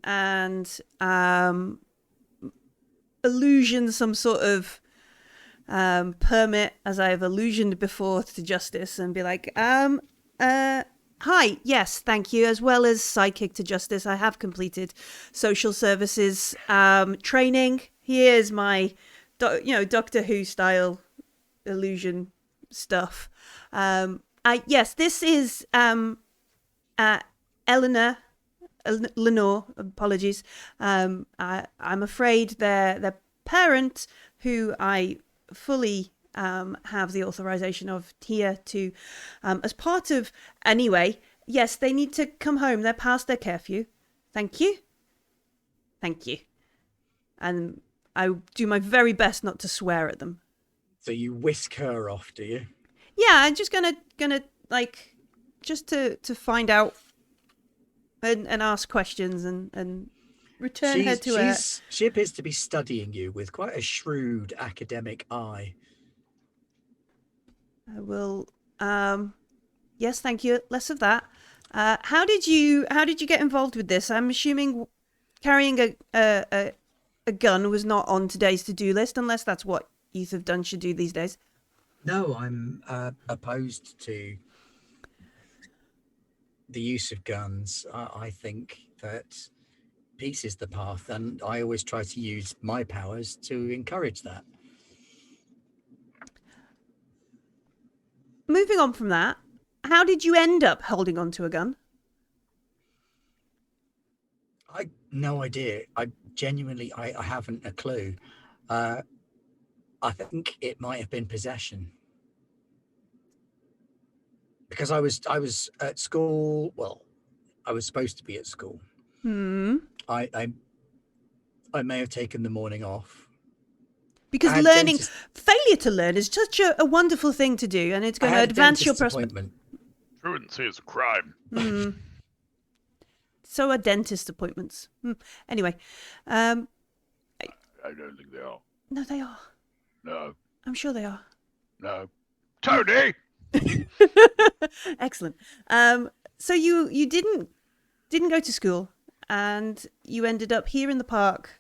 and illusion some sort of permit, as I have illusioned before, to Justice, and be like, hi, yes, thank you, as well as psychic to Justice. I have completed social services training. Here's my, Doctor Who style illusion stuff. Yes, this is Lenore. Apologies. I'm afraid their parent, who I fully have the authorization of here to, as part of, anyway, yes, they need to come home. They're past their curfew. Thank you. And I do my very best not to swear at them. So you whisk her off, do you? Yeah, I'm just gonna like, just to find out and ask questions and return her to her. She appears to be studying you with quite a shrewd academic eye. I will. Yes, thank you. Less of that. How did you get involved with this? I'm assuming carrying a gun was not on today's to-do list, unless that's what youth have done should do these days. No, I'm opposed to the use of guns. I think that peace is the path, and I always try to use my powers to encourage that. Moving on from that, how did you end up holding onto a gun? I no idea. I genuinely, I haven't a clue. I think it might have been possession, because I was at school. Well, I was supposed to be at school. I may have taken the morning off. Because failure to learn is such a wonderful thing to do, and it's going to advance your prospects. Truancy is a crime. So are dentist appointments. Anyway, I don't think they are. No, they are. No. I'm sure they are. No. Tony! Excellent. So you didn't go to school, and you ended up here in the park.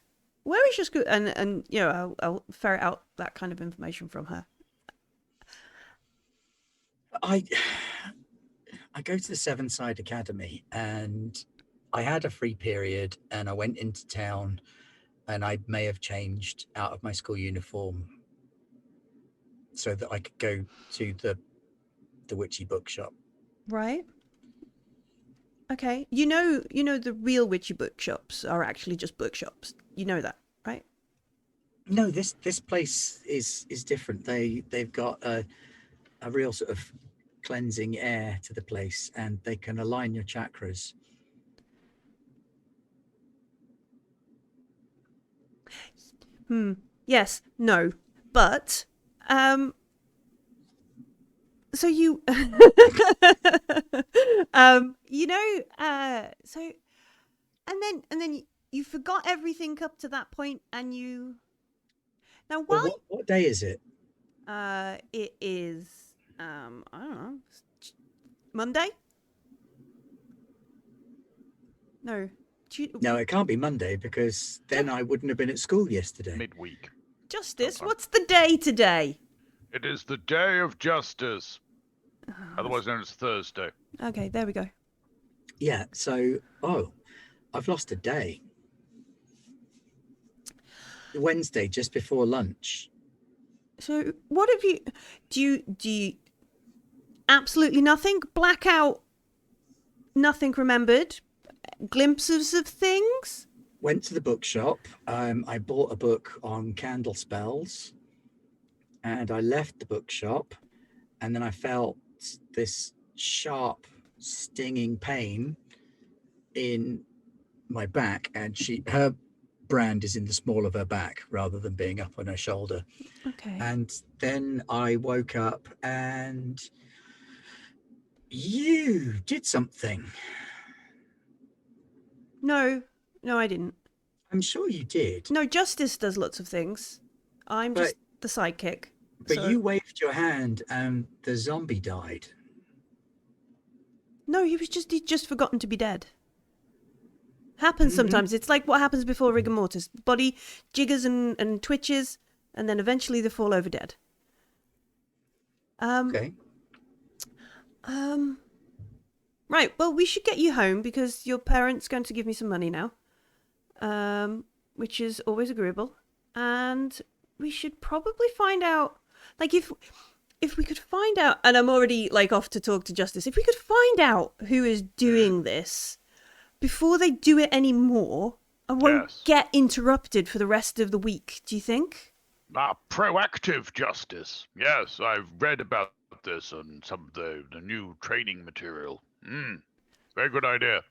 Where is your school? And I'll ferret out that kind of information from her. I go to the Sevenside Academy, and I had a free period, and I went into town, and I may have changed out of my school uniform so that I could go to the witchy bookshop. Right. Okay. You know the real witchy bookshops are actually just bookshops. You know that, right? No, this place is different. They've got a real sort of cleansing air to the place, and they can align your chakras. Yes. No. But so you so and then you forgot everything up to that point, and you now why? Well, what day is it? It is I don't know, Monday. No. No, it can't be Monday, because then I wouldn't have been at school yesterday. Midweek. Justice, what's the day today? It is the day of justice. otherwise known as Thursday. Okay, there we go. Yeah, so, I've lost a day. Wednesday, just before lunch. So what have you? Do you absolutely nothing? Blackout. Nothing remembered. Glimpses of things. Went to the bookshop. I bought a book on candle spells, and I left the bookshop, and then I felt this sharp, stinging pain in my back, and her brand is in the small of her back rather than being up on her shoulder. Okay. And then I woke up and you did something. No, I didn't. I'm sure you did. No, Justice does lots of things. I'm just the sidekick. But so... you waved your hand and the zombie died. No, he'd just forgotten to be dead. Happens sometimes. It's like what happens before rigor mortis. Body jiggers and twitches, and then eventually they fall over dead. Okay. Right, well, we should get you home because your parents going to give me some money now, which is always agreeable. And we should probably find out, like, if we could find out, and I'm already, like, off to talk to Justice, if we could find out who is doing this before they do it anymore, I won't get interrupted for the rest of the week, do you think? Proactive justice. Yes, I've read about this on some of the new training material. Very good idea.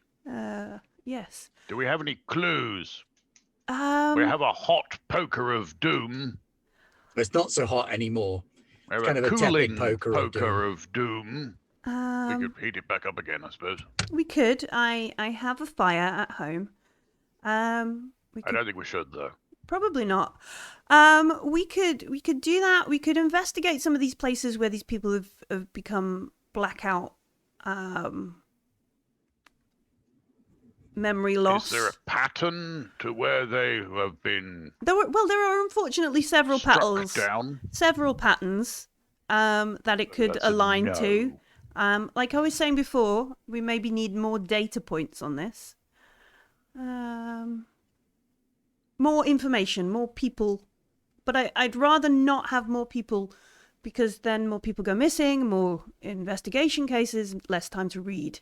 Yes. Do we have any clues? We Um, have a hot poker of doom. It's not so hot anymore. We have It's kind a of a cooling tepid poker of doom. We could heat it back up again, I suppose. we could. I have a fire at home. We I could, don't think we should, though. probably not. We could do that. We could investigate some of these places where these people have become blackout memory loss. Is there a pattern to where they have been There are unfortunately several struck down? several patterns that it could That's a align to. no. Like I was saying before, we maybe need more data points on this. More information, more people. But I'd rather not have more people because then more people go missing, more investigation cases, less time to read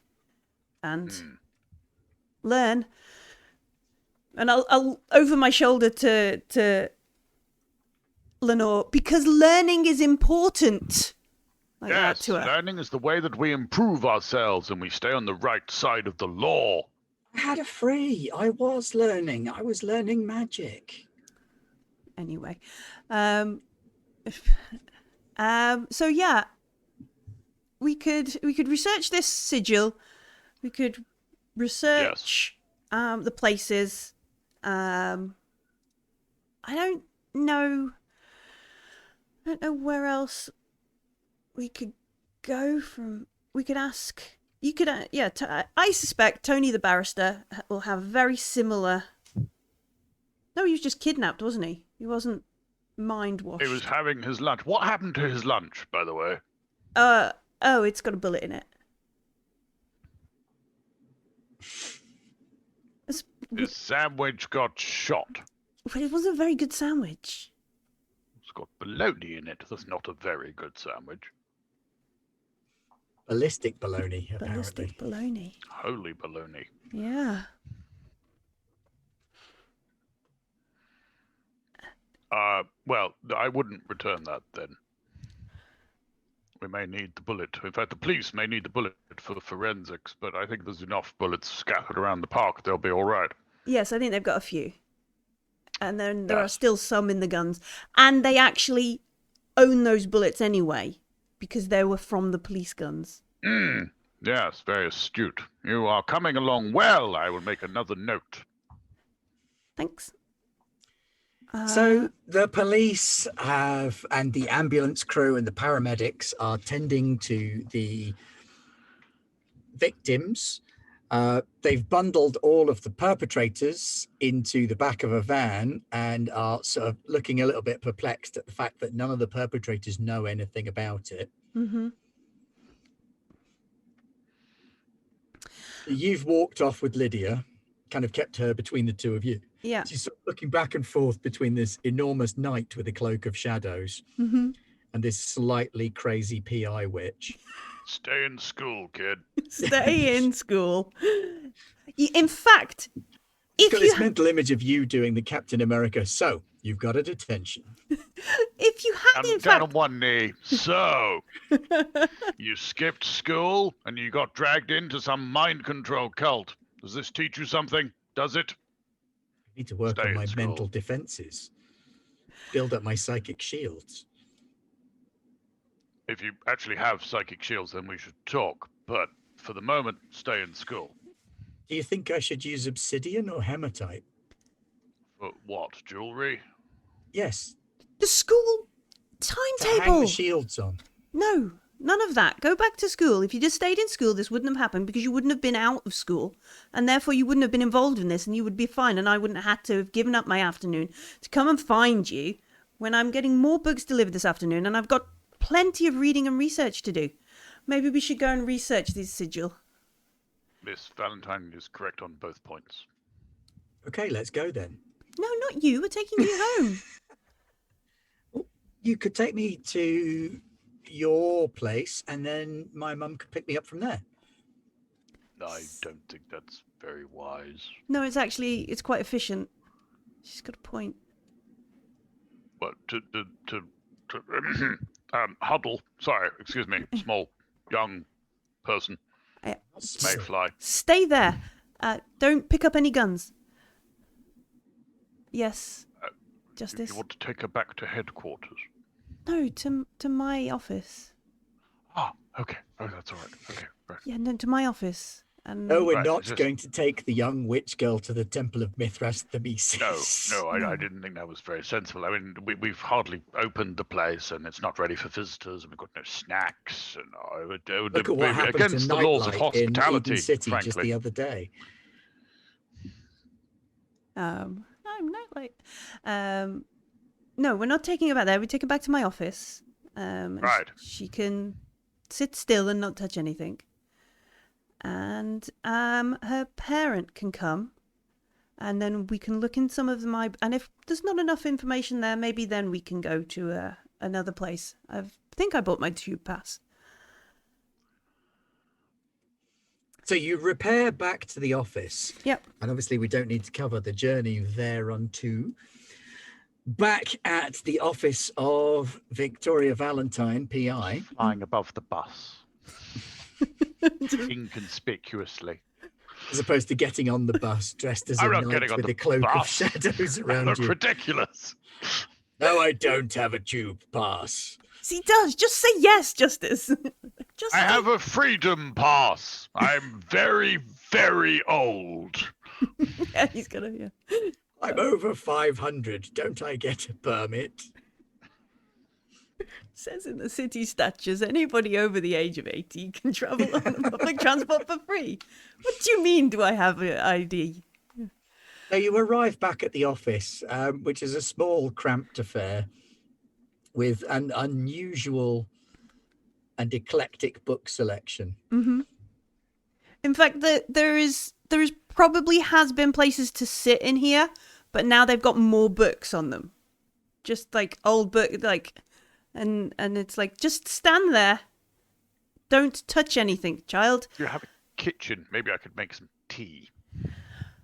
and learn. And I'll over my shoulder to Lenore, because learning is important. Like that Yes, to her. learning is the way that we improve ourselves and we stay on the right side of the law. I had a free. I was learning. I was learning magic. Anyway, so yeah, we could research this sigil. We could research the places. I don't know where else we could go from. We could ask. You could, I suspect Tony the barrister will have very similar. No, he was just kidnapped, wasn't he? He wasn't mind washed. He was having his lunch. What happened to his lunch, by the way? Oh, it's got a bullet in it. His sandwich got shot. But it wasn't a very good sandwich. It's got bologna in it. That's not a very good sandwich. Ballistic bologna, apparently. Ballistic bologna. Holy bologna. Yeah. Well, I wouldn't return that then. We may need the bullet. In fact, the police may need the bullet for forensics, but I think there's enough bullets scattered around the park. They'll be all right. Yes, I think they've got a few. And then there are still some in the guns. And they actually own those bullets anyway, because they were from the police guns. Yes, very astute. You are coming along well. I will make another note. Thanks. So the police have, and the ambulance crew and the paramedics are tending to the victims. They've bundled all of the perpetrators into the back of a van and are sort of looking a little bit perplexed at the fact that none of the perpetrators know anything about it. Mm-hmm. You've walked off with Lydia, kind of kept her between the two of you. Yeah. She's sort of looking back and forth between this enormous knight with a cloak of shadows Mm-hmm. and this slightly crazy PI witch. Stay in school, kid. Stay in school. In fact, It's if got you this mental image of you doing the Captain America. So you've got a detention. if you had in Down on fact one knee. So, you skipped school and you got dragged into some mind control cult. Does this teach you something? Does it? I need to work Stay on in my school. mental defenses. Build up my psychic shields. If you actually have psychic shields, then we should talk. But for the moment, stay in school. Do you think I should use obsidian or hematite? For what? Jewelry? Yes, the school to hang timetable. the shields on. No, none of that. Go back to school. If you just stayed in school, this wouldn't have happened because you wouldn't have been out of school, and therefore you wouldn't have been involved in this, and you would be fine. And I wouldn't have had to have given up my afternoon to come and find you when I'm getting more books delivered this afternoon, and I've got plenty of reading and research to do. Maybe we should go and research this sigil. Miss Valentine is correct on both points. Okay, let's go then. No, not you. We're taking you home. You could take me to your place and then my mum could pick me up from there. I don't think that's very wise. No, it's quite efficient. She's got a point. But huddle. Sorry, excuse me. Small, young person. Mayfly. Stay there. Don't pick up any guns. Yes, Justice. You want to take her back to headquarters? No, to my office. Ah, okay. Oh, that's all right. Okay, right. Yeah, no, to my office. And No, we're Right, not just- going to take the young witch girl to the Temple of Mithras Themesis. No, I didn't think that was very sensible. I mean, we've hardly opened the place, and it's not ready for visitors, and we've got no snacks, and it would Look at what be happened against to the laws of Nightlight in hospitality, Eden City frankly. just the other day. I'm not like no, we're not taking her back there. We take her back to my office. And Right. She can sit still and not touch anything. And her parent can come, and then we can look in some of my. And if there's not enough information there, maybe then we can go to another place. I think I bought my tube pass. So you repair back to the office. Yep. And obviously we don't need to cover the journey thereunto. Back at the office of Victoria Valentine, PI. Flying above the bus. Inconspicuously. As opposed to getting on the bus dressed as a I'm not knight getting on with the a cloak of bus. shadows That around look you. ridiculous. No, I don't have a tube pass. He does. Just say yes, Justice. Just I say- have a freedom pass. I'm very, very old. Yeah, he's gonna. Yeah. I'm over 500. Don't I get a permit? Says in the city statutes, anybody over the age of 80 can travel on public transport for free. What do you mean, do I have an ID? Now you arrive back at the office, which is a small, cramped affair with an unusual and eclectic book selection. Mm-hmm. In fact, there is probably has been places to sit in here, but now they've got more books on them. Just like old book, like, and it's like, just stand there. Don't touch anything, child. If you have a kitchen, maybe I could make some tea.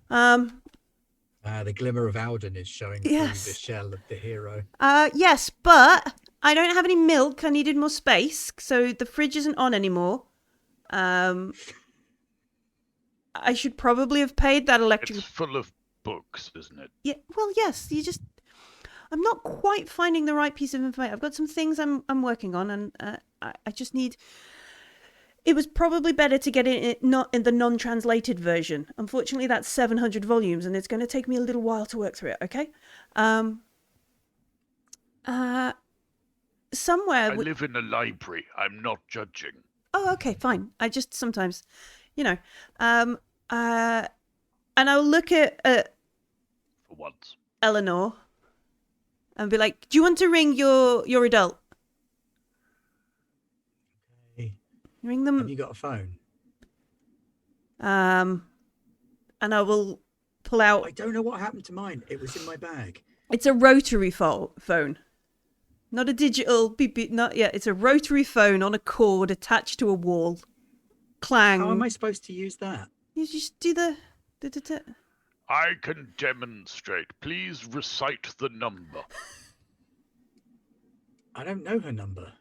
The glimmer of Auden is showing Yes. through the shell of the hero. Yes, but I don't have any milk. I needed more space, so the fridge isn't on anymore. I should probably have paid that electric. It's full of books, isn't it? Yeah, well, yes. I'm not quite finding the right piece of information. I've got some things I'm working on, and I just need. It was probably better to get it not in the non-translated version. Unfortunately, that's 700 volumes, and it's going to take me a little while to work through it. Okay. Somewhere. I live in a library. I'm not judging. Oh, okay, fine. I just sometimes, and I'll look at For once. Eleanor and be like, "Do you want to ring your adult? Hey, Ring have them." you got a phone? And I will pull out. I don't know what happened to mine. It was in my bag. It's a rotary phone. Not a digital beep beep, not yet. It's a rotary phone on a cord attached to a wall. Clang. How am I supposed to use that? You just do the. I can demonstrate. Please recite the number. I don't know her number.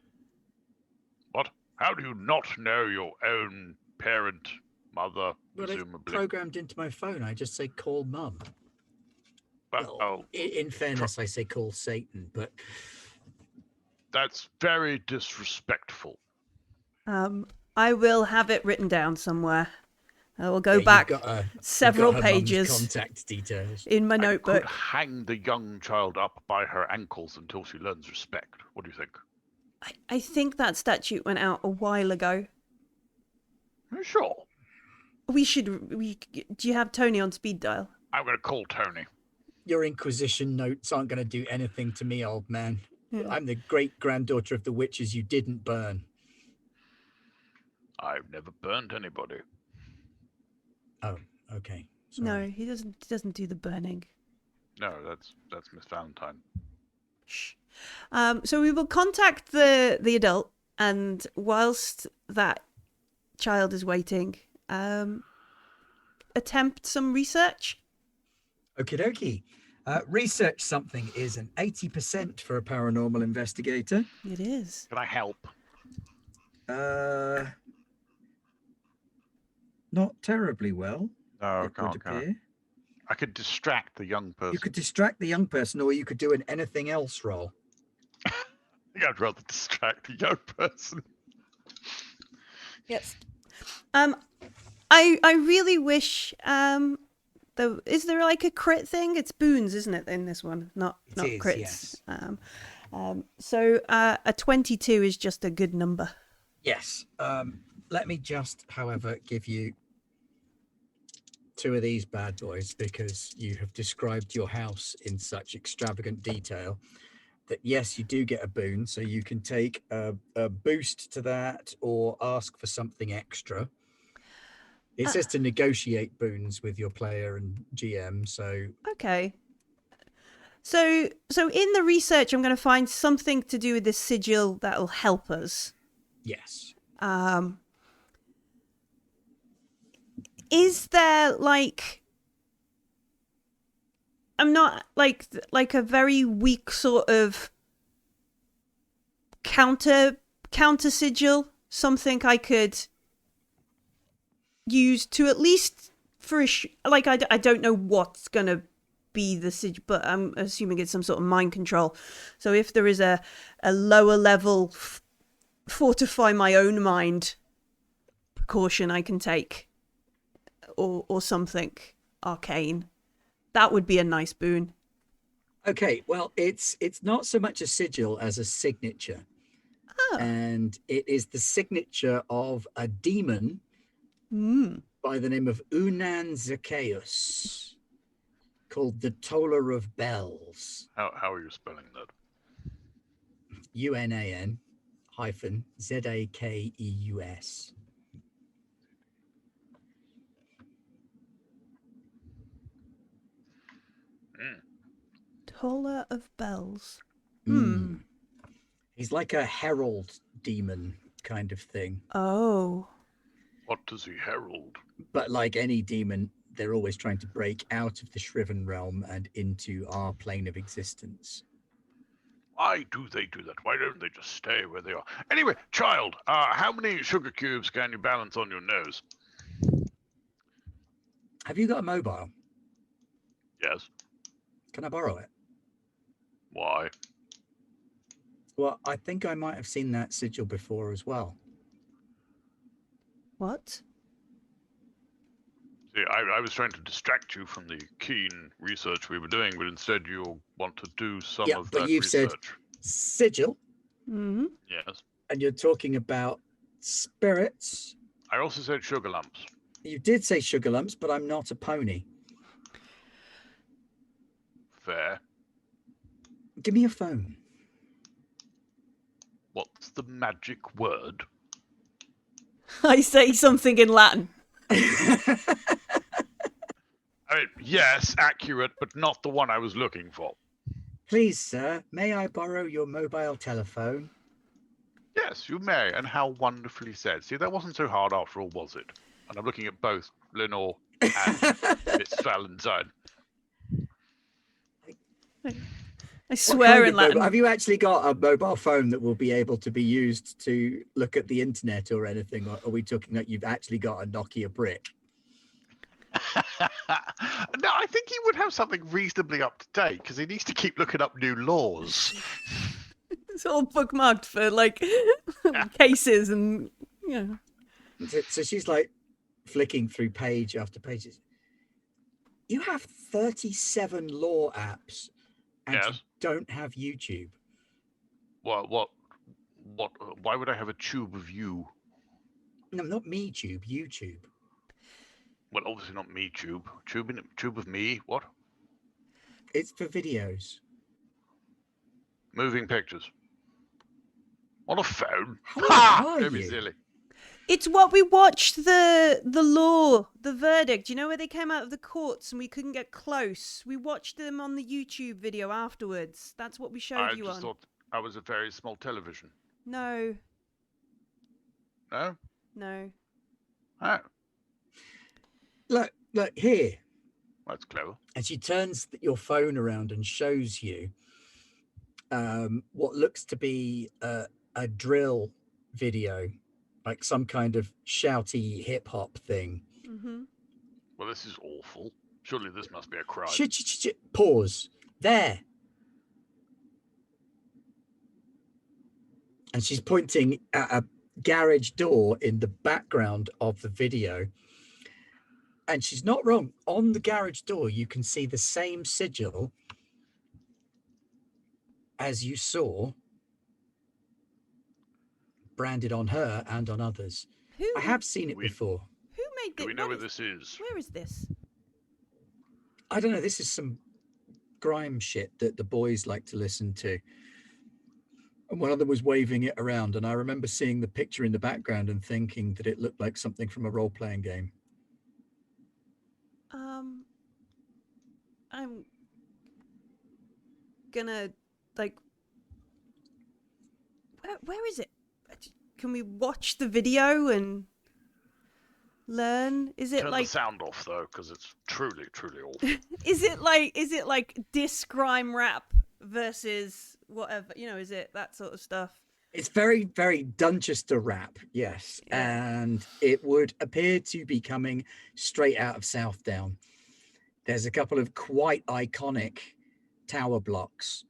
What? How do you not know your own parent, mother, But it's presumably? programmed into my phone. I just say call mum. Well, Well, in fairness, I say call Satan, but that's very disrespectful. I will have it written down somewhere. I will go yeah, back you've got several you've got her mum's pages contact details. in my I notebook. could hang the young child up by her ankles until she learns respect. What do you think? I think that statute went out a while ago. Sure. Do you have Tony on speed dial? I'm going to call Tony. Your Inquisition notes aren't going to do anything to me, old man. Yeah. I'm the great-granddaughter of the witches you didn't burn. I've never burnt anybody. Oh, okay. Sorry. No, he doesn't do the burning. No, that's Miss Valentine. Shh. So we will contact the adult, and whilst that child is waiting, attempt some research. Okie dokie. Research something is an 80% for a paranormal investigator. It is. Can I help? Not terribly well. No, It would appear. I could distract the young person. You could distract the young person, or you could do an anything else roll. I think I'd rather distract the young person. Yes. I really wish though, is there like a crit thing? It's boons, isn't it, in this one? Not It not is, crits. yes. So a 22 is just a good number. Yes. Let me just, however, give you two of these bad boys, because you have described your house in such extravagant detail that yes, you do get a boon, so you can take a boost to that or ask for something extra. It says to negotiate boons with your player and GM, so Okay. So in the research, I'm going to find something to do with this sigil that'll help us. yes. Is there like, I'm not like a very weak sort of counter sigil, something I could use to at least for I don't know what's gonna be the sigil, but I'm assuming it's some sort of mind control. So if there is a lower level fortify my own mind precaution I can take, or something arcane, that would be a nice boon. Okay, well, it's not so much a sigil as a signature. Oh. And it is the signature of a demon by the name of Unan Zacchaeus, called the Toller of Bells. How are you spelling that? UNAN hyphen ZAKEUS. Toller of Bells. He's like a herald demon kind of thing. Oh. What does he herald? But like any demon, they're always trying to break out of the Shriven realm and into our plane of existence. Why do they do that? Why don't they just stay where they are? Anyway, child, how many sugar cubes can you balance on your nose? Have you got a mobile? Yes. Can I borrow it? Why? Well, I think I might have seen that sigil before as well. What? See, I was trying to distract you from the keen research we were doing, but instead you want to do some of but that you've research. said sigil, Mm-hmm. Yes. and you're talking about spirits. I also said sugar lumps. You did say sugar lumps, but I'm not a pony. Fair. Give me your phone. What's the magic word? I say something in Latin. I mean, yes, accurate, but not the one I was looking for. Please, sir, may I borrow your mobile telephone? Yes, you may, and how wonderfully said. See, that wasn't so hard after all, was it? And I'm looking at both Lenore and Miss Valentine. I swear in Latin. Have you actually got a mobile phone that will be able to be used to look at the internet or anything? Or are we talking that you've actually got a Nokia brick? No, I think he would have something reasonably up to date because he needs to keep looking up new laws. It's all bookmarked for like cases and So she's like flicking through page after page. You have 37 law apps and Yes. you don't have YouTube. What? Why would I have a tube of you? No, not me tube, YouTube. Well, obviously not me, tube. Tube of me. What? It's for videos. Moving pictures. On a phone. How Ha! old are Don't be you? silly. it's what we watched the verdict. You know where they came out of the courts and we couldn't get close. We watched them on the YouTube video afterwards. That's what we showed I you just on. thought I was a very small television. No, No? no. Oh, Look here. that's clever. And she turns your phone around and shows you what looks to be a drill video, like some kind of shouty hip hop thing. Mm-hmm. Well, this is awful. Surely this must be a crime. Pause. There. And she's pointing at a garage door in the background of the video. And she's not wrong. On the garage door, you can see the same sigil as you saw branded on her and on others. Who? I have seen it before. Who made Do this? we know where this is? Where is this? I don't know. This is some grime shit that the boys like to listen to. And one of them was waving it around. And I remember seeing the picture in the background and thinking that it looked like something from a role-playing game. I'm gonna like. Where is it? Can we watch the video and learn? Is it Turn like the sound off though, because it's truly, truly awful. is it like disc grime rap versus whatever, is it that sort of stuff? It's very, very Dunchester rap, yes. Yeah. And it would appear to be coming straight out of Southdown. There's a couple of quite iconic tower blocks.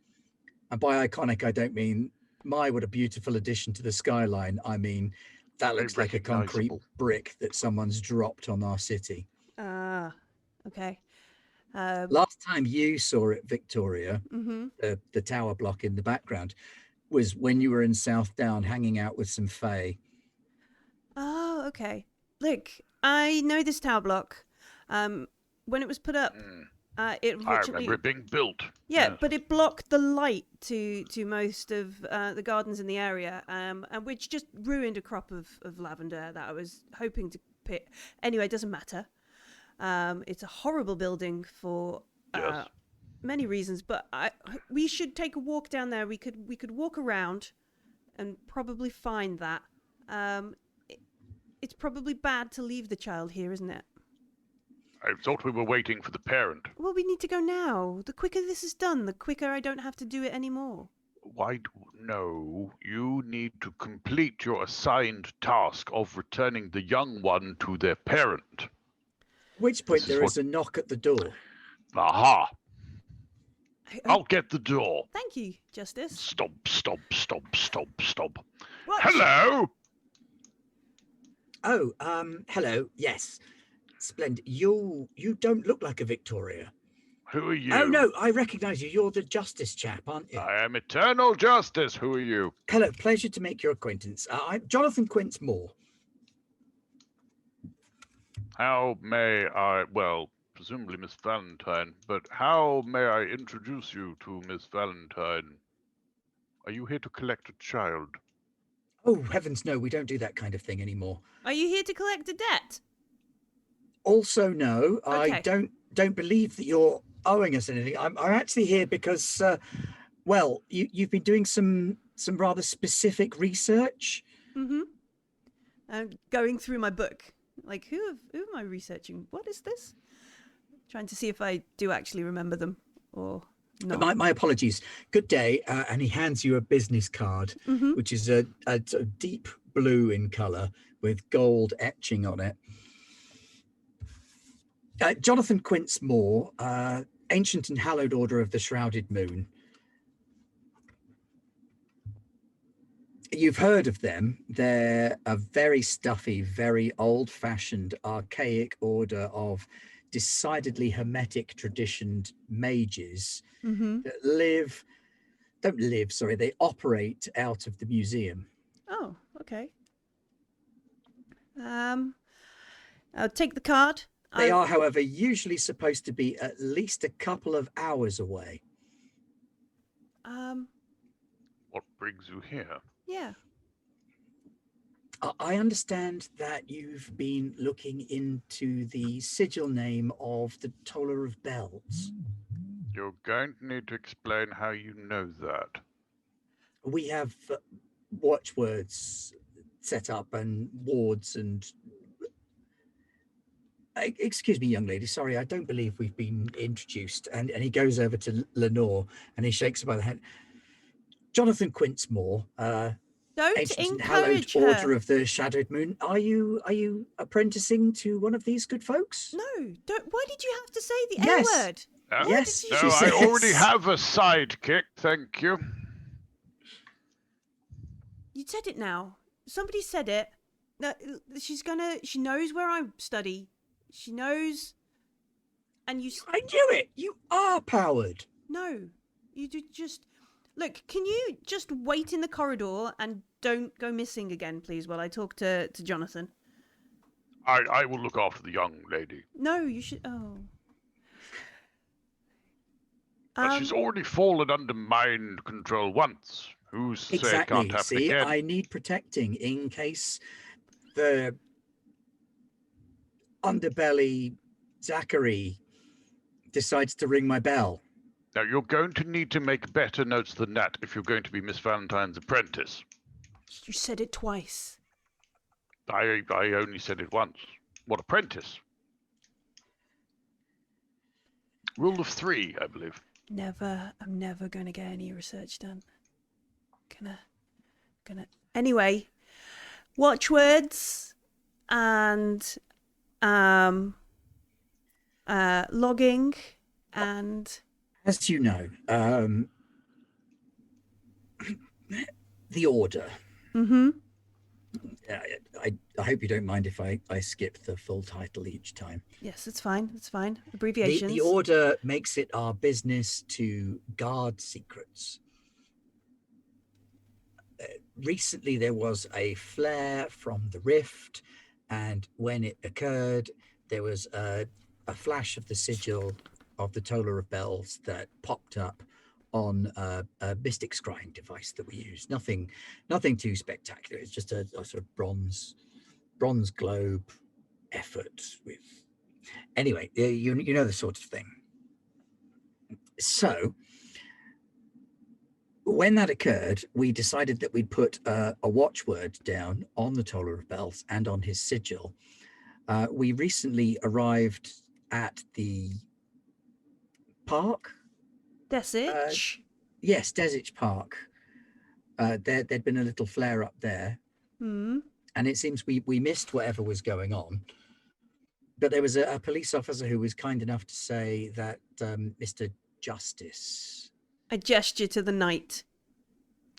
And by iconic, I don't mean, my, what a beautiful addition to the skyline. I mean, that looks like a concrete brick that someone's dropped on our city. Ah, okay. Last time you saw it, Victoria, Mm-hmm. the tower block in the background, was when you were in Southdown hanging out with some fae. Oh, okay. Look, I know this tower block. When it was put up, it I originally... remember it being built. Yeah, Yes. but it blocked the light to most of the gardens in the area, and which just ruined a crop of lavender that I was hoping to pick. Anyway, it doesn't matter. It's a horrible building for Yes. many reasons, but we should take a walk down there. We could walk around and probably find that. It's probably bad to leave the child here, isn't it? I thought we were waiting for the parent. Well, we need to go now. The quicker this is done, the quicker I don't have to do it anymore. No, you need to complete your assigned task of returning the young one to their parent. At which point there is a knock at the door. Aha! I'll get the door. Thank you, Justice. Stop. What? Hello? Oh, hello. Yes. Splendid. You don't look like a Victoria. Who are you? Oh, no, I recognize you. You're the Justice chap, aren't you? I am Eternal Justice. Who are you? Hello, pleasure to make your acquaintance. I'm Jonathan Quince Moore. How may I, well, presumably Miss Valentine, but how may I introduce you to Miss Valentine? Are you here to collect a child? Oh, heavens no, we don't do that kind of thing anymore. Are you here to collect a debt? Also, no, I Okay. don't believe that you're owing us anything. I'm actually here because, well, you've been doing some rather specific research. Mm-hmm. I'm going through my book. Like, who am I researching? What is this? Trying to see if I do actually remember them or not. My apologies. Good day. And he hands you a business card, Mm-hmm. which is a sort of deep blue in colour with gold etching on it. Jonathan Quince Moore, Ancient and Hallowed Order of the Shrouded Moon. You've heard of them. They're a very stuffy, very old-fashioned, archaic order of decidedly hermetic traditioned mages Mm-hmm. that they operate out of the museum. Oh, okay. I'll take the card. They are, however, usually supposed to be at least a couple of hours away. What brings you here? Yeah. I understand that you've been looking into the sigil name of the Toller of Bells. You're going to need to explain how you know that. We have watchwords set up and wards and... Excuse me, young lady. Sorry, I don't believe we've been introduced. And he goes over to Lenore and he shakes her by the hand. Jonathan Quince Moore, Don't Ancient and Hallowed encourage her. Order of the Shadowed Moon. Are you apprenticing to one of these good folks? No, don't. Why did you have to say the Yes. L word? Yes, No, she I already says. have a sidekick, thank you. You said it now. Somebody said it. That she knows where I study. She knows. And you. I knew it. You are powered. No, you do just. Look, can you just wait in the corridor and don't go missing again, please, while I talk to Jonathan? I will look after the young lady. No, you should. Oh. But she's already fallen under mind control once. Who's to say it can't happen See, again? I need protecting in case the underbelly Zachary decides to ring my bell. Now, you're going to need to make better notes than that if you're going to be Miss Valentine's apprentice. You said it twice. I only said it once. What apprentice? Rule of 3, I believe. I'm never gonna get any research done. Gonna. Anyway, watchwords and logging and. As you know, the order. Mm-hmm. I hope you don't mind if I skip the full title each time. Yes, it's fine. It's fine. Abbreviations. The order makes it our business to guard secrets. Recently, there was a flare from the rift, and when it occurred, there was a flash of the sigil of the Toller of Bells that popped up on a mystic scrying device that we use. Nothing too spectacular. It's just a sort of bronze globe effort with. Anyway, you know the sort of thing. So when that occurred, we decided that we'd put a watchword down on the Toller of Bells and on his sigil. We recently arrived at the park. Desich? Yes, Desich Park. There'd been a little flare up there. Hmm. And it seems we missed whatever was going on. But there was a police officer who was kind enough to say that Mr. Justice... I gesture to the knight,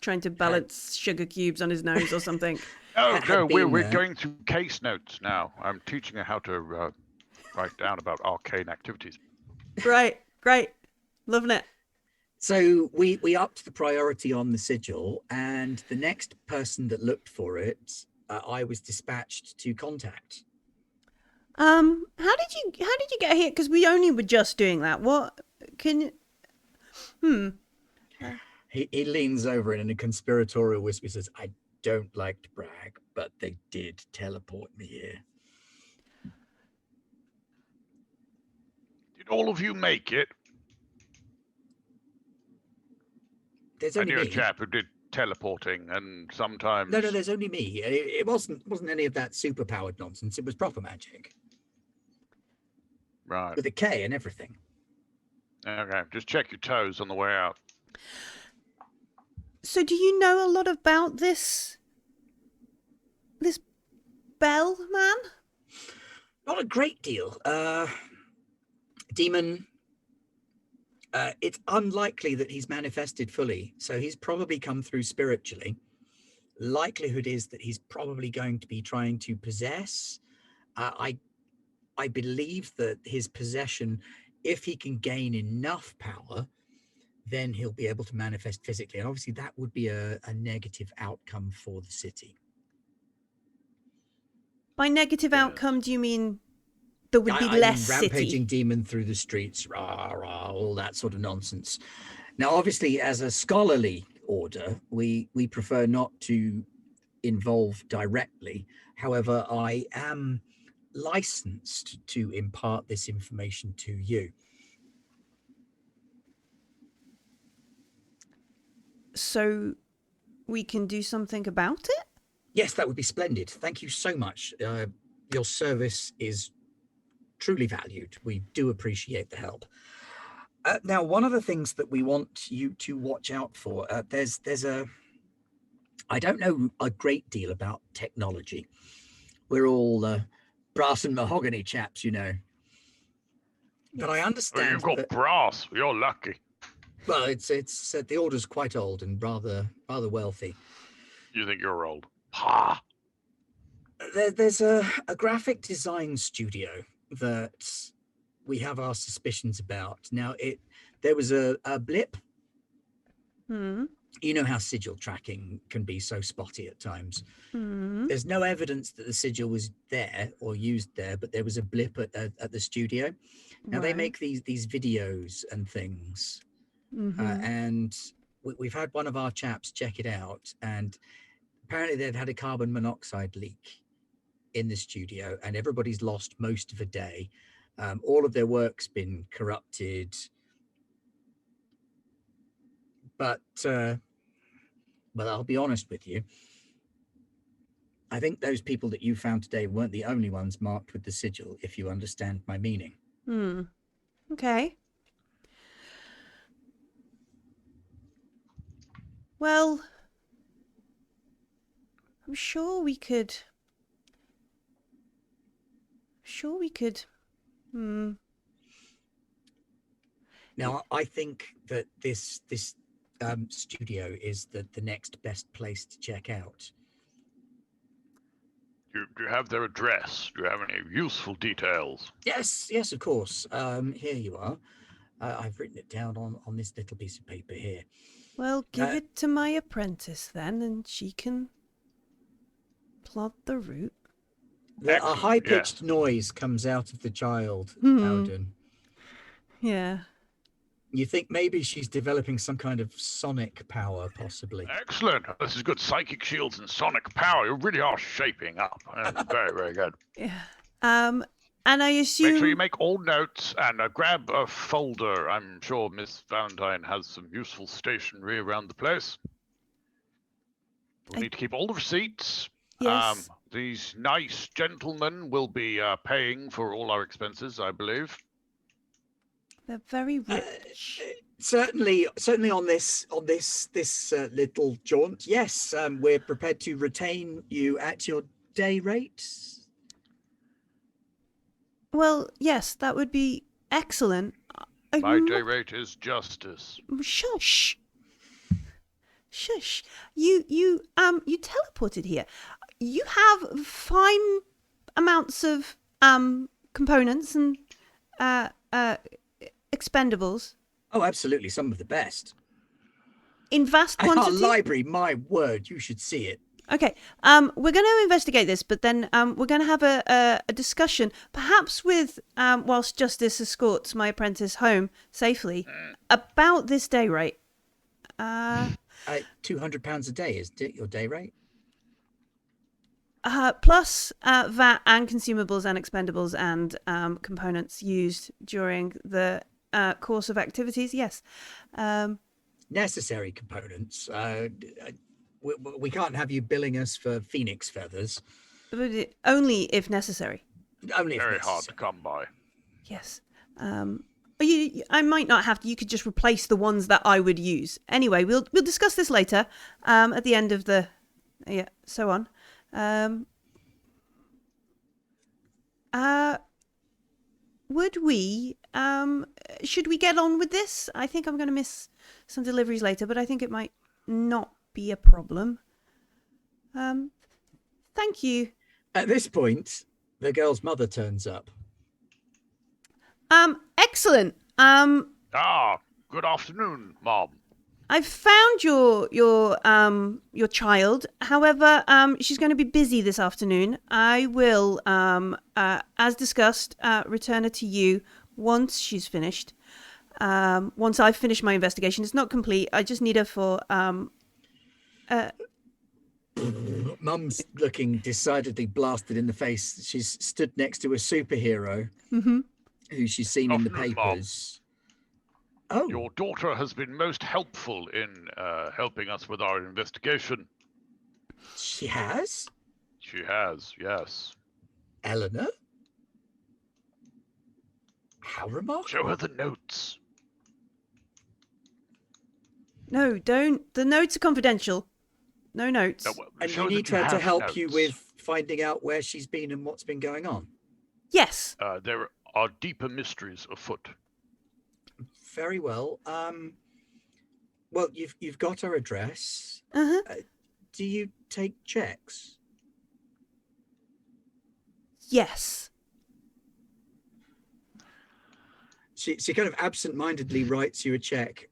trying to balance sugar cubes on his nose or something. No, we're going through case notes now. I'm teaching her how to write down about arcane activities. Right, great. Loving it. So we upped the priority on the sigil, and the next person that looked for it, I was dispatched to contact. How did you get here? Because we only were just doing that. What can you? He leans over and in a conspiratorial whisper says, "I don't like to brag, but they did teleport me here." Did all of you make it? There's I only knew a me. chap who did teleporting, and sometimes. No, there's only me. It wasn't any of that superpowered nonsense. It was proper magic Right. with a K and everything. Okay. Just check your toes on the way out. So do you know a lot about this Bell man? Not a great deal. Demon. It's unlikely that he's manifested fully, so he's probably come through spiritually. Likelihood is that he's probably going to be trying to possess. I believe that his possession, if he can gain enough power, then he'll be able to manifest physically. And obviously that would be a negative outcome for the city. By negative outcome, do you mean there would be I less mean, rampaging city? demon through the streets, rah, rah, all that sort of nonsense. Now, obviously, as a scholarly order, we prefer not to involve directly. However, I am licensed to impart this information to you. So we can do something about it? Yes, that would be splendid. Thank you so much. Your service is truly valued. We do appreciate the help. Now, one of the things that we want you to watch out for, I don't know a great deal about technology. We're all brass and mahogany chaps, you know. But I Oh, understand you've got that, brass. You're lucky. well, it's the order's quite old and rather wealthy. You think you're old? Ha! There's a graphic design studio that we have our suspicions about. Now, there was a blip. You know how sigil tracking can be so spotty at times. There's no evidence that the sigil was there or used there, but there was a blip at the studio. Now, they make these videos and things, and we've had one of our chaps check it out, and apparently they've had a carbon monoxide leak in the studio, and everybody's lost most of a day. All of their work's been corrupted. But, well, I'll be honest with you. I think those people that you found today weren't the only ones marked with the sigil, if you understand my meaning. Okay. Well, I'm sure we could. Now, I think that this studio is the next best place to check out. Do you have their address? Do you have any useful details? Yes, of course. Here you are. I've written it down on this little piece of paper here. Well, give it to my apprentice then, and she can plot the route. A high-pitched noise comes out of the child, Alden. Yeah. You think maybe she's developing some kind of sonic power, possibly. Excellent. This is good. Psychic shields and sonic power. You really are shaping up. Very, very good. Yeah. And I assume... Make sure you make all notes and grab a folder. I'm sure Miss Valentine has some useful stationery around the place. We need to keep all the receipts. Yes. These nice gentlemen will be paying for all our expenses, I believe. They're very rich. Certainly on this little jaunt, yes, we're prepared to retain you at your day rates. Well, yes, that would be excellent. My day rate is justice. Shush. You teleported here. You have fine amounts of components and expendables. Oh, absolutely, some of the best. In vast quantity. Our library, my word, you should see it. Okay, we're going to investigate this, but then we're going to have a discussion, perhaps with, whilst Justice escorts my apprentice home safely, about this day rate. £200 a day is your day rate? plus VAT and consumables and expendables and components used during the course of activities. Yes. Necessary components. We can't have you billing us for phoenix feathers. But only if necessary. Only if Very hard necessary. to come by. Yes. I might not have to. You could just replace the ones that I would use. Anyway, we'll discuss this later. At the end of the, so on. Would we? Should we get on with this? I think I'm going to miss some deliveries later, but I think it might not be a problem. Thank you. At this point, the girl's mother turns up. Excellent. Good afternoon, Mom. I've found your child. However, she's going to be busy this afternoon. I will, as discussed, return her to you once she's finished. Once I've finished my investigation. It's not complete. I just need her for Mum's looking decidedly blasted in the face. She's stood next to a superhero who she's seen in the Afternoon, Mom. papers. Oh, Your daughter has been most helpful in helping us with our investigation. she has? She has, yes. Eleanor? How remarkable. Show her the notes. No, don't. The notes are confidential. No notes. No, And show you that need her to have help you notes. with finding out where she's been and what's been going on. Yes. There are deeper mysteries afoot. Very well. Well, you've got her address. Do you take checks? Yes. She kind of absent-mindedly writes you a check.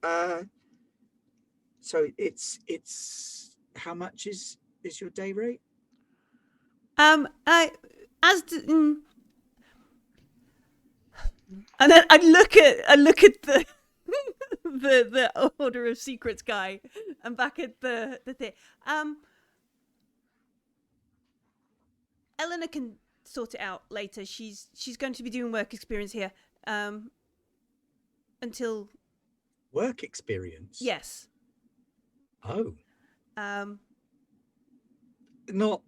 So it's how much is your day rate? And then I look at the the Order of Secrets guy and back at the thing. Eleanor can sort it out later. She's going to be doing work experience here. Until Work experience? yes. Oh. Um. Not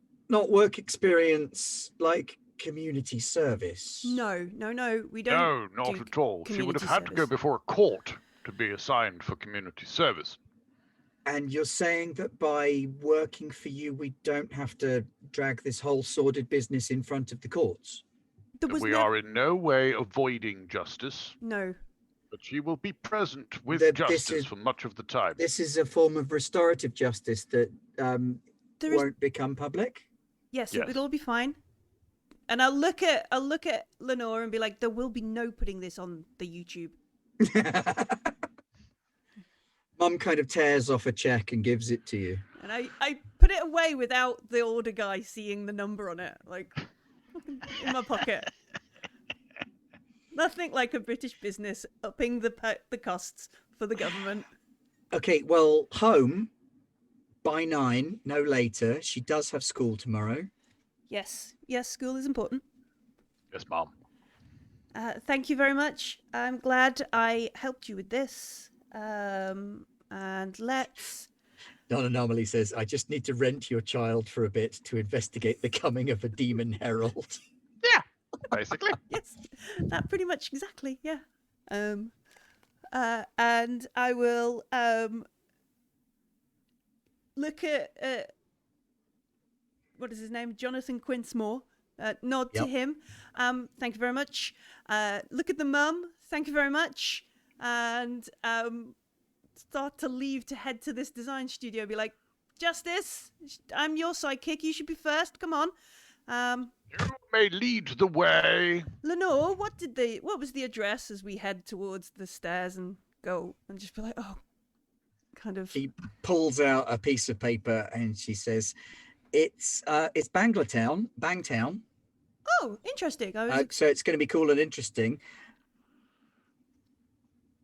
work experience like community service. No. We don't. No, not do at all. She would have community had to go service. before a court to be assigned for community service. And you're saying that by working for you, we don't have to drag this whole sordid business in front of the courts? There was We no. are in no way avoiding justice, No. but she will be present with That this justice is- for much of the time. This is a form of restorative justice that There is. won't become public? Yes, Yes. it'll all be fine. And I'll look at Lenore and be like, there will be no putting this on the YouTube. Mum kind of tears off a check and gives it to you. And I put it away without the order guy seeing the number on it, like in my pocket. Nothing like a British business upping the costs for the government. Okay, well, home by 9, no later. She does have school tomorrow. Yes, school is important. Yes, Mom. Thank you very much. I'm glad I helped you with this. And let's. Donna normally says, I just need to rent your child for a bit to investigate the coming of a demon herald. Yeah, basically. Yes, that pretty much exactly. Yeah. And I will look at what is his name, Jonathan Quince-Moore. Nod to Yep. him. Thank you very much. Look at the mum. Thank you very much. And start to leave to head to this design studio. Be like, Justice, I'm your sidekick. You should be first. Come on. You may lead the way. Lenore, what was the address as we head towards the stairs and go and just be like, oh, kind of. She pulls out a piece of paper and she says, it's Bangtown. Oh, interesting. So it's going to be cool and interesting.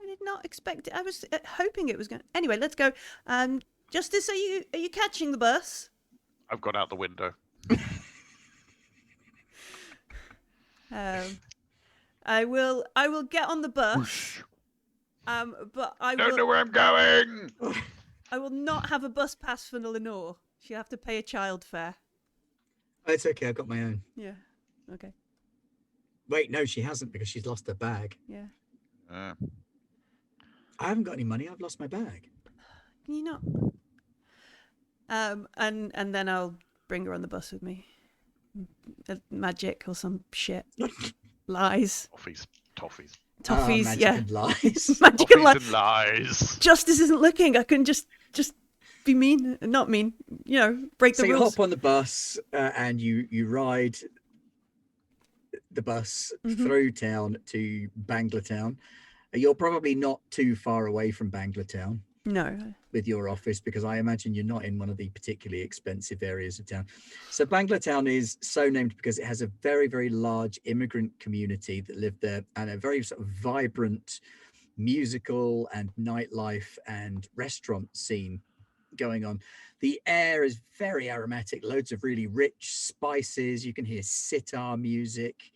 I did not expect it. I was hoping it was going. Anyway, let's go. Justice, are you catching the bus? I've gone out the window. I will get on the bus. But I Don't know where I'm going. I will not have a bus pass for Lenore. She'll have to pay a child fare. It's okay. I've got my own. Yeah. Okay. Wait, no, she hasn't because she's lost her bag. Yeah. I haven't got any money. I've lost my bag. Can you not? And then I'll bring her on the bus with me. Magic or some shit. Lies. Toffees. Toffees, magic yeah. and lies. Magic Toffees and and lies. Justice isn't looking. I can just be mean. Not mean. Break the So you rules. hop on the bus and you ride the bus through town to Banglatown. You're probably not too far away from Banglatown. No. With your office, because I imagine you're not in one of the particularly expensive areas of town. So Banglatown is so named because it has a very, very large immigrant community that live there, and a very sort of vibrant musical and nightlife and restaurant scene going on. The air is very aromatic, loads of really rich spices. You can hear sitar music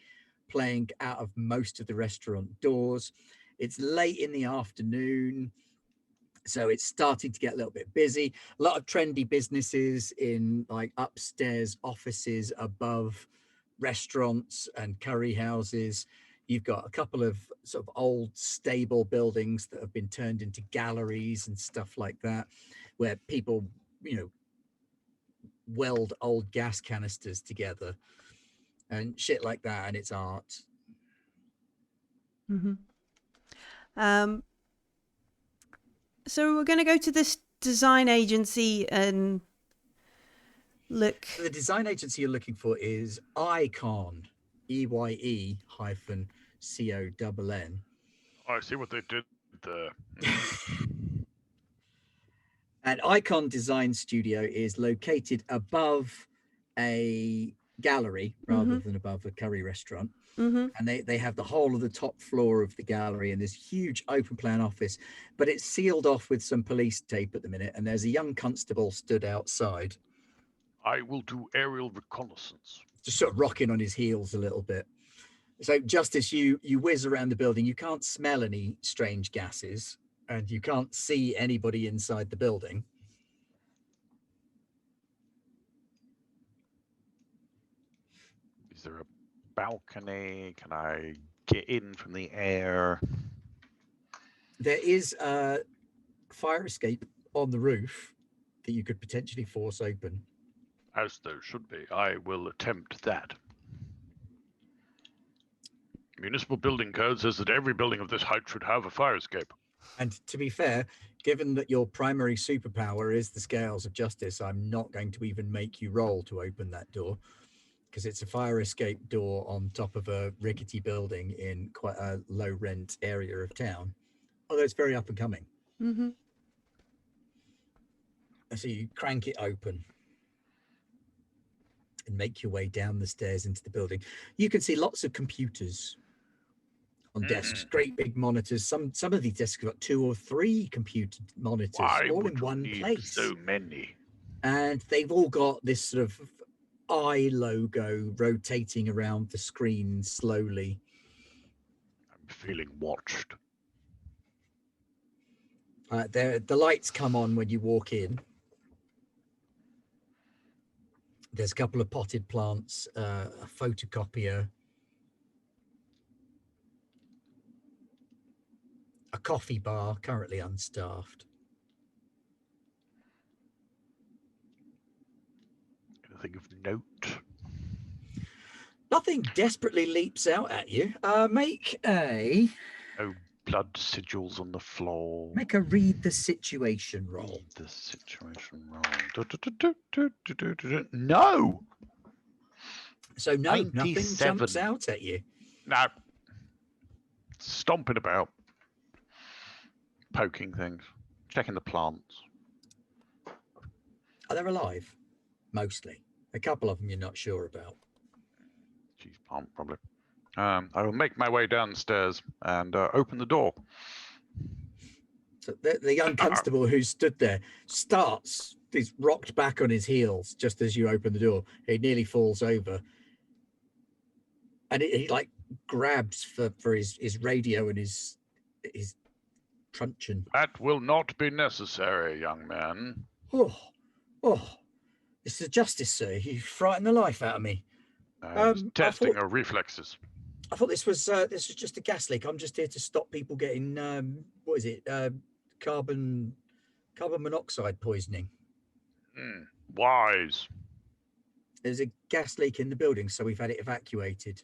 playing out of most of the restaurant doors. It's late in the afternoon, so it's starting to get a little bit busy. A lot of trendy businesses in like upstairs offices above restaurants and curry houses. You've got a couple of sort of old stable buildings that have been turned into galleries and stuff like that, where people, weld old gas canisters together and shit like that, and it's art. So we're going to go to this design agency and look. The design agency you're looking for is Icon, EYE-CONN. I see what they did there. And Icon Design Studio is located above a gallery rather than above a curry restaurant. And they have the whole of the top floor of the gallery in this huge open plan office, but it's sealed off with some police tape at the minute, and there's a young constable stood outside. I will do aerial reconnaissance. Just sort of rocking on his heels a little bit. So Justice, you whiz around the building. You can't smell any strange gases, and you can't see anybody inside the building. Is there a balcony? Can I get in from the air? There is a fire escape on the roof that you could potentially force open. As there should be. I will attempt that. Municipal building code says that every building of this height should have a fire escape. And to be fair, given that your primary superpower is the scales of justice, I'm not going to even make you roll to open that door, because it's a fire escape door on top of a rickety building in quite a low rent area of town, although it's very up and coming. So you crank it open and make your way down the stairs into the building. You can see lots of computers on desks, great big monitors. Some of these desks have got 2 or 3 computer monitors, all in one place. So many. And they've all got this sort of eye logo rotating around the screen slowly. I'm feeling watched. The lights come on when you walk in. There's a couple of potted plants, a photocopier, a coffee bar, currently unstaffed. Anything of note? Nothing desperately leaps out at you. Make a Blood sigils on the floor. Make a read the situation roll. Read the situation roll. No. So no, 97. nothing jumps out at you. No. Stomping about. Poking things. Checking the plants. Are they alive? Mostly. A couple of them you're not sure about. Cheese plant, probably. I will make my way downstairs and open the door. So the young constable who stood there he's rocked back on his heels just as you open the door. He nearly falls over. And he like grabs for his radio and his truncheon. That will not be necessary, young man. Oh, it's the justice, sir. You frightened the life out of me. I was testing your reflexes. I thought this was just a gas leak. I'm just here to stop people getting what is it? Carbon monoxide poisoning. Wise. There's a gas leak in the building, so we've had it evacuated.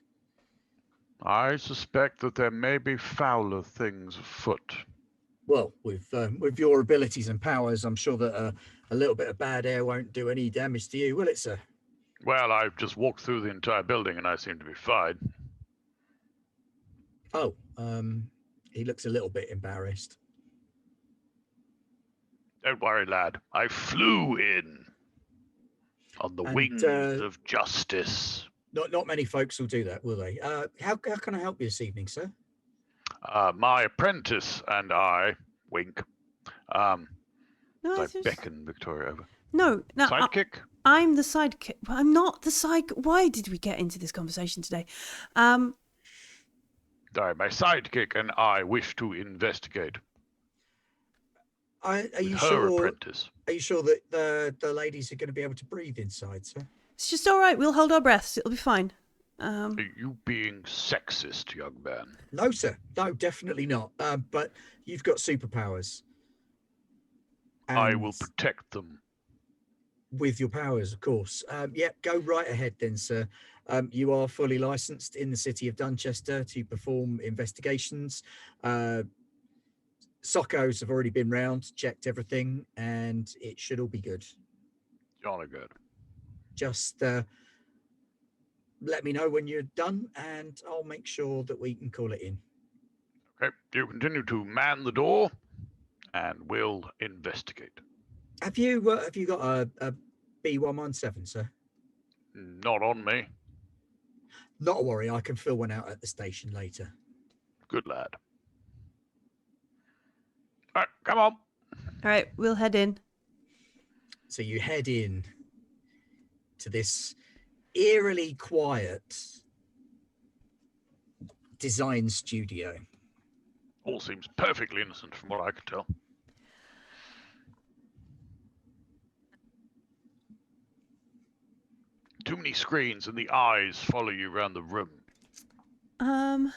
I suspect that there may be fouler things afoot. Well, with your abilities and powers, I'm sure that a little bit of bad air won't do any damage to you, will it, sir? Well, I've just walked through the entire building and I seem to be fine. Oh, he looks a little bit embarrassed. Don't worry, lad. I flew in on the wings of justice. Not many folks will do that, will they? How can I help you this evening, sir? My apprentice and I, wink. I beckon Victoria over. No. Sidekick? I'm the sidekick. I'm not the side. Why did we get into this conversation today? Sorry, my sidekick and I wish to investigate. Are you sure that the ladies are going to be able to breathe inside, sir? It's just all right. We'll hold our breaths. It'll be fine. Are you being sexist, young man? No, sir. No, definitely not. But you've got superpowers. I will protect them. With your powers, of course. Go right ahead then, sir. You are fully licensed in the city of Dunchester to perform investigations. Soccos have already been round, checked everything, and it should all be good. Jolly good. Just let me know when you're done, and I'll make sure that we can call it in. Okay, you continue to man the door, and we'll investigate. Have you got a B117, sir? Not on me. Not a worry, I can fill one out at the station later. Good lad. All right, come on. All right, we'll head in. So you head in to this eerily quiet design studio. All seems perfectly innocent from what I can tell. Too many screens and the eyes follow you around the room. Yeah,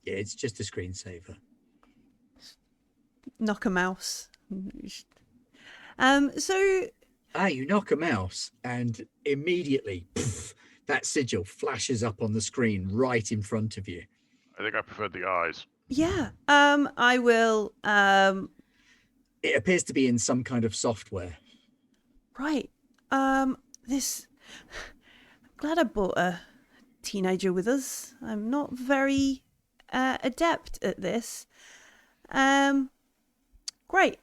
it's just a screensaver. Knock a mouse. You knock a mouse and immediately that sigil flashes up on the screen right in front of you. I think I preferred the eyes. Yeah. I will. It appears to be in some kind of software. Right. I'm glad I brought a teenager with us. I'm not very adept at this. Great.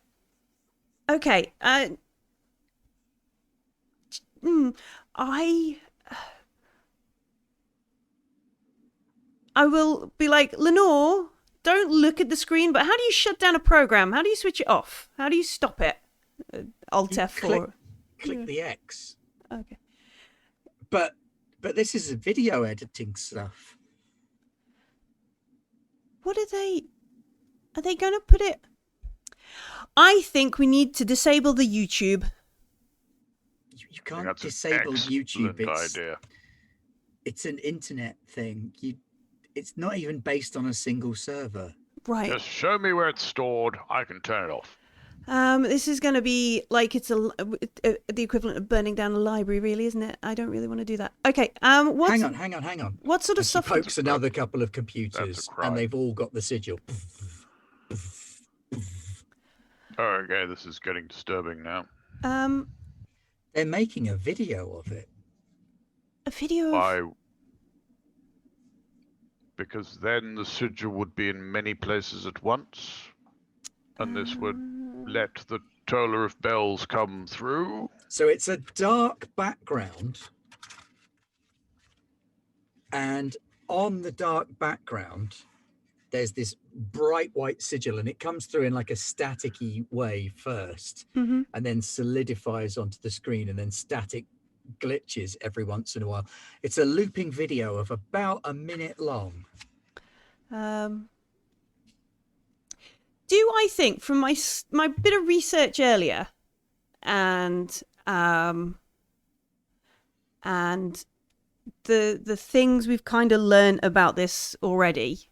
Okay. I will be like, Lenore, don't look at the screen, but how do you shut down a program? How do you switch it off? How do you stop it? Alt F4. Click the X. Okay. But this is video editing stuff. What are they going to put it? I think we need to disable the YouTube. You can't disable YouTube. Idea. It's an internet thing. It's not even based on a single server. Right. Just show me where it's stored. I can turn it off. This is going to be like it's the equivalent of burning down a library, really, isn't it? I don't really want to do that. Okay. Hang on. What sort of software? Pokes another couple of computers, and they've all got the sigil. Okay, this is getting disturbing now. They're making a video of it. A video of... Because then the sigil would be in many places at once, and this would let the toller of bells come through. So it's a dark background, and on the dark background, there's this bright white sigil, and it comes through in like a staticky way first, and then solidifies onto the screen, and then static glitches every once in a while. It's a looping video of about a minute long. Do I think from my bit of research earlier, and the things we've kind of learned about this already,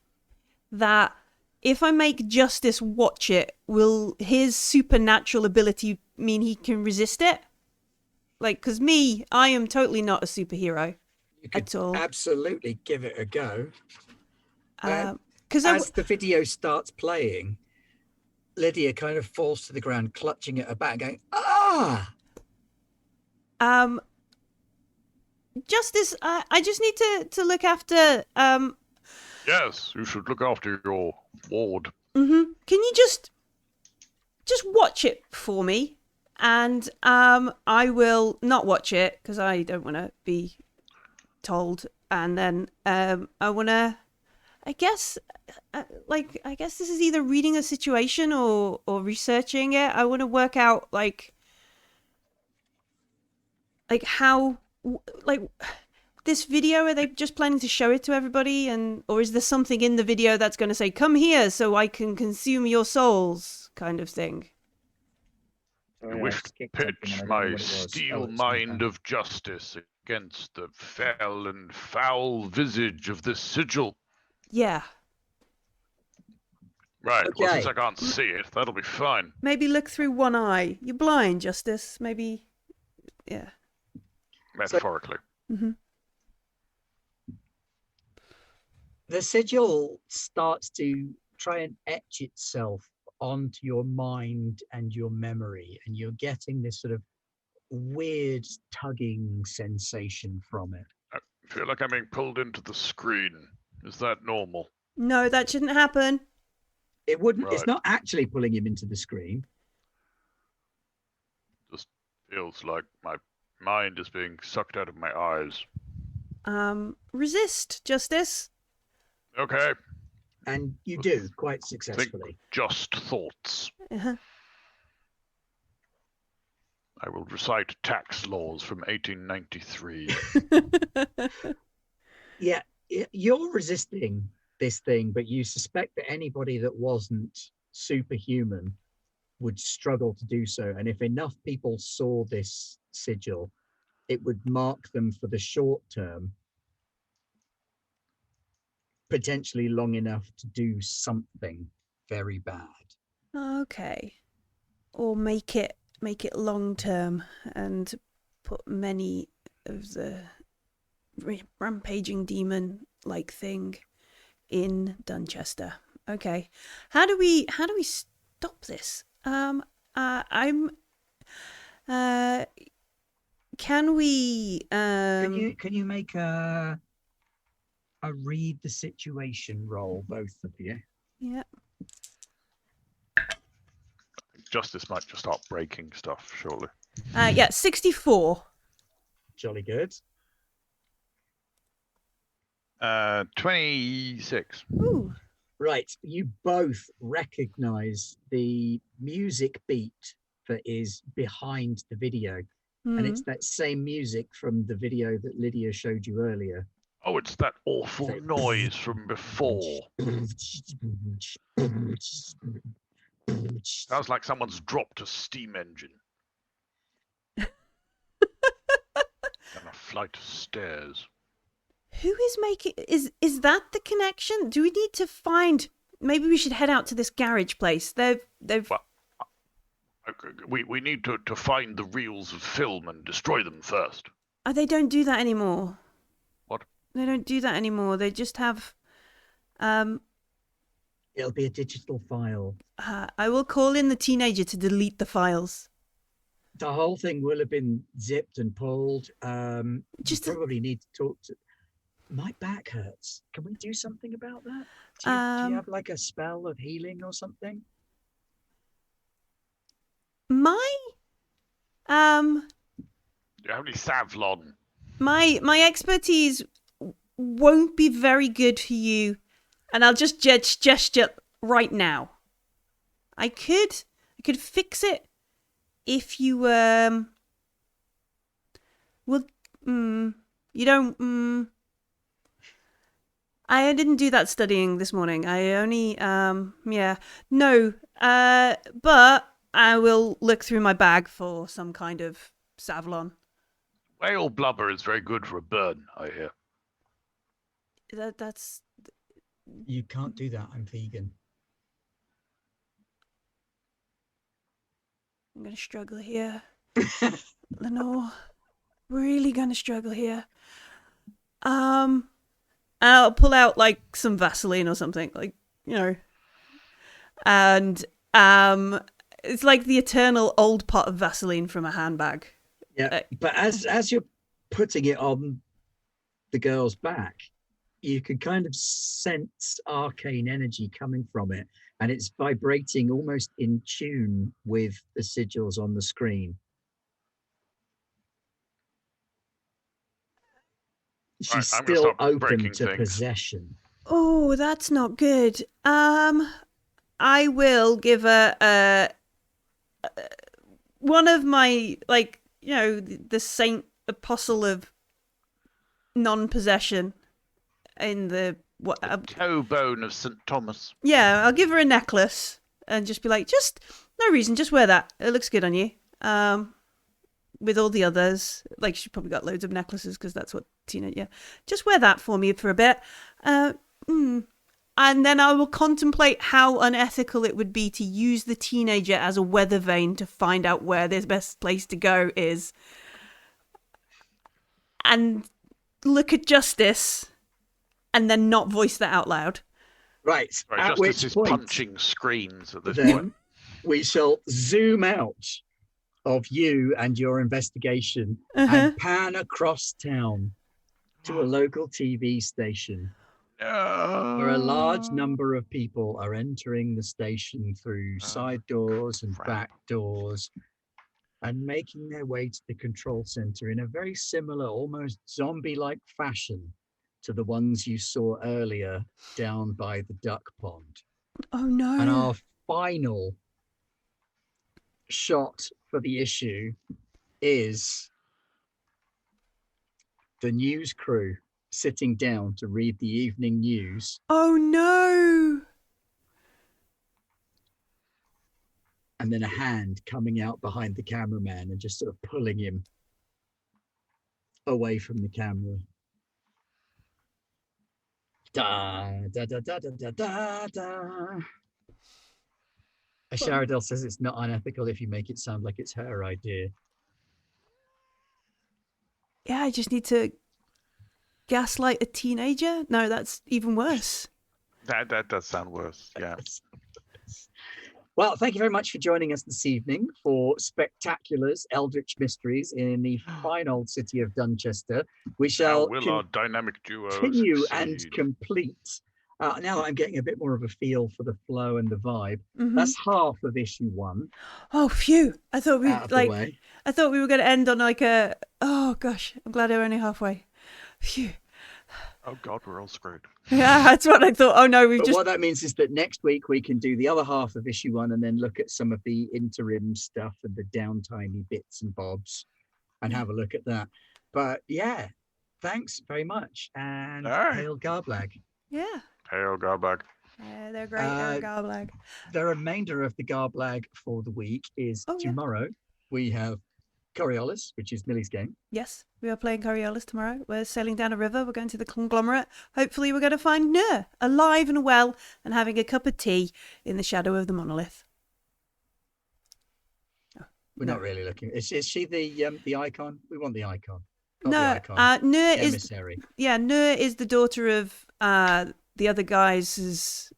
that if I make Justice watch it, will his supernatural ability mean he can resist it? Like, because I am totally not a superhero You could at all. absolutely give it a go. Because As the video starts playing, Lydia kind of falls to the ground, clutching at her back, going, "Ah!" Justice, I just need to look after. Yes, you should look after your ward. Can you just watch it for me, and I will not watch it because I don't want to be told, and then I want to. I guess this is either reading a situation or researching it. I want to work out like how this video, are they just planning to show it to everybody, or is there something in the video that's going to say come here so I can consume your souls kind of thing? I wish to pitch my steel mind of justice against the fell and foul visage of this sigil. Yeah. Right, well, Okay. since I can't see it, that'll be fine. Maybe look through one eye. You're blind, Justice. Maybe, yeah. Metaphorically. The sigil starts to try and etch itself onto your mind and your memory, and you're getting this sort of weird tugging sensation from it. I feel like I'm being pulled into the screen. Is that normal? No, that shouldn't happen. It wouldn't. Right. It's not actually pulling him into the screen. Just feels like my mind is being sucked out of my eyes. Resist, Justice. Okay. And you do quite successfully. Think just thoughts. I will recite tax laws from 1893. Yeah, you're resisting this thing, but you suspect that anybody that wasn't superhuman would struggle to do so. And if enough people saw this sigil, it would mark them for the short term, potentially long enough to do something very bad. Okay. Or make it long term and put many of the rampaging demon like thing in Dunchester. Okay. How do we stop this? Can we Can you make a read the situation roll, both of you? Yeah. Justice might just start breaking stuff, surely. 64. Jolly good. 26. Ooh. Right, you both recognize the music beat that is behind the video. And it's that same music from the video that Lydia showed you earlier. Oh, it's that awful noise from before. Sounds like someone's dropped a steam engine. And a flight of stairs. Who is making... Is that the connection? Do we need to find... Maybe we should head out to this garage place. They've... Well, we need to find the reels of film and destroy them first. They don't do that anymore. What? They don't do that anymore. They just have... It'll be a digital file. I will call in the teenager to delete the files. The whole thing will have been zipped and pulled. Just you probably need to talk to... My back hurts. Can we do something about that? Do you have like a spell of healing or something? My... Do you have any Savlon? My expertise won't be very good for you, and I'll just gesture right now. I could fix it if you Well, You don't. I didn't do that studying this morning. I only. Yeah. No. But I will look through my bag for some kind of Savlon. Whale blubber is very good for a burn, I hear. That's. You can't do that. I'm vegan. I'm gonna struggle here, Lenore. Really gonna struggle here. I'll pull out like some Vaseline or something, like, you know. And it's like the eternal old pot of Vaseline from a handbag. Yeah, but as you're putting it on the girl's back, you can kind of sense arcane energy coming from it, and it's vibrating almost in tune with the sigils on the screen. She's Right, I'm gonna still stop open breaking to things. possession. Oh, that's not good. I will give her one of my, like, you know, the saint apostle of non-possession in the what? Toe bone of St. Thomas. Yeah, I'll give her a necklace and just be like, just no reason, just wear that. It looks good on you. With all the others, like, she probably got loads of necklaces because that's what Tina. Yeah, just wear that for me for a bit. And then I will contemplate how unethical it would be to use the teenager as a weather vane to find out where the best place to go is. And look at Justice and then not voice that out loud. Right. Right, At Justice which is point, punching screens at this then point. we shall zoom out of you and your investigation Uh-huh. and pan across town to a local TV station. Where a large number of people are entering the station through side doors and crap. back doors and making their way to the control center in a very similar, almost zombie-like fashion to the ones you saw earlier down by the duck pond. Oh no. And our final shot for the issue is the news crew sitting down to read the evening news. Oh no. And then a hand coming out behind the cameraman and just sort of pulling him away from the camera. Da da da da da da da. Sharadel says it's not unethical if you make it sound like it's her idea. Yeah, I just need to gaslight a teenager? No, that's even worse. That does sound worse, yeah. Well, thank you very much for joining us this evening for Spectacular's Eldritch Mysteries in the fine old city of Dunchester. We shall How will our dynamic duo continue succeed? and complete. Now that I'm getting a bit more of a feel for the flow and the vibe, Mhm. that's half of issue 1 Oh, phew. I thought we out of the way. I thought we were going to end on like a, oh gosh, I'm glad we're only halfway. Phew. Oh God, we're all screwed. Yeah, that's what I thought. Oh no, we've But just. what that means is that next week we can do the other half of issue 1 and then look at some of the interim stuff and the downtimey bits and bobs and have a look at that. But yeah, thanks very much. And All right. hail Garblag. Yeah. Hail, go back. They're great. Garblag. The remainder of the Garblag for the week is Oh, yeah. tomorrow. We have Coriolis, which is Millie's game. Yes, we are playing Coriolis tomorrow. We're sailing down a river. We're going to the conglomerate. Hopefully, we're going to find Nur alive and well and having a cup of tea in the shadow of the monolith. We're not really looking. Is she the icon? We want the icon. Not No, the icon. Nur The is emissary. Nur is the daughter of the other guy's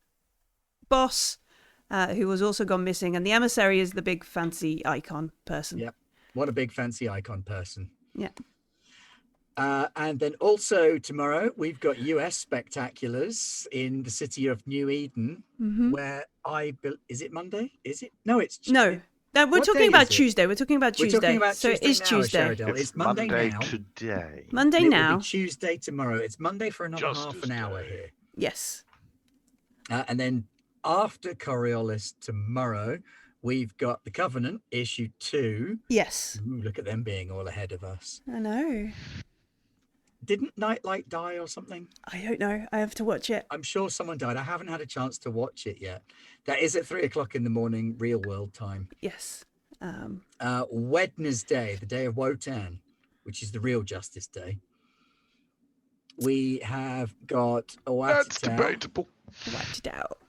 boss, who was also gone missing, and the emissary is the big fancy icon person. Yep. What a big fancy icon person. Yeah. And then also tomorrow we've got US Spectaculars in the city of New Eden, where is it Monday? Is it? No, it's No. No, we're What talking day about is it? Tuesday. We're talking about Tuesday. We're talking about so Tuesday it is now, Tuesday. Sharadel. It's It's Monday now. today. Monday And it will now. be Tuesday tomorrow. It's Monday for another Just half an hour Tuesday. here. Yes. And then after Coriolis tomorrow, we've got The Covenant, issue 2. Yes. Ooh, look at them being all ahead of us. I know. didn't Nightlight die or something? I don't know. I have to watch it. I'm sure someone died. I haven't had a chance to watch it yet. That is at 3:00 in the morning, real world time. Yes. Wednesday, the day of Wotan, which is the real Justice Day. We have got That's debatable. Watch it out.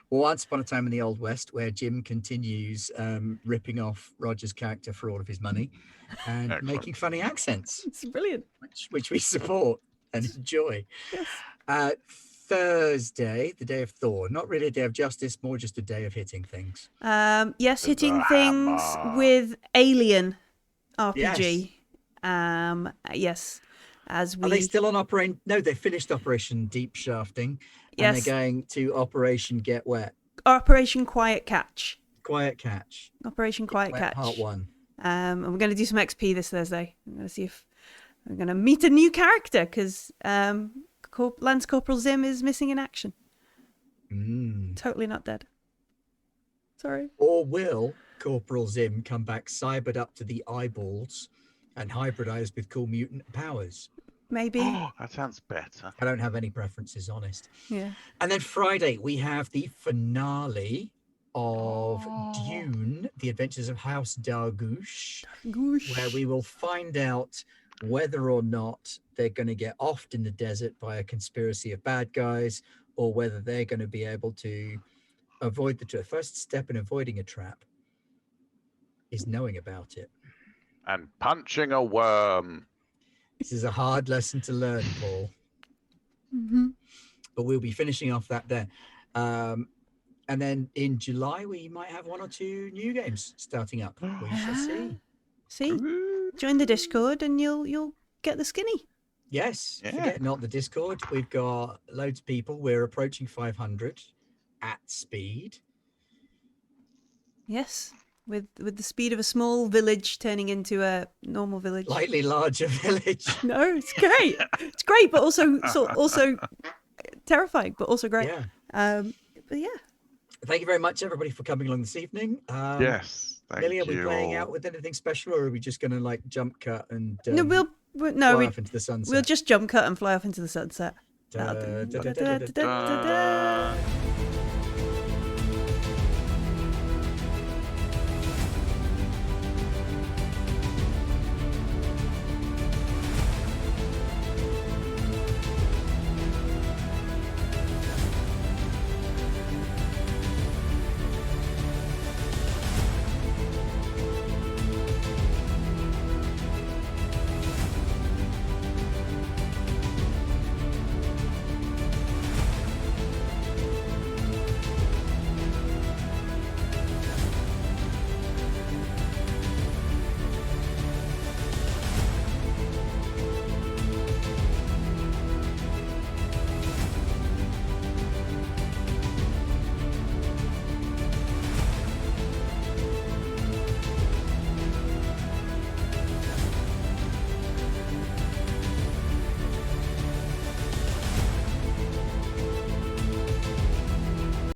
Once Upon a Time in the Old West, where Jim continues ripping off Roger's character for all of his money and Excellent. making funny accents, It's brilliant. which we support and enjoy. Yes. Thursday, the day of Thor. Not really a day of justice, more just a day of hitting things. Yes, hitting The things hammer. with Alien RPG. Yes. As we Are they still on Operation? No, they finished Operation Deep Shafting. And Yes. they're going to Operation Get Wet. Operation Quiet Catch. Quiet Catch. Operation Quiet Wet Catch. Part 1. And we're going to do some XP this Thursday. I'm going to see if we're going to meet a new character because Lance Corporal Zim is missing in action. Totally not dead. Sorry. Or will Corporal Zim come back cybered up to the eyeballs and hybridized with cool mutant powers? Maybe. Oh, that sounds better. I don't have any preferences, honest. Yeah. And then Friday, we have the finale of Dune, The Adventures of House Dargouche, where we will find out whether or not they're going to get offed in the desert by a conspiracy of bad guys, or whether they're going to be able to avoid the first step in avoiding a trap is knowing about it. And punching a worm. This is a hard lesson to learn, Paul. Mm-hmm. But we'll be finishing off that there. And then in July, we might have 1 or 2 new games starting up. We shall see. See? Join the Discord and you'll get the skinny. Yes, Yeah. forget not the Discord. We've got loads of people. We're approaching 500 at speed. Yes. With the speed of a small village turning into a normal village. Slightly larger village. No, it's great. It's great, but also terrifying, but also great. Yeah. But yeah. Thank you very much, everybody, for coming along this evening. Yes. Thank Millie, are you. we playing all. out with anything special, or are we just going to like jump cut and No, fly off into the sunset? we'll just jump cut and fly off into the sunset. Da, That'll do. da, da, da, da, da, da. Da-da.